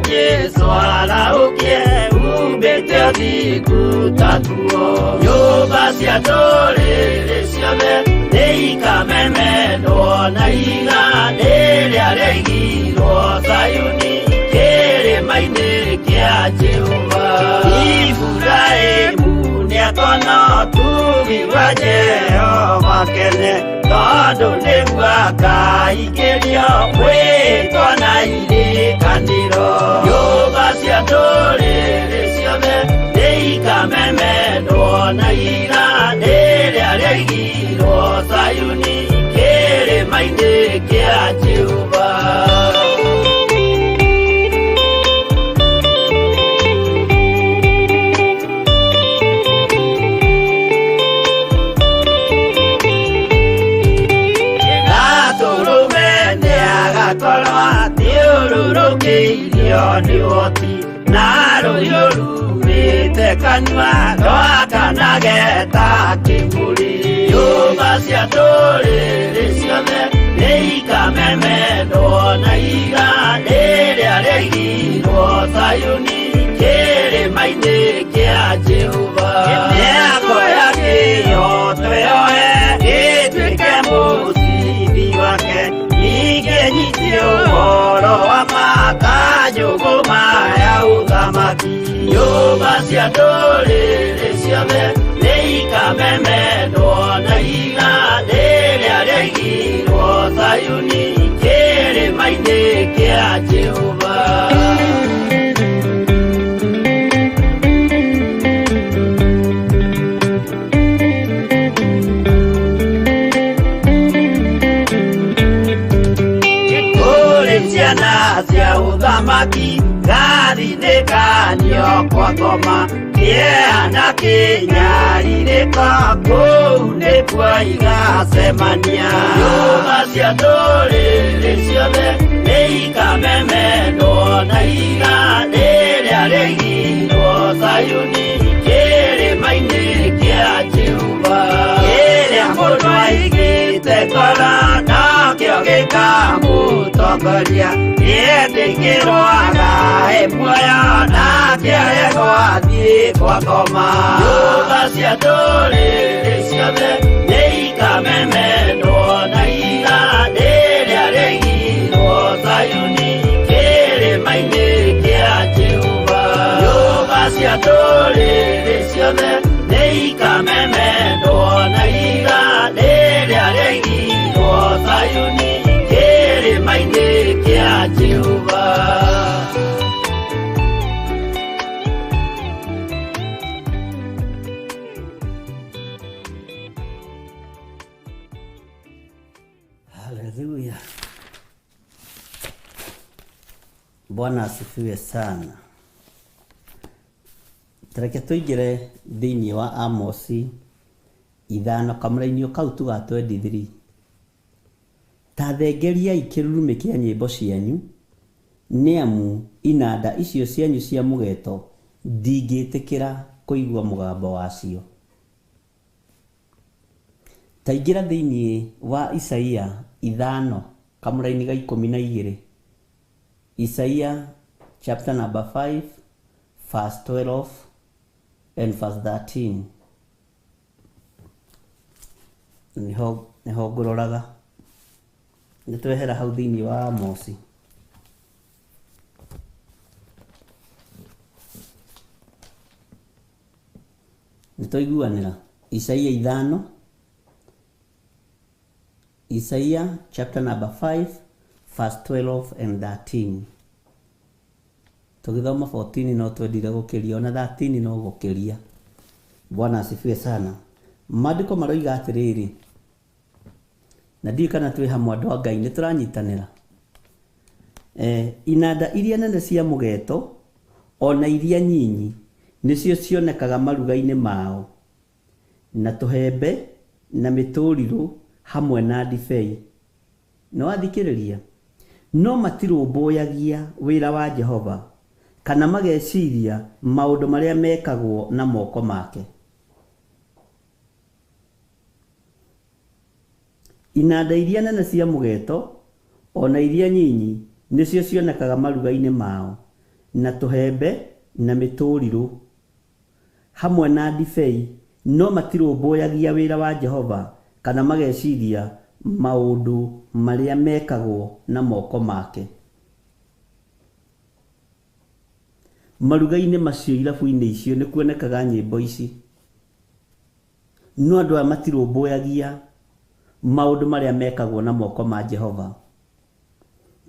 Jesu araukie umbete thiku tatuo nyumba cia ndũrĩrĩ ciothe nĩikamemendwo na iga rĩrĩa rĩaigirwo Zayuni kĩrĩma-inĩ kĩa Jehova. Iburahĩmu nĩakona ũtugi wa Jehova kene tondũ nĩguo akaingĩrio mwĩtwo na irikanĩro. Nyũmba cia ndũrĩrĩ ciothe nĩikamemendwo na iga rĩrĩa rĩaigirwo Zayuni kĩrĩma-inĩ kĩa Jehova. angĩkorwo thiũrũrũkĩirio nĩ ũhoti na rũhiũ rumĩte kanua rwakanage ta kĩmũrĩ. Nyũmba cia ndũrĩrĩ ciothe nĩikamemendwo na iga rĩrĩa rĩaigirwo Zayuni kĩrĩma-inĩ kĩa Jehova. Mĩako ya kĩyo twĩyoe gĩtuĩke mũcibi wake, ningĩ nyitio ũhoro wa makanjũgũ maya ũthamaki. Nyũmba cia ndũrĩrĩ ciothe nĩikamemendwo na iga rĩrĩa rĩaigirwo Zayuni kĩrĩma-inĩ kĩa Jehova. Ciana cia ũthamaki gathinĩkanio kwa ngoma, kĩeha kĩnyarirĩka kũu nĩkuo igacemania. Nyũmba cia ndũrĩrĩ ciothe nĩikamemendwo na iga rĩrĩa rĩaigirwo Zayuni kĩrĩma-inĩ kĩa Jehova. Kĩrĩa mũndũ aigĩte ngoro nakĩo gĩkamũtongoria, nĩendĩkĩrwaga muoyo nake arehwo athiĩ kwa ngoma. Nyũmba cia ndũrĩrĩ ciothe nĩikamemendwo na iga rĩrĩa rĩaigirwo Zayuni kĩrĩma-inĩ kĩa Jehova. Nyũmba cia ndũrĩrĩ ciothe nĩikamemendwo na iga rĩrĩa rĩaigirwo Zayuni kĩrĩma-inĩ kĩa Jehova. Haleluya. Bwana asifiwe sana. Tareke tũingĩre thĩinĩ wa Amosi 5 kamũra-inĩ kau tũgatwendithĩria. Ta thengeriai kĩrurumĩ kĩa nyĩmbo cianyu, nĩamu inanda icio cianyu cia mũgeeto ndingĩtĩkĩra kũigua mũgambo wacio. Ta ingĩra thĩinĩ wa Isaia 5 kamũra-inĩ ga 12. Isaia chapter number 5 verse 12 and verse 13. Nĩho ngũroraga. Nĩtwehera hau thĩinĩ wa Amosi. Nĩtũiguanĩra Isaia 5. Isaia chapter number 5 verse 12 and 13. Tũgĩthoma 14 no twendire gũkĩria, ona 13 no gũkĩria. Bwana asifiwe sana. Maandĩko maroiga atĩrĩrĩ, na ndiũ kana twĩ hamwe andũ a Ngai nĩtũranyitanĩra. Inanda iria nene cia mũgeeto ona iria nyinyi nĩcio cionekaga maruga-inĩ mao, na tũhembe na mĩtũrirũ hamwe na ndibei. No athikĩrĩria, no matirũmbũyagia wĩra wa Jehova, kana mageciria maũndũ marĩa mekagwo na moko make. Inanda iria nene cia mũgeeto ona iria nyinyi nĩcio cionekaga maruga-inĩ mao, na tũhembe na mĩtũrirũ hamwe na ndibei, no matirũmbũyagia wĩra wa Jehova, kana mageciria maũndũ marĩa mekagwo na moko make. Maruga-inĩ macio, irabu-inĩ icio nĩkuonekaga nyĩmbo ici, no andũ aya matirũmbũyagia maũndũ marĩa mekagwo na moko ma Jehova.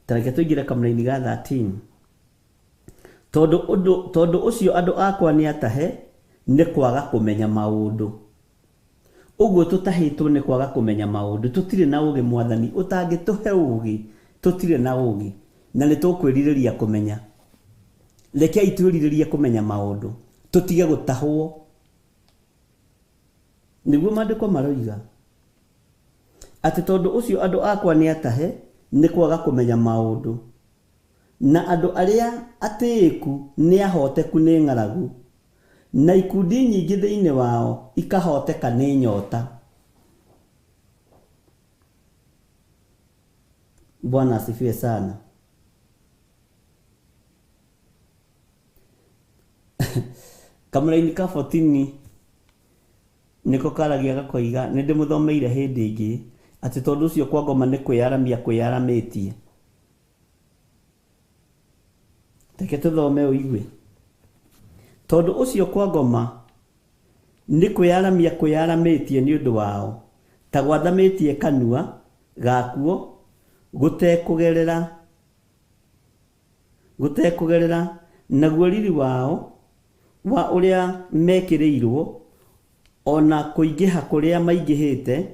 Tareke tũingĩre kamũra-inĩ ga 13. Tondũ ũcio andũ akwa nĩ atahe nĩ kwaga kũmenya maũndũ. Ũguo tũtahĩtwo nĩ kwaga kũmenya maũndũ. Tũtirĩ na ũũgĩ Mwathani, ũtangĩtũhe ũũgĩ tũtirĩ na ũũgĩ, na nĩ tũkwĩrirĩria kũmenya. Rekei twĩrirĩrie kũmenya maũndũ, tũtige gũtahwo. Nĩguo maandĩko maroiga atĩ tondũ ũcio andũ akwa nĩ atahe nĩ kwaga kũmenya maũndũ, na andũ arĩa atĩĩku nĩ ahoteku nĩ ng'aragu, na ikundi nyingĩ thĩinĩ wao ikahoteka nĩ nyota. Bwana asifiwe sana. Kamũra-inĩ ka 14 nĩko karagia gakoiga, nĩ ndĩmũthomeire hĩndĩ ĩngĩ atĩ tondũ ũcio kwa ngoma nĩ kwĩyaramia kwĩyaramĩtie. Reke tũthome ũigue. Tondũ ũcio kwa ngoma nĩ kwĩyaramia kwĩyaramĩtie nĩ ũndũ wao, ta gwathamĩtie kanua gakuo gũtekũgerera naguo riri wao wa ũrĩa mekĩrĩirwo, ona kũingĩha kũrĩa maingĩhĩte,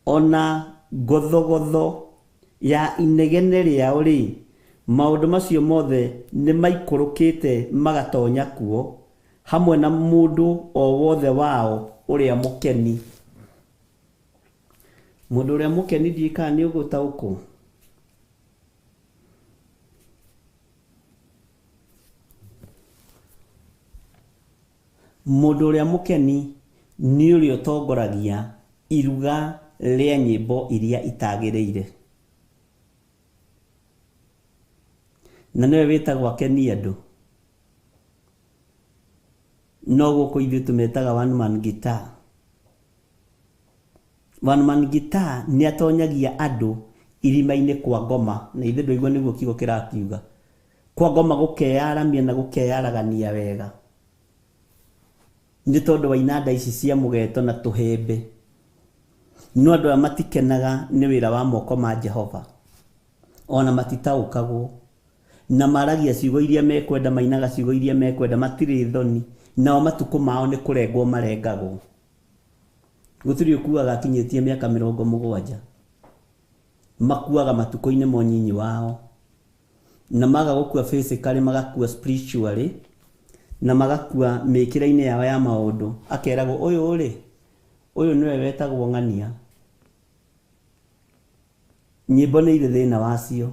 ona gothogotho ya inegene rĩao rĩ, maũndũ macio mothe nĩ maikũrũkĩte magatonya kuo, hamwe na mũndũ o wothe wao ũrĩa mũkeni. Mũndũ ũrĩa mũkeni ndiĩkaga nĩ ũgũtaũkwo. Mũndũ ũrĩa mũkeni nĩ ũrĩa ũtongoragia iruga rĩa nyĩmbo iria itagĩrĩire. Na nĩwe wĩtagwo akeni andũ. No gũkũ ithuĩ tũmetaga one man guitar. One man guitar nĩ atonyagia andũ irima-inĩ kwa ngoma, na ithuĩ ndũigua nĩguo kiugo kĩrakiuga. Kwa ngoma gũkeyaramia na gũkeyaragania wega. Nĩ tondũ wa inanda ici cia mũgeeto na tũhembe. No andũ aya matikenaga nĩ wĩra wa moko ma Jehova, ona matitaũkagwo, na maragia ciugo iria mekwenda, mainaga ciugo iria mekwenda, matirĩ thoni, nao matukũ mao nĩ kũrengwo marengagwo. Gũtirĩ ũkuaga akinyĩtie mĩaka 70, makuaga matukũ-inĩ monyinyi wao, na maga gũkua physically, magakua spiritually, na magakua mĩkĩra-inĩ yao ya maũndũ. Akeragwo ũyũ nĩwe wetagwo ng'ania. Nyĩmbo nĩ irĩ thĩna wacio,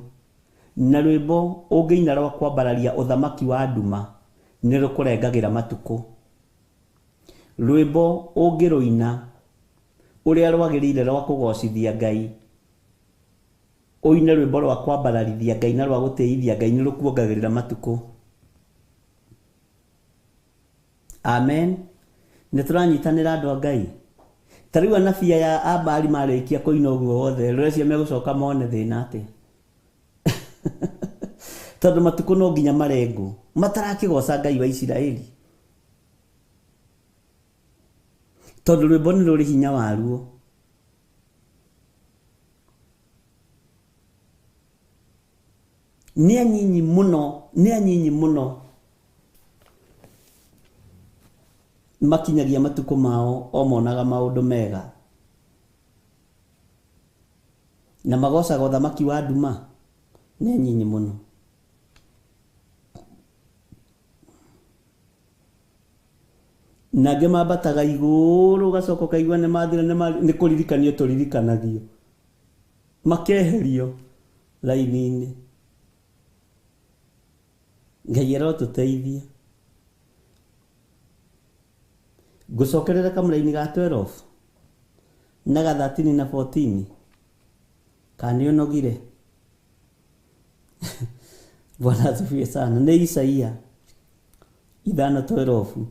na rwĩmbo ũngĩina rwa kwambararia ũthamaki wa nduma nĩ rũkũrengagĩra matukũ. Rwĩmbo ũngĩrũina ũrĩa rwagĩrĩire rwa kũgocithia Ngai, ũine rwĩmbo rwa kwambararithia Ngai na rwa gũtĩithia Ngai, nĩ rũkuongagĩrĩra matukũ. Amen. Nĩ tũranyitanĩra andũ a Ngai. Ta rĩu anabii ya Abali marĩkia kũina ũguo wothe, rũreciria megũcoka mone thĩna atĩa? Tondũ matukũ no nginya marengwo, matarakĩgoca Ngai wa Isiraeli. Tondũ rwĩmbo nĩ rũrĩ hinya waruo. Nĩ anyinyi mũno makinyagia matukũ mao o monaga maũndũ mega, na magocaga ũthamaki wa nduma. Nĩ anyinyi mũno. Nangĩ mambataga igũrũ, ũgacoka ũkaigua nĩ mathira, nĩ kũririkanio tũririkanagio, makeherio raini-inĩ. Ngai arotũteithia. Ngũcokerera kamũra-inĩ ga 12 na ga 13 na 14, kana nĩ ũnogire? Bwana asifiwe sana. Nĩ Isaia 5:12.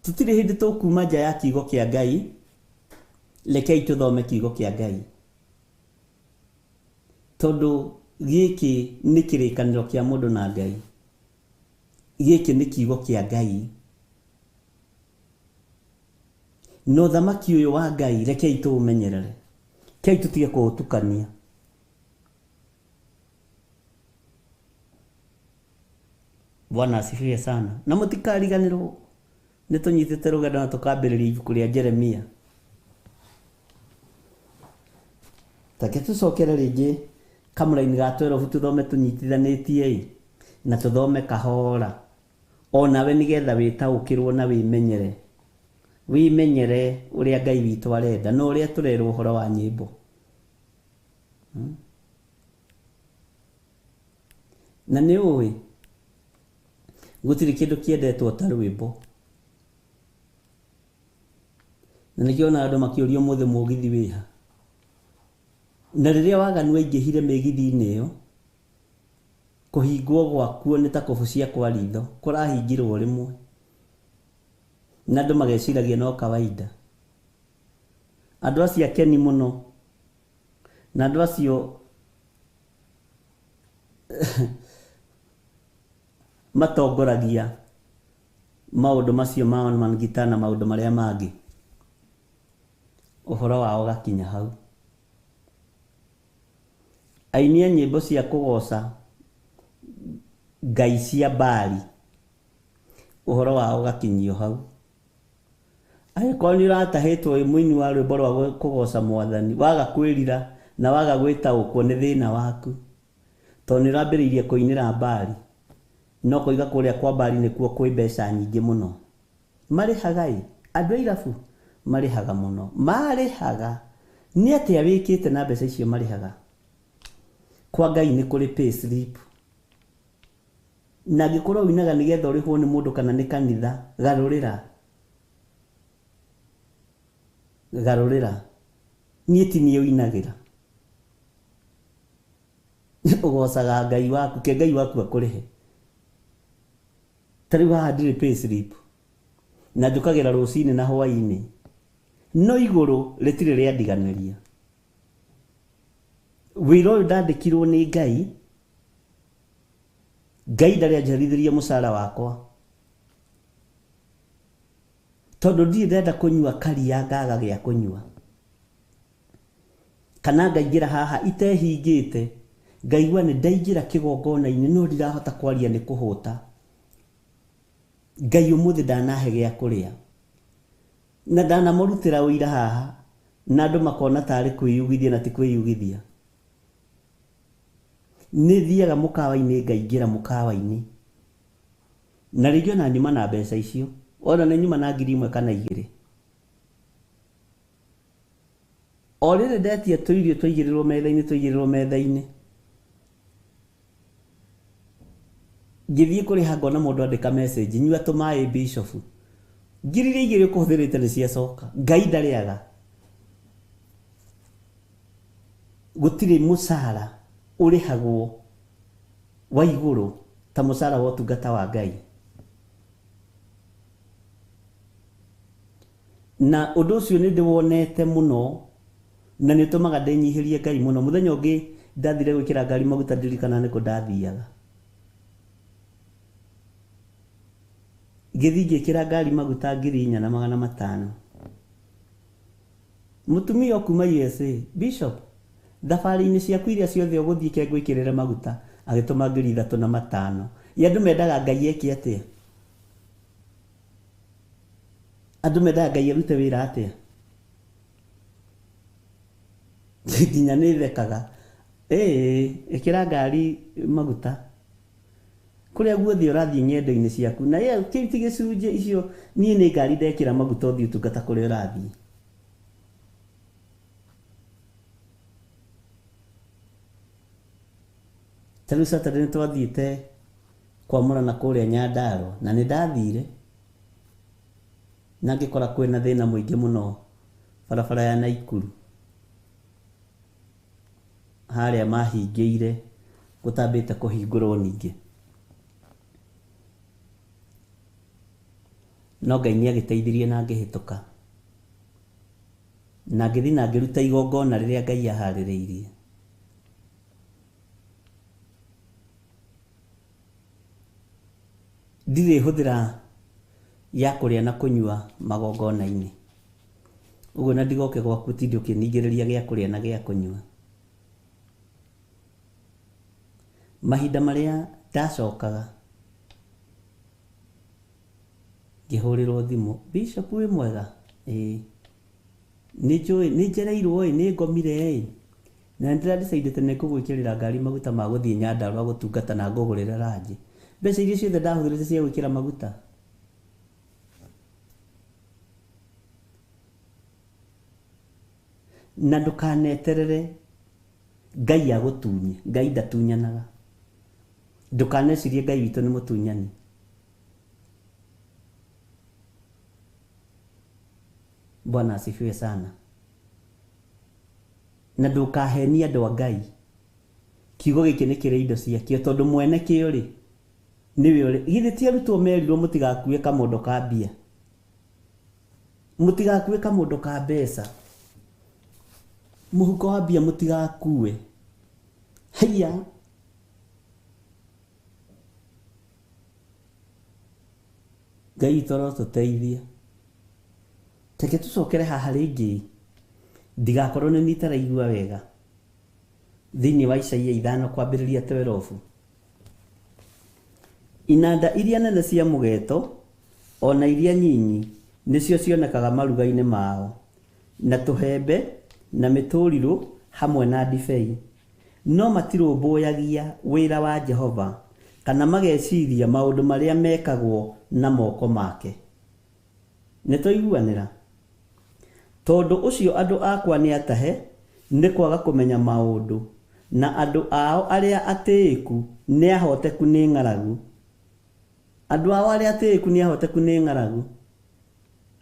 Tutirĩ hĩndĩ tũkuma nja ya kiugo kĩa Ngai, rekei tũthome kiugo kĩa Ngai, tondũ gĩkĩ nĩ kĩrĩkanĩro kĩa mũndũ na Ngai. Gĩkĩ nĩ kiugo kĩa Ngai. No ũthamaki ũyũ wa Ngai rekei tũũmenyerere, kei tũtige kũũtukania. Bwana asifiwe sana. Na mũtikariganĩrwo nĩ tũnyitĩte rũgendo na tũkambĩrĩria ibuku rĩa Jeremia. Take tũcokere rĩngĩ kamũra-inĩ ga 12 tũthome tũnyitithanĩtie na tũthome kahora, o nawe nĩgetha wĩtaũkĩrwo na wĩmenyere wimenyere uria Ngai witũ arenda na uria turerwo horo wa nyimbo. Na nĩ ũĩ gũtirĩ kĩndũ kĩendetwo ta rwĩmbo. Na nĩkĩona andũ makĩũrio mũthĩ mũgithi wĩha. Na rĩrĩa waganu aingĩhire mĩgithi-inĩ ĩyo, kũhingwo gwakuo nĩ ta kobu cia kwa ritho, kũrahingirwo rĩmwe. Na andũ mageciragia no kawaida. Andũ acio akeni mũno. Na andũ acio matongoragia maũndũ macio ma mangita na maũndũ marĩa mangĩ. Ũhoro wao gakinya hau. Aini a nyĩmbo cia kũgoca ngai cia Baali, ũhoro wao gakinyio hau. Angĩkorwo nĩ ũratahĩtwo wĩ mũini wa rwĩmbo rwa kũgoca Mwathani, waga kwĩrira na waga gwĩtaũkwo nĩ thĩna waku, tondũ nĩ ũrambĩrĩirie kũinĩra Baali, no kũiga kũrĩa kwa Baali nĩkuo kwĩ mbeca nyingĩ mũno. Marĩhaga andũ a irabu marĩhaga mũno, marĩhaga. Nĩ atĩa wĩkĩte na mbeca icio marĩhaga? Kwa Ngai nĩ kũrĩ pay slip. Na angĩkorwo winaga nĩgetha ũrĩhwo nĩ mũndũ kana nĩ kanitha, garũrĩra. Garũrĩra. Niĩ ti niĩ ũinagĩra. Ũgocaga Ngai waku, ke Ngai waku akũrĩhe. Tarĩu haha ndirĩ pay slip. Na njũkagĩra rũcinĩ na hwainĩ. No igũrũ rĩtirĩ rĩandiganĩria. Wĩra ũyũ ndandĩkirwo nĩ Ngai. Ngai ndarĩ anjarithĩria mũcara wakwa. Tondũ ndirĩ ndenda kũnyua karia ngaga gĩa kũnyua. Kana ngaingĩra haha itehingĩte. Ngaigua nĩ ndaingĩra kĩgongona-inĩ no ndirahota kwaria nĩ kũhũta. Ngai ũmũthĩ ndanahe gĩa kũrĩa. Na ndanamũrutĩra ũira haha. Na andũ makona tarĩ kwĩyugithia na ti kwĩyugithia. Nĩ thiaga mũkawa-inĩ ngaingĩra mũkawa-inĩ. Na rĩngĩ ona nyuma na mbeca icio. Ona nĩ nyuma na 1,000 kana 2,000. O rĩrĩ ndetia tũirio twaigĩrĩrwo metha-inĩ. Ngĩthiĩ kũrĩha ngona mũndũ andĩka message, nyua tũmaĩ Bishop. 2,000 ũkũhũthĩrĩte nĩ ciacoka. Ngai ndarĩaga. Gũtirĩ mũcara ũrĩhagwo wa igũrũ ta mũcara wa ũtungata wa Ngai. Na ũndũ ũcio nĩ ndĩwonete mũno na nĩ ũtũmaga ndĩnyihĩrie Ngai mũno. Mũthenya ũngĩ ndathire gwĩkĩra ngari maguta ndirikana nĩkũ ndathiaga. Ngĩthiĩ ngĩkĩra ngari maguta 4,500. Mũtumia o kuma USA, Bishop, thabarĩ-inĩ ciaku iria ciothe ũgũthiĩ ke ngwĩkĩrĩre maguta, agĩtũma 3,500. Andũ mendaga Ngai eke atĩa? Andũ mendaga Ngai arute wĩra atĩa? Nginya nĩ thekaga. Ĩkĩra ngari maguta. Kũrĩa guothe ũrathiĩ ng'endo-inĩ ciaku. Na kĩu ti gĩcunjĩ icio, niĩ nĩ ngari ndekĩra maguta ũthiĩ ũtungata kũrĩa ũrathiĩ. Tarĩu Saturday nĩ twathiĩte kwamũrana kũrĩa Nyandarua na nĩ ndathire. Na ngĩkora kwĩna thĩna mũingĩ mũno barabara ya Naikuru. Harĩa mahingĩire gũtambĩte kũhingũrwo ningĩ. No Ngai nĩ agĩteithirie na ngĩhĩtũka. Na ngĩthiĩ na ngĩruta igongona rĩrĩa Ngai aharĩrĩirie. Ndirĩ hũthĩra ya kũrĩa na kũnyua magongona-inĩ. Ũguo na ndigoke gwaku tindi ũkĩningĩrĩria gĩa kũrĩa na gĩa kũnyua. Mahinda marĩa ndacokaga ngĩhũrĩrwo thimũ, Bishop wĩ mwega? Nĩ njereirwo nĩ ngomire na ndĩradicaidĩte nĩ kũgwĩkĩrĩra ngari maguta ma gũthiĩ Nyandarua gũtungata na ngũgũrĩre ranji. Mbeca iria ciothe ndahũthĩrĩte cia gwĩkĩra maguta. na ndukaneterere Ngai agutunye. Ngai ndatunyanaga. Ndukanecirie Ngai witũ nĩ mũtunyani. Bwana asifiwe sana. Na ndukahenia andũ a Ngai. Kiugo gĩkĩ nĩ kĩrĩ indo ciakĩo tondũ mwene kĩo rĩ niwe ũrĩ. Githĩ ti arutwo merirwo mũtigakue kamondo ka mbia. Mũtigakue kamondo ka mbeca. Mũhuko wa mbia mũtigakue. Haya. Ngai toro tũteithie. Teke tucokere haha rĩngĩ. Ndigakorwo nĩ nitaraigua wega. Thĩinĩ wa Isaia 5 kwambĩrĩria 12. Inanda iria nene cia mũgeeto ona iria nyinyi nĩcio cionekaga maruga-inĩ mao, na tũhembe na mĩtũrirũ hamwe na ndibei. No matirũmbũyagia wĩra wa Jehova kana mageciria maũndũ marĩa mekagwo na moko make. Nĩtũiguanĩra. Tondũ ũcio andũ akwa nĩ atahe nĩ kwaga kũmenya maũndũ, na andũ ao arĩa atĩĩku nĩ ahoteku nĩ ng'aragu. Andũ ao arĩa atĩĩku nĩ ahoteku nĩ ng'aragu.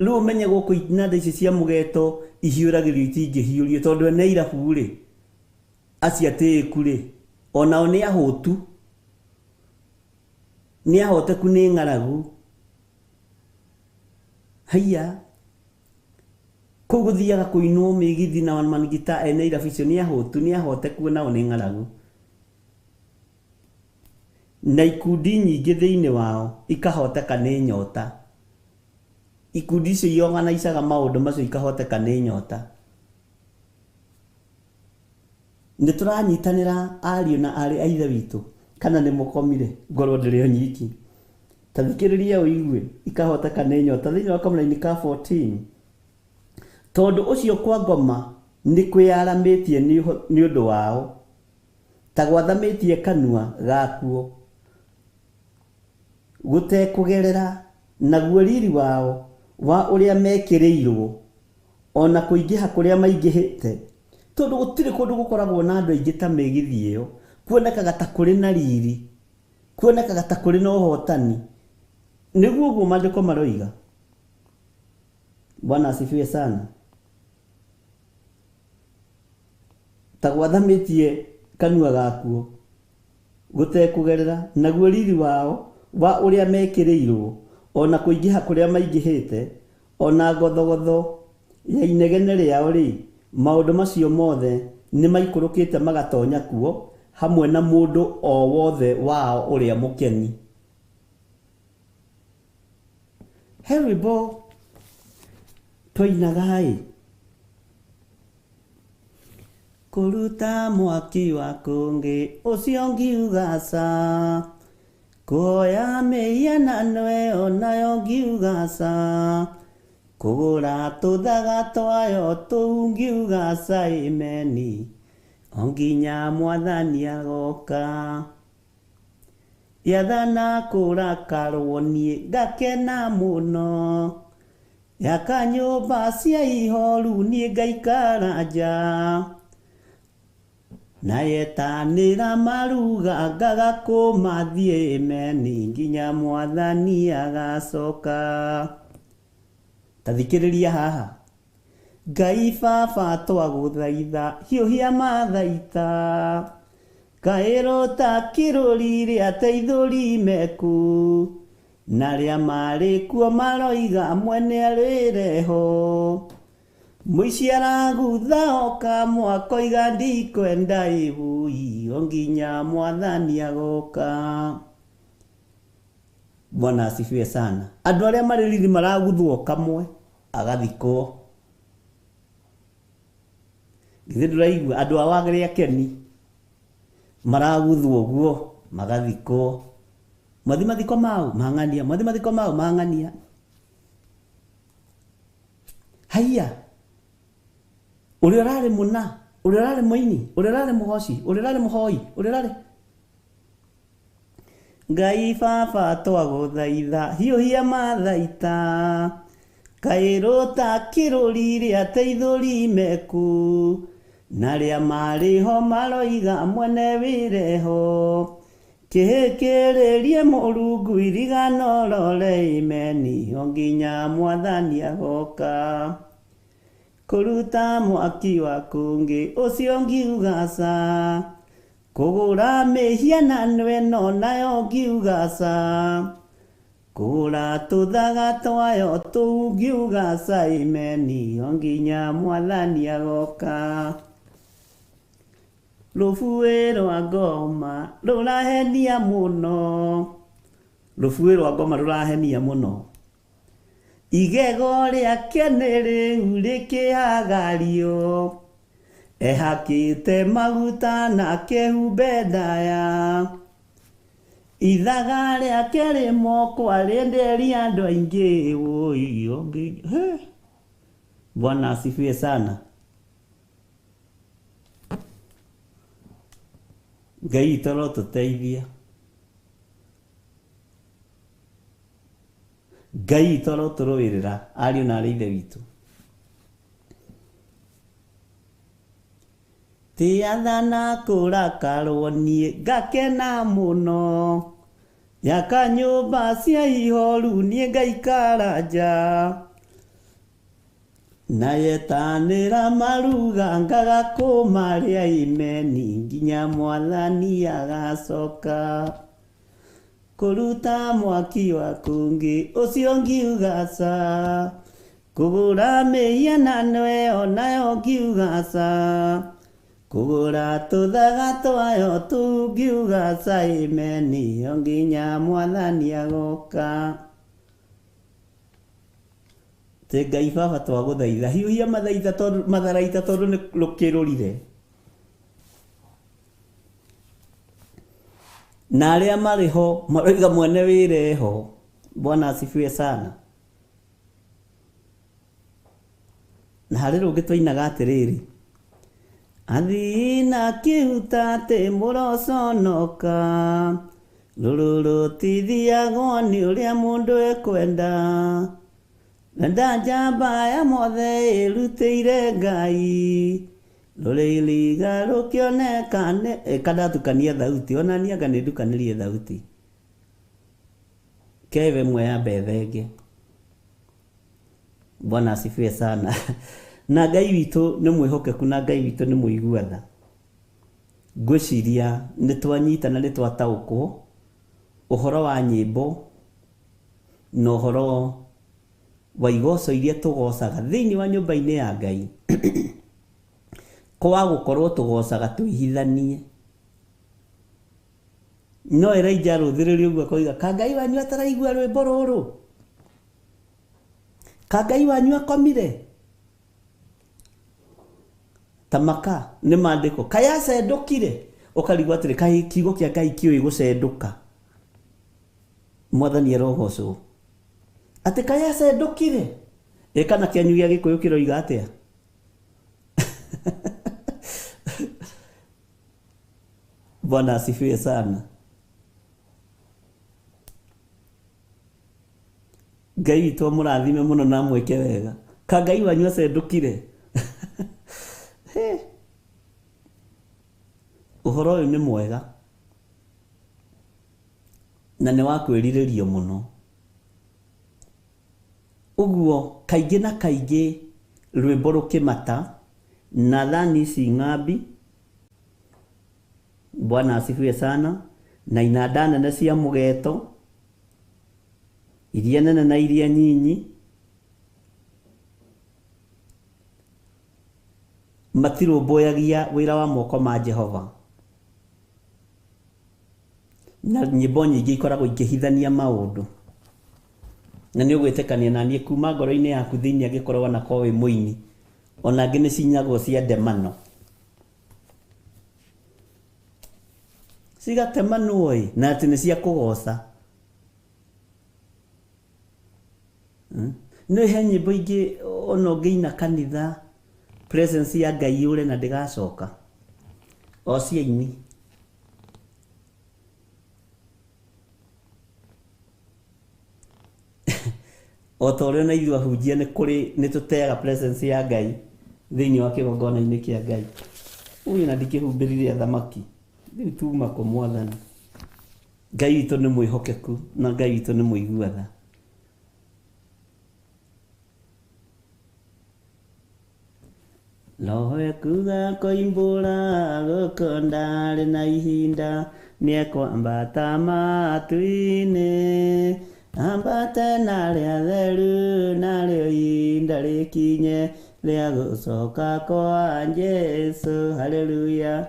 Rĩu menye gũkũ inanda ici cia mũgeeto ihiũragĩrio itingĩhiũrio tondũ ene irabu rĩ acio atĩĩku rĩ onao nĩ ahũtu, nĩ ahoteku nĩ ng'aragu. Haya. Kũu gũthiaga kũinwo mĩgithi na manigita ene irabu icio nĩ ahũtu, nĩ ahoteku nao nĩ ng'aragu. Na ikundi nyingĩ thĩinĩ wao ikahoteka nĩ nyota. Ikundi icio iorganicaga maũndũ macio ikahoteka nĩ nyota. Nĩtũranyitanĩra ariũ na arĩ a ithe witũ kana nĩ mũkomire ngorwo ndĩrĩ o nyiki. Ta thikĩrĩria ũigue ikahoteka nĩ nyota thĩinĩ wa kamũra-inĩ ka 14. Tondũ ũcio kwa ngoma nĩ kwĩyaramĩtie nĩ ũndũ wao, ta gwathamĩtie kanua gakuo gũtekũgerera, naguo riri wao wa ũrĩa mekĩrĩirwo ona kũingĩha kũrĩa maingĩhĩte. Tondũ gũtirĩ kũndũ gũkoragwo na andũ aingĩ ta mĩgithi ĩyo, kuonekaga ta kũrĩ na riri, kuonekaga ta kũrĩ na ũhotani. Nĩguo ũguo maandĩko maroiga. Bwana asifiwe sana. Ta gwathamĩtie kanua gakuo gũtekũgerera, naguo riri wao wa ũrĩa mekĩrĩirwo ona kũingĩha kũrĩa maingĩhĩte, ona ngothogotho ya inegene rĩao rĩ maũndũ macio mothe nĩ maikũrũkĩte magatonya kuo hamwe na mũndũ o wothe wao ũrĩa mũkeni. He rwĩmbo twainaga kũruta mwaki wa kũngĩ ũcio ngiuga ca, kuoya mĩhianano ĩyo nayo ngiuga ca, kũgũra tũthaga twayo tũu ngiuga ca ameni, o nginya Mwathani agoka. Yathana kũrakarwo niĩ ngakena mũno, yaka nyũmba cia ihoru niĩ ngaikara nja, na yetanĩra maruga ngagakũma thiĩ ameni nginya Mwathani agacoka. Ta thikĩrĩria haha. Ngai Baba twagũthaitha hiũhia mathaita, kaĩrũta kĩrũri rĩa teithũri meku, na rĩa marĩ kuo maroiga mwene arĩre ho, mũici aragutha oka mwakoiga ndikwenda ĩbui o nginya Mwathani agoka. Bwana asifiwe sana. Andũ arĩa marĩ riri maraguthwo kamwe agathikwo. Githĩ ndũraigua andũ a wagĩrĩ akeni maraguthwo guo magathikwo. Mathiko mau mang'ania, mathiko mau mang'ania. Haya. Ũrĩa ũrarĩ mũna, ũrĩa ũrarĩ mũini, ũrĩa ũrarĩ mũgoci, ũrĩa ũrarĩ mũhoi, ũrĩa ũrarĩ Ngai Baba twagũthaitha hiũhia mathaita, kairota kiruri ria teithuri meku na ria mariho maroiga mwene wireho kihikiririe Mũrungu irigano rore imeni onginya mwathani agoka kuruta mwaki wa kungi ucio ngiugaca kugura mihianano ĩno nayo ngiugaca kugura tuthaga twayo tuu ngiugaca imeni onginya mwathani agoka Rũbuĩ rwa ngoma rũrahenia mũno Rũbuĩ rwa ngoma rũrahenia mũno igego rĩake nĩ rĩu rĩkĩhagario ehakĩte maguta na kĩhumbe ndaya ithaga rĩake rĩmokwa rĩenderia andũ aingĩ woi Bwana asifiwe sana Ngai toro tũteithia Ngai toro tũrũĩrĩra ariũ na arĩ ithe witũ tiathana kũrakarwo niĩ ngakena mũno yaka nyũmba cia ihoru niĩ ngaikara nja na yetanĩra maruga ngagakũmarĩa imeni nginya mwathani agacoka kuruta mwaki wa kungi ucio ngiugaca kugura mĩhianano ĩyo nayo ngiugaca kugura tuthaga twayo tuu ngiugaca imeni onginya mwathani agoka te Ngai baba twagũthaitha hiũhia matharaita tondũ nĩ rũkĩrũrire na arĩa marĩ ho maroiga mwene wĩreho Bwana asifiwe sana na harĩ rũngĩ twainaga atĩrĩrĩ athii kiuta te mũroconoka rũrũ rũtithiagwo nĩ ũrĩa mũndũ ekwenda na njamba ya mothe ĩrutĩire Ngai rũrĩliga rũkĩoneka kandatukania thauti onania anga nĩndukanĩrie thauti keve mwe ya mbethenge Bwana asifiwe sana na Ngai witũ nĩ mwĩhokeku na Ngai witũ nĩ mũiguatha ngwĩciria nĩ twanyitana nĩ twataũkwo ũhoro wa nyĩmbo na ũhoro wa igoco iria tũgocaga thĩinĩ wa nyũmba-inĩ ya Ngai kwa gũkorwo tũgocaga twĩhithanie no Elijah rũthĩrĩrio ũguo akoiga ka Ngai wanyu ataraigua rwĩmbo rũrũ ka Ngai wanyu akomire tamaka nĩ maandĩko kayacendũkire ũkarigwo atĩrĩ kaĩ kiugo kĩa Ngai kĩũĩ gũcendũka mwathani arogocwo atĩ kayacendũkire kana kĩanyu gĩa Gĩkũyũ kĩroiga atĩa Bwana asifiwe sana Ngai witũ mũrathime mũno na mwĩke wega ka Ngai wanyu acendũkire ũhoro ũyũ nĩ mwega na nĩ wa kwĩrirĩrio mũno ũguo kaingĩ na kaingĩ rwĩmbo rũkĩmata na thani ici ng'ambi Bwana asifiwe sana na inanda nene cia mũgeeto iria nene na iria nyinyi matirũmbũyagia wĩra wa moko ma Jehova na nyĩmbo nyingĩ ikoragwo ikĩhithania maũndũ na nĩ ũgwĩtĩkania na niĩ kuma ngoro-inĩ yaku thĩinĩ angĩkorwo onako wĩ mũini ona angĩ nĩ cinyagwo cia ndemano cigatemanwo na atĩ nĩ cia kũgoca nĩ he nyĩmbo ingĩ ona ũngĩina kanitha presence ya Ngai yũre na ndĩgacoka o ciaini o ta ũrĩa na ithuĩ ahunjia nĩ tũteaga presence ya Ngai thĩinĩ wa kĩgongona-inĩ kĩa Ngai. Ũyũ na ndikĩhumbĩrire thamaki rĩu tuma kũ Mwathani. Ngai witũ nĩ mwĩhokeku na Ngai witũ nĩ mũigua tha. Roho ekuga koimbũra gũkũ ndarĩ na ihinda nĩekwambata matu-inĩ ambate narĩa theru narĩo ihinda rĩkinye rĩa gũcoka kwa Jesu. Haleluya,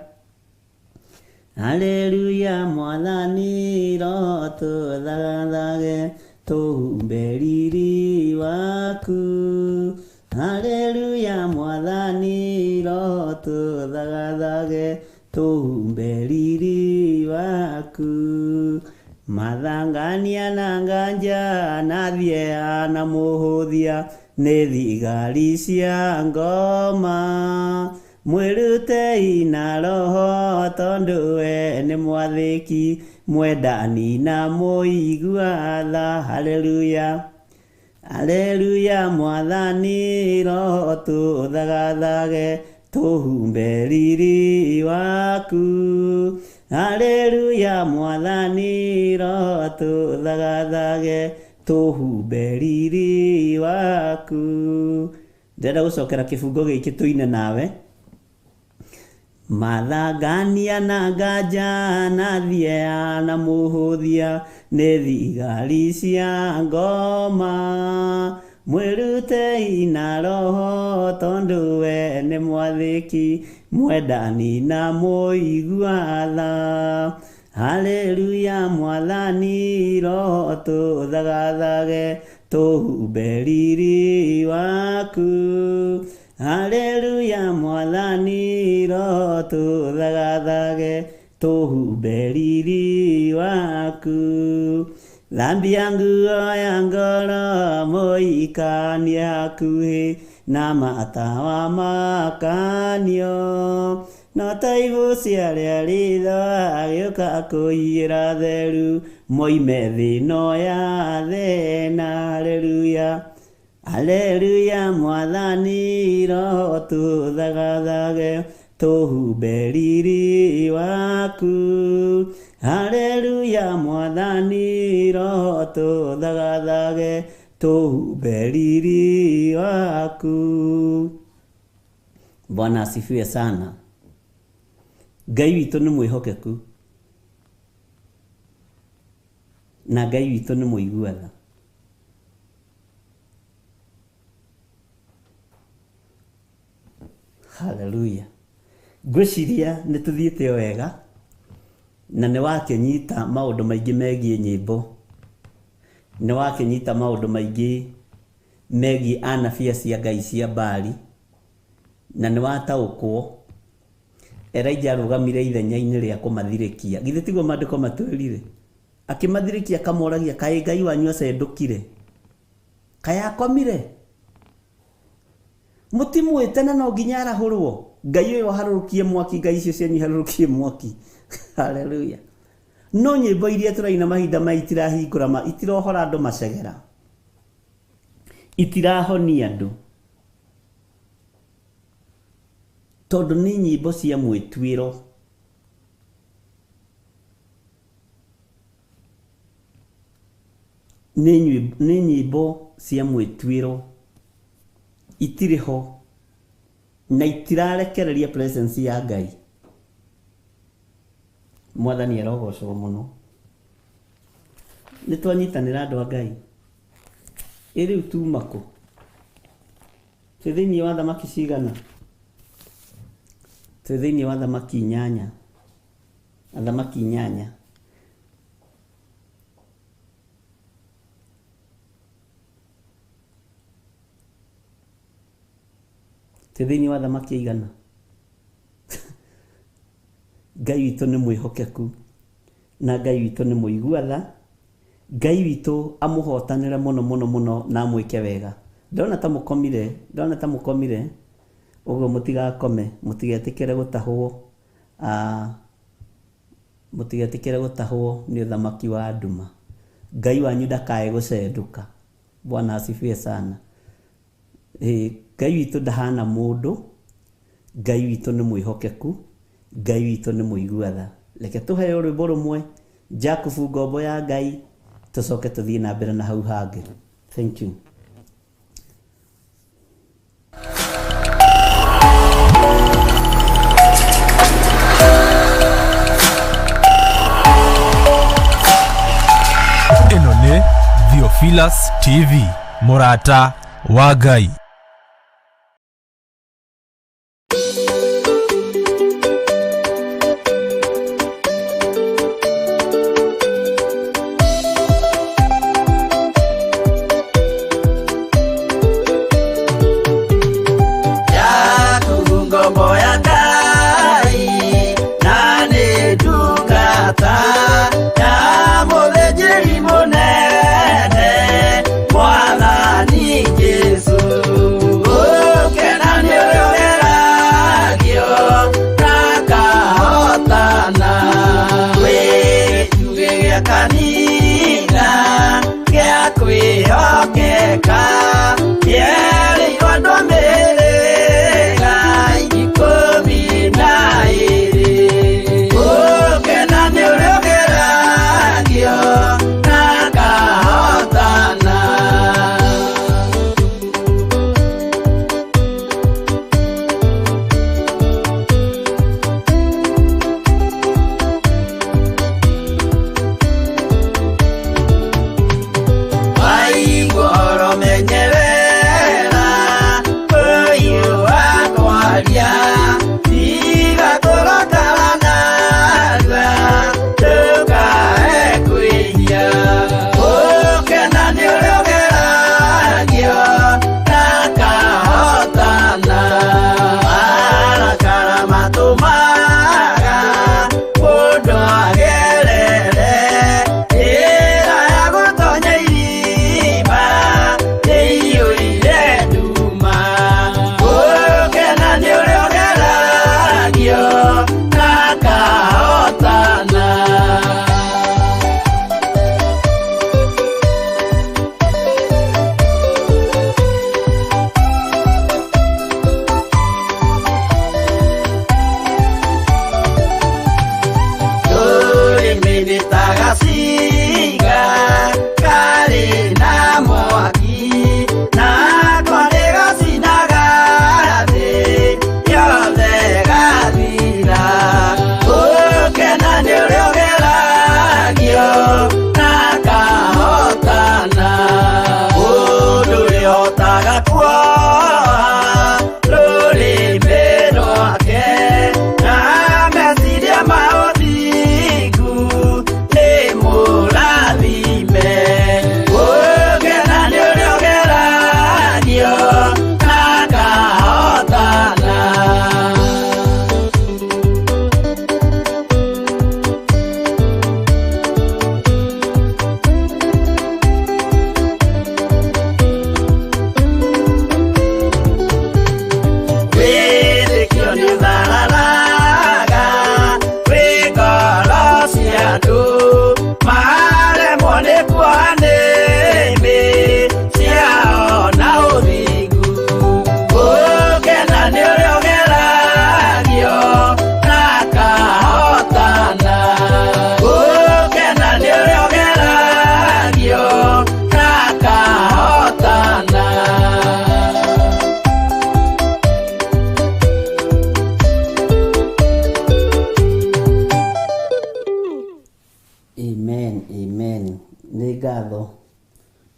haleluya. Mwathani Roho tũthathage tũhumbe riri waku. Haleluya, Mwathani Roho tũthathage tũhumbe riri waku. Mathangania na nganja na thiea na mũhũthia nĩ thigari cia ngoma. Mwĩrutei na Roho tondũ we nĩ mwathĩki mwendani na mũigua tha. Haleluya, haleluya. Mwathani Roho tũthathage tũhumbe riri waku. Haleluya, Mwathani Roho tũthathage tũhumbe riri waku. Ndĩrenda gũcokera kĩbungo gĩkĩ tũine nawe. Mathangania na nganja na thiea na mũhũthia nĩ thigari cia ngoma. Mwĩrutei na Roho tondũ we nĩ mwathĩki mwendani na mũigua tha. Haleluya, Mwathani Roho tũthathage tũhumbe riri waku. Haleluya, Mwathani Roho tũthathage tũhumbe riri waku. Thambia nguo ya ngoro mũikanie hakuhĩ na matawa makanio. No ta igucia rĩa ritho agĩũka kũiyĩra theru moime thĩno ya thĩna. Haleluya, haleluya. Mwathani Roho tũthathage tũhumbe riri waku. Haleluya, Mwathani Roho tũthathage tũhumbe riri waku. Bwana asifiwe sana. Ngai witũ nĩ mwĩhokeku na Ngai witũ nĩ mũigua tha. Haleluya. Ngwĩciria nĩ tũthiĩte wega na nĩ wakĩnyita maũndũ maingĩ megiĩ nyĩmbo. Nĩ wakĩnyita maũndũ maingĩ megiĩ anabia cia Ngai cia Baali na nĩ wataũkwo Elijah arũgamire ithenya-inĩ rĩa kũmathirĩkia. Githĩ tiguo maandĩko matwĩrire? Akĩmathirĩkia akamoragia, kaĩ Ngai wanyu acendũkire? Kaĩ akomire? Mũtimwĩte na no nginya arahũrwo. Ngai ũyũ harũrũkie mwaki, Ngai icio cianyu harũrũkie mwaki. Haleluya. No nyĩmbo iria tũraina mahinda maya itirahingũra itirohora andũ macegera. Itirahonia andũ. Tondũ nĩ nyĩmbo cia mwĩtuĩro. Nĩ nyĩmbo cia mwĩtuĩro. Itirĩ ho na itirarekereria presence ya Ngai. Mwathani arogocwo mũno. Nĩ twanyitanĩra andũ a Ngai. Rĩu tuma kũ? Twĩ thĩinĩ wa thamaki cigana? Twĩ thĩinĩ wa thamaki 8. Thamaki 8. Twĩ thĩinĩ wa thamaki igana? Ngai witũ nĩ mwĩhokeku na Ngai witũ nĩ mũigua tha. Ngai witũ amũhotanĩre mũno mũno mũno na amwĩke wega. Ndona ta mũkomire. Ũguo mũtigakome, mũtigetĩkĩre gũtahwo. Mũtigetĩkĩre gũtahwo nĩ ũthamaki wa nduma. Ngai wanyu ndakae gũcendũka. Bwana asifiwe sana. Ngai witũ ndahana mũndũ, Ngai witũ nĩ mwĩhokeku, Ngai witũ nĩ mũigua tha. Reke tũheo rwĩmbo rũmwe, Jakubu ngombo ya Ngai, tũcoke tũthiĩ na mbere na hau hangĩ. Thank you. Ĩno nĩ Theophilus TV, mũrata wa Ngai.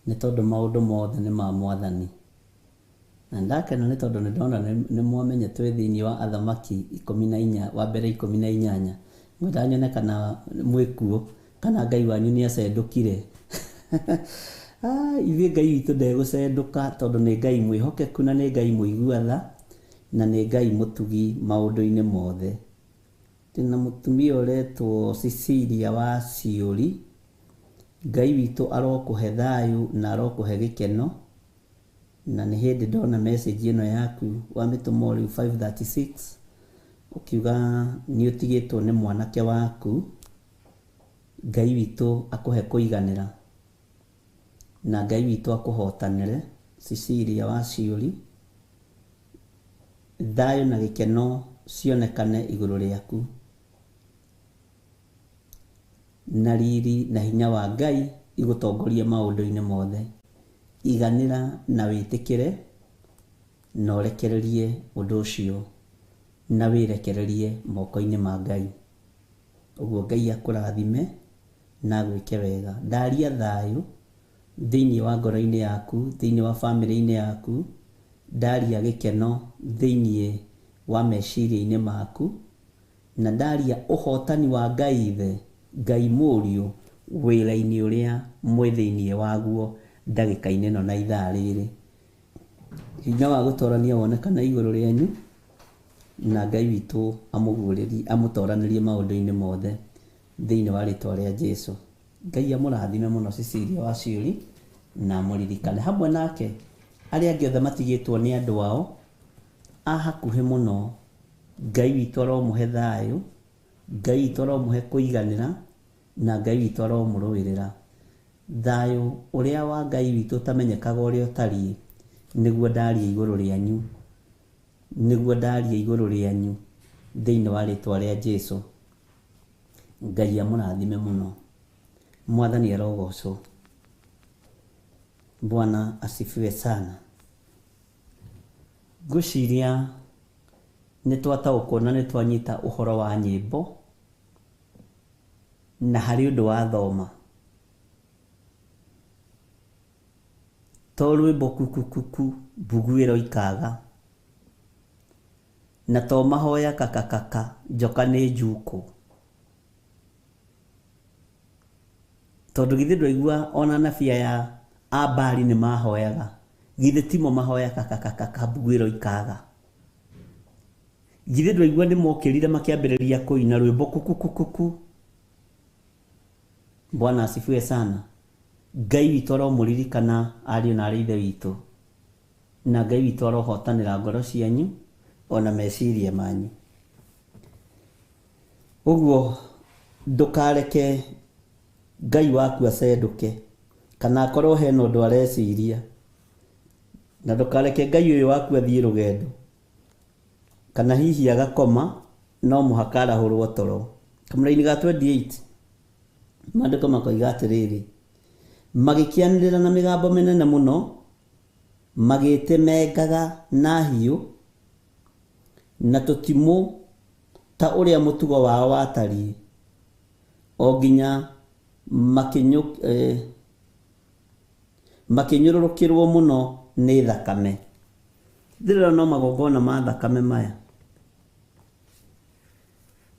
nĩ tondũ maũndũ mothe nĩ ma Mwathani. Na ndakena nĩ tondũ nĩ ndona nĩ mwamenya twĩ thĩinĩ wa Athamaki 14 wa mbere 18. Mwenda nyone kana mwĩkuo kana Ngai wanyu nĩ acendũkire. Ithuĩ Ngai witũ ndegũcendũka tondũ nĩ Ngai mwĩhokeku na nĩ Ngai mũigua tha na nĩ Ngai mũtugi maũndũ-inĩ mothe. Tena mũtumia ũretwo Cecilia wa Ciũri, Ngai witũ arokũhe thayũ na arokũhe gĩkeno. Na nĩ hĩndĩ ndona message ĩno yaku wa mĩtũmo rĩu 536 ukiuga nĩ ũtigĩtwo nĩ mwanake waku, Ngai witũ akũhe kũiganĩra. na Ngai witũ akũhotanĩre. Cecilia wa Ciuri, thayũ na gĩkeno cionekane igũrũ rĩaku, na riri na hinya wa Ngai igũtongorie maũndũ-inĩ mothe. Iganĩra na wĩtĩkĩre na ũrekererie ũndũ ũcio na wĩrekererie moko-inĩ ma Ngai. Ũguo Ngai akũrathime na gwĩke wega. Ndaria thayũ thĩinĩ wa ngoro-inĩ yaku, thĩinĩ wa bamĩrĩ-inĩ yaku. Ndaria gĩkeno thĩinĩ wa meciria-inĩ maku, na ndaria ũhotani wa Ngai Ithe, Ngai Mũriũ wĩra-inĩ ũrĩa mwĩ thĩinĩ waguo ndagĩka-inĩ ĩno na ithaa rĩrĩ. Hinya wa gũtorania wonekana igũrũ rĩanyu, na Ngai witũ amũtoranĩrie maũndũ-inĩ mothe thĩinĩ wa rĩtwa rĩa Jesũ. Ngai amũrathime mũno Cecilia wa Ciuri na mũririkane hamwe nake arĩa angĩ othe matigĩtwo nĩ andũ ao a hakuhĩ mũno. Ngai witũ aromũhe thayũ, Ngai witũ aromũhe kũiganĩra, na Ngai witũ aromũrũĩrĩra. Thayũ ũrĩa wa Ngai witũ ũtamenyekaga ũrĩa ũtariĩ, nĩguo ndaria igũrũ rĩanyu, nĩguo ndaria igũrũ rĩanyu thĩinĩ wa rĩtwa rĩa Jesũ. Ngai amũrathime mũno. Mwathani arogocwo. Bwana asifiwe sana. Ngwĩciria nĩtwataũkwo na nĩtwanyita ũhoro wa nyĩmbo na harĩ ũndũ wa thoma. To rwĩmbo kukukuku mbuguĩro ikaga, na to mahoya kakakaka njoka nĩ njuku. Tondũ githĩ ndwaigua ona nabia ya Abali nĩ mahoyaga, githĩ timo mahoya kakakaka mbuguĩro ikaga. Githĩ ndwaigua nĩ mokĩrire makĩambĩrĩria kũina rwĩmbo kukukuku. Bwana asifiwe sana. Ngai witũ aromũririkana ariũ na aarĩ a Ithe witũ, na Ngai witũ arohotanĩra ngoro cianyu ona meciria manyu. Ũguo ndũkareke Ngai waku acendũke, kana akorwo hena ũndũ areciria, na ndũkareke Ngai ũyũ waku athiĩ rũgendo, kana hihi agakoma no mũhaka arahũrwo toro. Kamũra-inĩ ga 28 maandĩko makoiga atĩrĩrĩ, magĩkĩanĩrĩra na mĩgambo mĩnene mũno, magĩtemengaga na hiũ na tũtimũ ta ũrĩa mũtugo wao watariĩ, o nginya makĩnyũrũrũkĩrwo mũno nĩ thakame. Thĩrĩra no magongona ma thakame maya.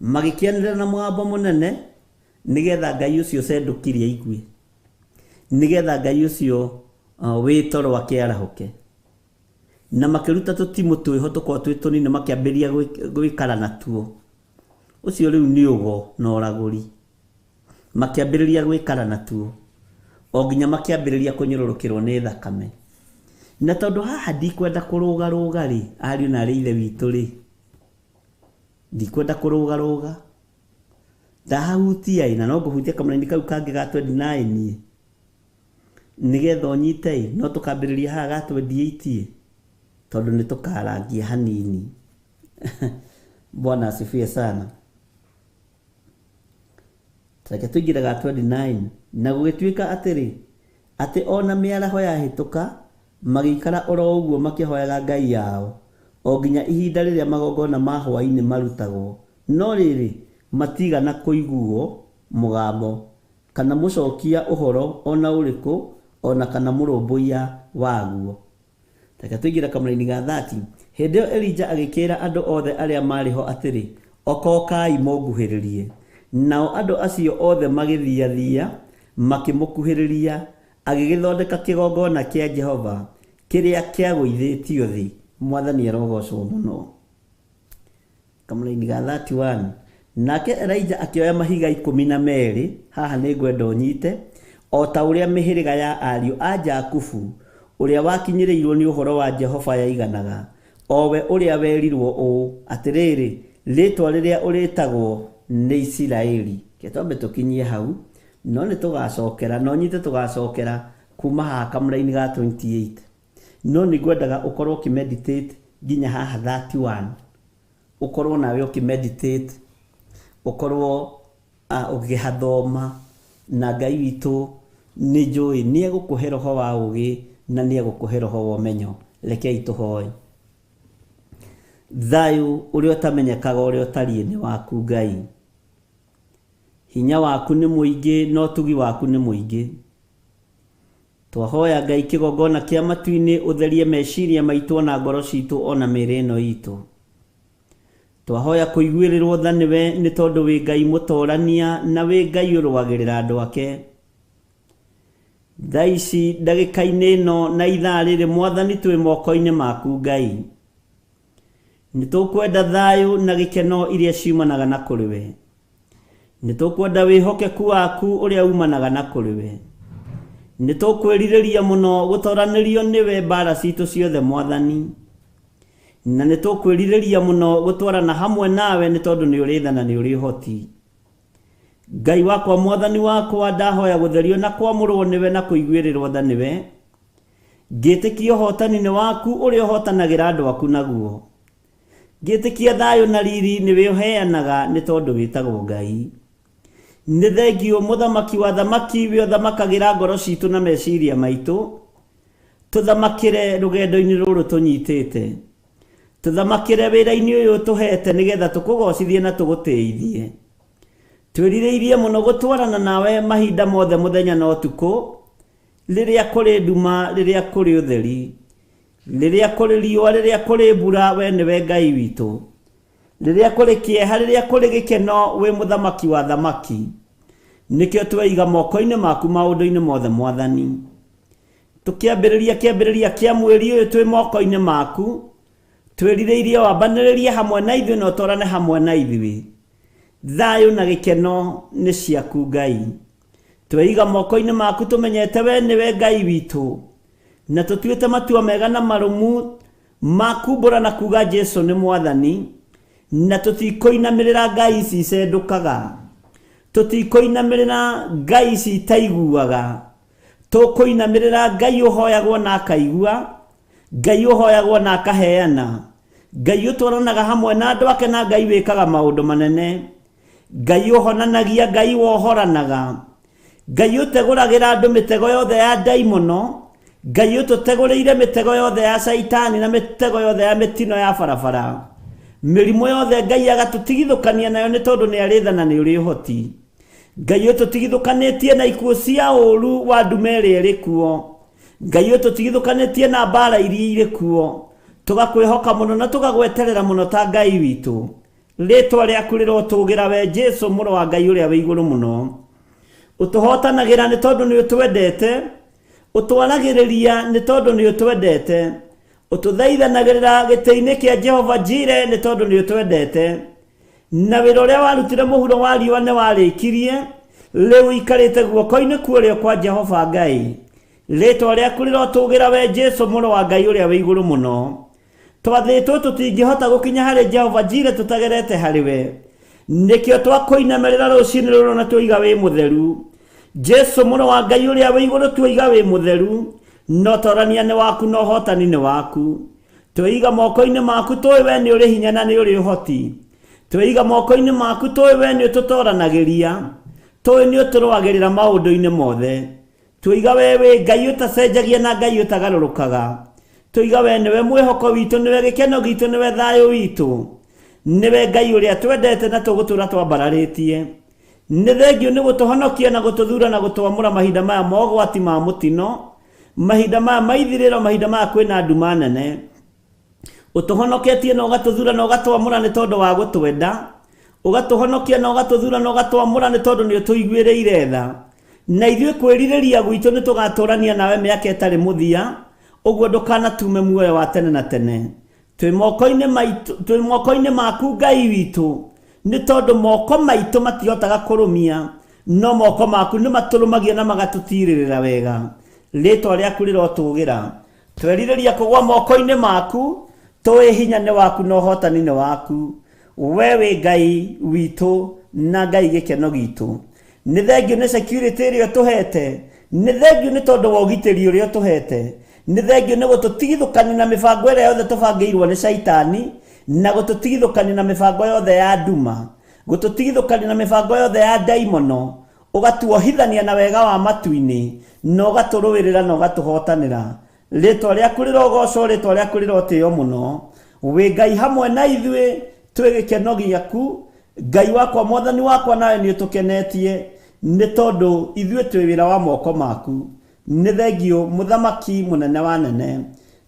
Magĩkĩanĩrĩra na mũgambo mũnene, nĩgetha Ngai ũcio cendũkirie aigue, nĩgetha Ngai ũcio wĩ toro akĩarahũke. Na makĩruta tũtimũ twĩho tũkorwo twĩ tũnini, makĩambĩrĩria gwĩkara natuo. Ũcio rĩu nĩ ũgo na ũragũri. Makĩambĩrĩria gwĩkara natuo, o nginya makĩambĩrĩria kũnyũrũrũkĩrwo nĩ thakame. Na tondũ haha ndikwenda kũrũgarũga rĩ, ariũ na aarĩ a Ithe witũ rĩ, ndikwenda kũrũgarũga. Ndahahutia na no ngũhutia kamũra-inĩ kau kangĩ ga 29 nĩgetha ũnyite, no tũkambĩrĩria haha ga 28 tondũ nĩ tũkarangia hanini. Bwana asifiwe sana. Reke tũingĩre ga 29. Na gũgĩtuĩka atĩrĩ, atĩ ona mĩaraho yahĩtũka, magĩikara oro ũguo makĩhoyaga Ngai yao, o nginya ihinda rĩrĩa magongona ma hwaĩ-inĩ marutagwo. No rĩrĩ matigana kũiguo mũgambo, kana mũcokia ũhoro ona ũrĩkũ, ona kana mũrũmbũiya waguo. Reke tũingĩre kamũra-inĩ ga 30. Hĩndĩ ĩyo Elija agĩkĩra andũ othe arĩa marĩ ho atĩrĩ, okokai mũnguhĩrĩrie. Nao andũ acio othe magĩthiathia makĩmũkuhĩrĩria, agĩgĩthondeka kĩgongona kĩa Jehova kĩrĩa kĩagũithĩtio thĩ. Mwathani arogocwo mũno. Kamũra-inĩ ga 31. Nake Elija akĩoya mahiga 12, haha nĩ ngwenda ũnyite, o ta ũrĩa mĩhĩrĩga ya ariũ a Jakubu ũrĩa wakinyĩrĩirwo nĩ ũhoro wa Jehova yaiganaga, o we ũrĩa werirwo ũũ atĩrĩrĩ, rĩtwa rĩrĩa ũrĩtagwo nĩ Isiraeli. Ketwambe tũkinyie hau, no nĩ tũgacokera, no nyite tũgacokera kuma haha kamũra-inĩ ga 28 no nĩ ngwendaga ũkorwo ũkĩmeditate nginya haha 31 ũkorwo nawe ũkĩmeditate ũkorwo ũgĩhathoma na Ngai witũ nĩ njũĩ nĩ egũkũhe roho wa ũgĩ na nĩ egũkũhe roho wa ũmenyo. Rekei tũhoe. Thayũ ũrĩa ũtamenyekaga ũrĩa ũtariĩ nĩ waku Ngai. Hinya waku nĩ mũingĩ no tugi waku nĩ mũingĩ. Twahoya Ngai kĩgongona kĩa matu-inĩ ũtherie meciria maitũ na ngoro citũ ona mĩĩrĩ ĩno itũ. Twahoya kũiguĩrĩrwo tha nĩwe nĩ tondũ wĩ Ngai mũtorania na wĩ Ngai ũrũagĩrĩra andũ ake. Thaa ici ndagĩka-inĩ ĩno na ithaa rĩrĩ Mwathani twĩ moko-inĩ maku Ngai. Nĩ tũkwenda thayũ na gĩkeno iria ciumanaga na kũrĩ we. Nĩ tũkwenda wĩhokeku waku ũrĩa umanaga na kũrĩ we. Nĩ tũkwĩrirĩria mũno gũtoranĩrio nĩwe mbara citũ ciothe Mwathani. Na nĩ tũkwĩrirĩria mũno gũtwarana hamwe nawe nĩ tondũ nĩ ũrĩ tha na nĩ ũrĩ ũhoti. Ngai wakwa Mwathani wakwa ndahoya gũtherio na kwamũrwo nĩwe na kũiguĩrĩrwo tha nĩwe. Ngĩtĩkia ũhotani-inĩ waku ũrĩa ũhotanagĩra andũ aku naguo. Ngĩtĩkia thayũ na riri nĩwe ũheanaga nĩ tondũ wĩtagwo Ngai. Nĩ thengio mũthamaki wa thamaki we ũthamakagĩra ngoro citũ na meciria maitũ. Tũthamakĩre rũgendo-inĩ rũrũ tũnyitĩte. Tũthamakĩre wĩra-inĩ ũyũ tũhete nĩgetha tũkũgocithie na tũgũtĩithie. Twĩrirĩirie mũno gũtwarana nawe mahinda mothe mũthenya na ũtukũ. Rĩrĩa kũrĩ nduma, rĩrĩa kũrĩ ũtheri. Rĩrĩa kũrĩ riũa, rĩrĩa kũrĩ mbura, we nĩwe Ngai witũ. Rĩrĩa kũrĩ kĩeha, rĩrĩa kũrĩ gĩkeno, we mũthamaki wa thamaki. Nĩkĩo tweiga moko-inĩ maku maũndũ-inĩ mothe Mwathani. Tũkĩambĩrĩria kĩa mweri ũyũ twĩ moko-inĩ maku. Twĩrirĩirie wambanĩrĩrie hamwe na ithuĩ na ũtwarane hamwe na ithuĩ. Thayũ na gĩkeno nĩ ciaku Ngai. Tweiga moko-inĩ maku tũmenyete we nĩwe Ngai witũ. Na tũtuĩte matua mega na marũmu makumbũra na kuga Jesũ nĩ Mwathani. Na tũtikũinamĩrĩra ngai ici cendũkaga. Tũtikũinamĩrĩra ngai ici itaiguaga. Tũkũinamĩrĩra Ngai ũhoyagwo na akaigua. Ngai ũhoyagwo na akaheana. Ngai ũtwaranaga hamwe na andũ ake na Ngai wĩkaga maũndũ manene. Ngai ũhonanagia, Ngai wohoranaga. Ngai ũtegũragĩra andũ mĩtego yothe ya ndaimono. Ngai ũtũtegũrĩire mĩtego yothe ya Saitani na mĩtego yothe ya mĩtino ya barabara. Mĩrimũ yothe Ngai agatũtigithũkania nayo nĩ tondũ nĩ arĩ tha na nĩ ũrĩ ũhoti. Ngai ũtũtigithũkanĩtie na ikuũ cia ũũru wa ndume ĩrĩa ĩrĩ kuo. Ngai ũtũtigithũkanĩtie na mbara iria irĩ kuo. Tũgakwĩhoka mũno na tũgagweterera mũno ta Ngai witũ. Rĩĩtwa rĩaku rĩrotũgĩra we Jesũ mũrũ wa Ngai ũrĩa wĩ igũrũ mũno. Ũtũhotanagĩra nĩ tondũ nĩ ũtwendete. Ũtwaragĩrĩria nĩ tondũ nĩ ũtwendete. Ũtũthaithanagĩrĩra gĩtĩ-inĩ kĩa Jehova Jire nĩ tondũ nĩ ũtwendete. Na wĩra ũrĩa warutire mũhuro wa riũa nĩ warĩkirie. Rĩu ikarĩte guoko-inĩ kuorĩo kwa Jehova Ngai. Rĩĩtwa rĩaku rĩrotũgĩra we Jesũ mũrũ wa Ngai ũrĩa wĩ igũrũ mũno. Twathĩtwo tũtingĩhota gũkinya harĩ Jehova Jire tũtagerete harĩ we. Nĩkĩo twakũinamĩrĩra rũciinĩ rũrũ na twoiga wĩ mũtheru. Jesũ mũrũ wa Ngai ũrĩa wĩ igũrũ twoiga wĩ mũtheru. No torania nĩ waku no hotani nĩ waku. Tweiga moko-inĩ maku tũĩ we nĩ ũrĩ hinya na nĩ ũrĩ ũhoti. Tweiga moko-inĩ maku tũĩ we nĩ ũtũtoranagĩria. Tũĩ nĩ ũtũrũagĩrĩra maũndũ-inĩ mothe. Tweiga we wĩ Ngai ũtacenjagia na Ngai ũtagarũrũkaga. Tweiga we nĩwe mwĩhoko witũ, nĩwe gĩkeno gitũ, nĩwe thayũ witũ. Nĩwe Ngai ũrĩa twendete na tũgũtũra twambararĩtie. Nĩ thengio nĩ gũtũhonokia na gũtũthura na gũtwamũra mahinda maya ma ũgwati ma mũtino. Mahinda maya ma ithirĩro, mahinda maya kwĩna nduma nene. Ũtũhonoketie na ũgatũthura na ũgatwamũra nĩ tondũ wa gũtwenda. Ũgatũhonokia na ũgatũthura na ũgatwamũra nĩ tondũ nĩ ũtũiguĩrĩire tha. Na ithuĩ kwĩrirĩria gwitũ nĩ tũgatũrania nawe mĩaka ĩtarĩ mũthia. Ũguo ndũkanatume muoyo wa tene na tene. Twĩ moko-inĩ maku Ngai witũ. Nĩ tondũ moko maitũ matihotaga kũrũmia. No moko maku nĩ matũrũmagia na magatũtirĩrĩra wega. Rĩĩtwa rĩaku rĩrotũgĩra. Twerirĩria kũgwa moko-inĩ maku. Tũĩ hinya nĩ waku na ũhotani nĩ waku. We wĩ Ngai witũ na Ngai gĩkeno gitũ. Nĩ thengio nĩ security ĩrĩa tũhete. nĩ thengio nĩ tondũ wa ũgitĩri ũrĩa ũtũhete, nĩ thengio nĩ gũtũtigithũkania na mĩbango ĩrĩa yothe tũbangĩirwo nĩ caitani, na gũtũtigithũkania na mĩbango yothe ya nduma, gũtũtigithũkania na mĩbango yothe ya ndaimono, ũgatuohithania na wega wa matu-inĩ, na ũgatũrũĩrĩra na ũgatũhotanĩra. Rĩtwa rĩaku rĩrogocwo, rĩtwa rĩaku rĩrotĩo mũno. Wĩ Ngai hamwe na ithuĩ, twĩ gĩkeno gĩaku. Ngai wakwa, Mwathani wakwa, nawe nĩ ũtũkenetie, nĩ tondũ ithuĩ twĩ wĩra wa moko maku. Nĩ thengio mũthamaki mũnene wa nene,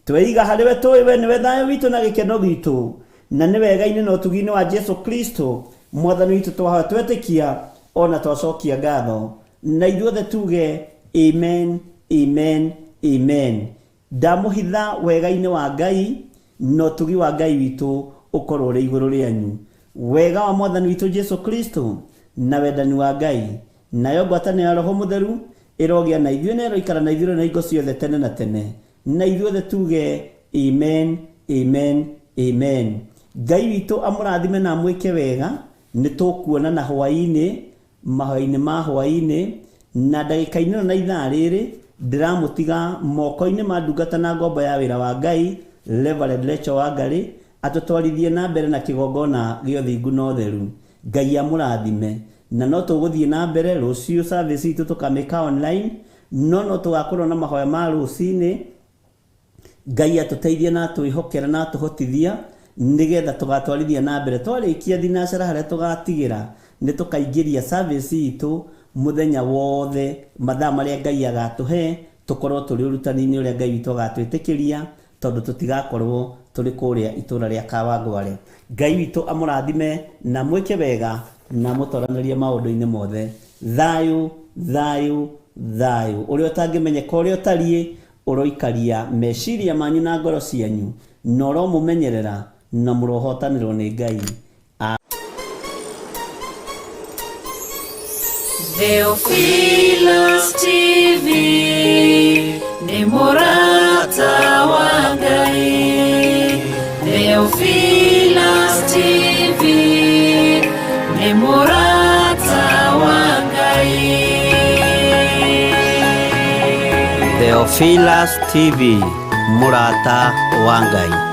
tweiga harĩ we, tũĩ we nĩwe thayũ witũ na gĩkeno gitũ, na nĩ wega-inĩ na ũtugi-inĩ wa Jesu Kristo Mwathani witũ twahoya twetĩkia ona twacokia ngatho, na ithuothe tuge amen, amen, amen. Ndamũhitha wega-inĩ wa Ngai na ũtugi wa Ngai witũ ũkorwo ũrĩ igũrũ rĩanyu. Wega wa Mwathani witũ Jesu Kristo na wendani wa Ngai nayo ngwatanĩro ya Roho Mũtheru ĩrogĩa na ithuĩ na ĩroikara na ithuĩ na hingo ciothe tene na tene, na ithuothe tuge amen, amen, amen. Ngai witũ amũrathime na amwĩke wega. Nĩ tũkuonana hwaĩ-inĩ, mahoya-inĩ ma hwaĩ-inĩ, na ndagĩka-inĩ na ithaa rĩrĩ ndĩramũtiga moko-inĩ ma ndungata na ngombo ya wĩra wa Ngai Reverend Rachel Wangarĩ atũtwarithie na mbere na kĩgongona gĩa ũthingu na ũtheru. Ngai amũrathime, na no tũgũthiĩ na mbere rũciũ service itũ tũkamĩka online, no tũgakorwo na mahoya ma rũcinĩ. Ngai atũteithie na atwĩhokera na atũhotithia nĩgetha tũgatwarithia na mbere. Twarĩkia thinacara harĩa tũgatigĩra nĩ tũkaingĩria service itũ mũthenya wothe, mathaa marĩa Ngai agatũhe tũkorwo tũrĩ ũrutani-inĩ ũrĩa Ngai witũ agatwĩtĩkĩria, tondũ tũtigakorwo tũrĩ kũrĩa itũra rĩa Kawangware. Ngai witũ amũrathime na mwĩke wega na mũtwaranĩrie maũndũ-inĩ mothe. Thayũ, thayũ, thayũ ũrĩa ũtangĩmenyeka ũrĩa ũtariĩ ũroikaria meciria manyu na ngoro cianyu, na ũromũmenyerera na mũrohotanĩrwo nĩ Ngai. Theophilus TV nĩ mũrata wa Ngai. Theophilus TV nĩ mũrata wa Ngai. Theophilus TV mũrata wa Ngai.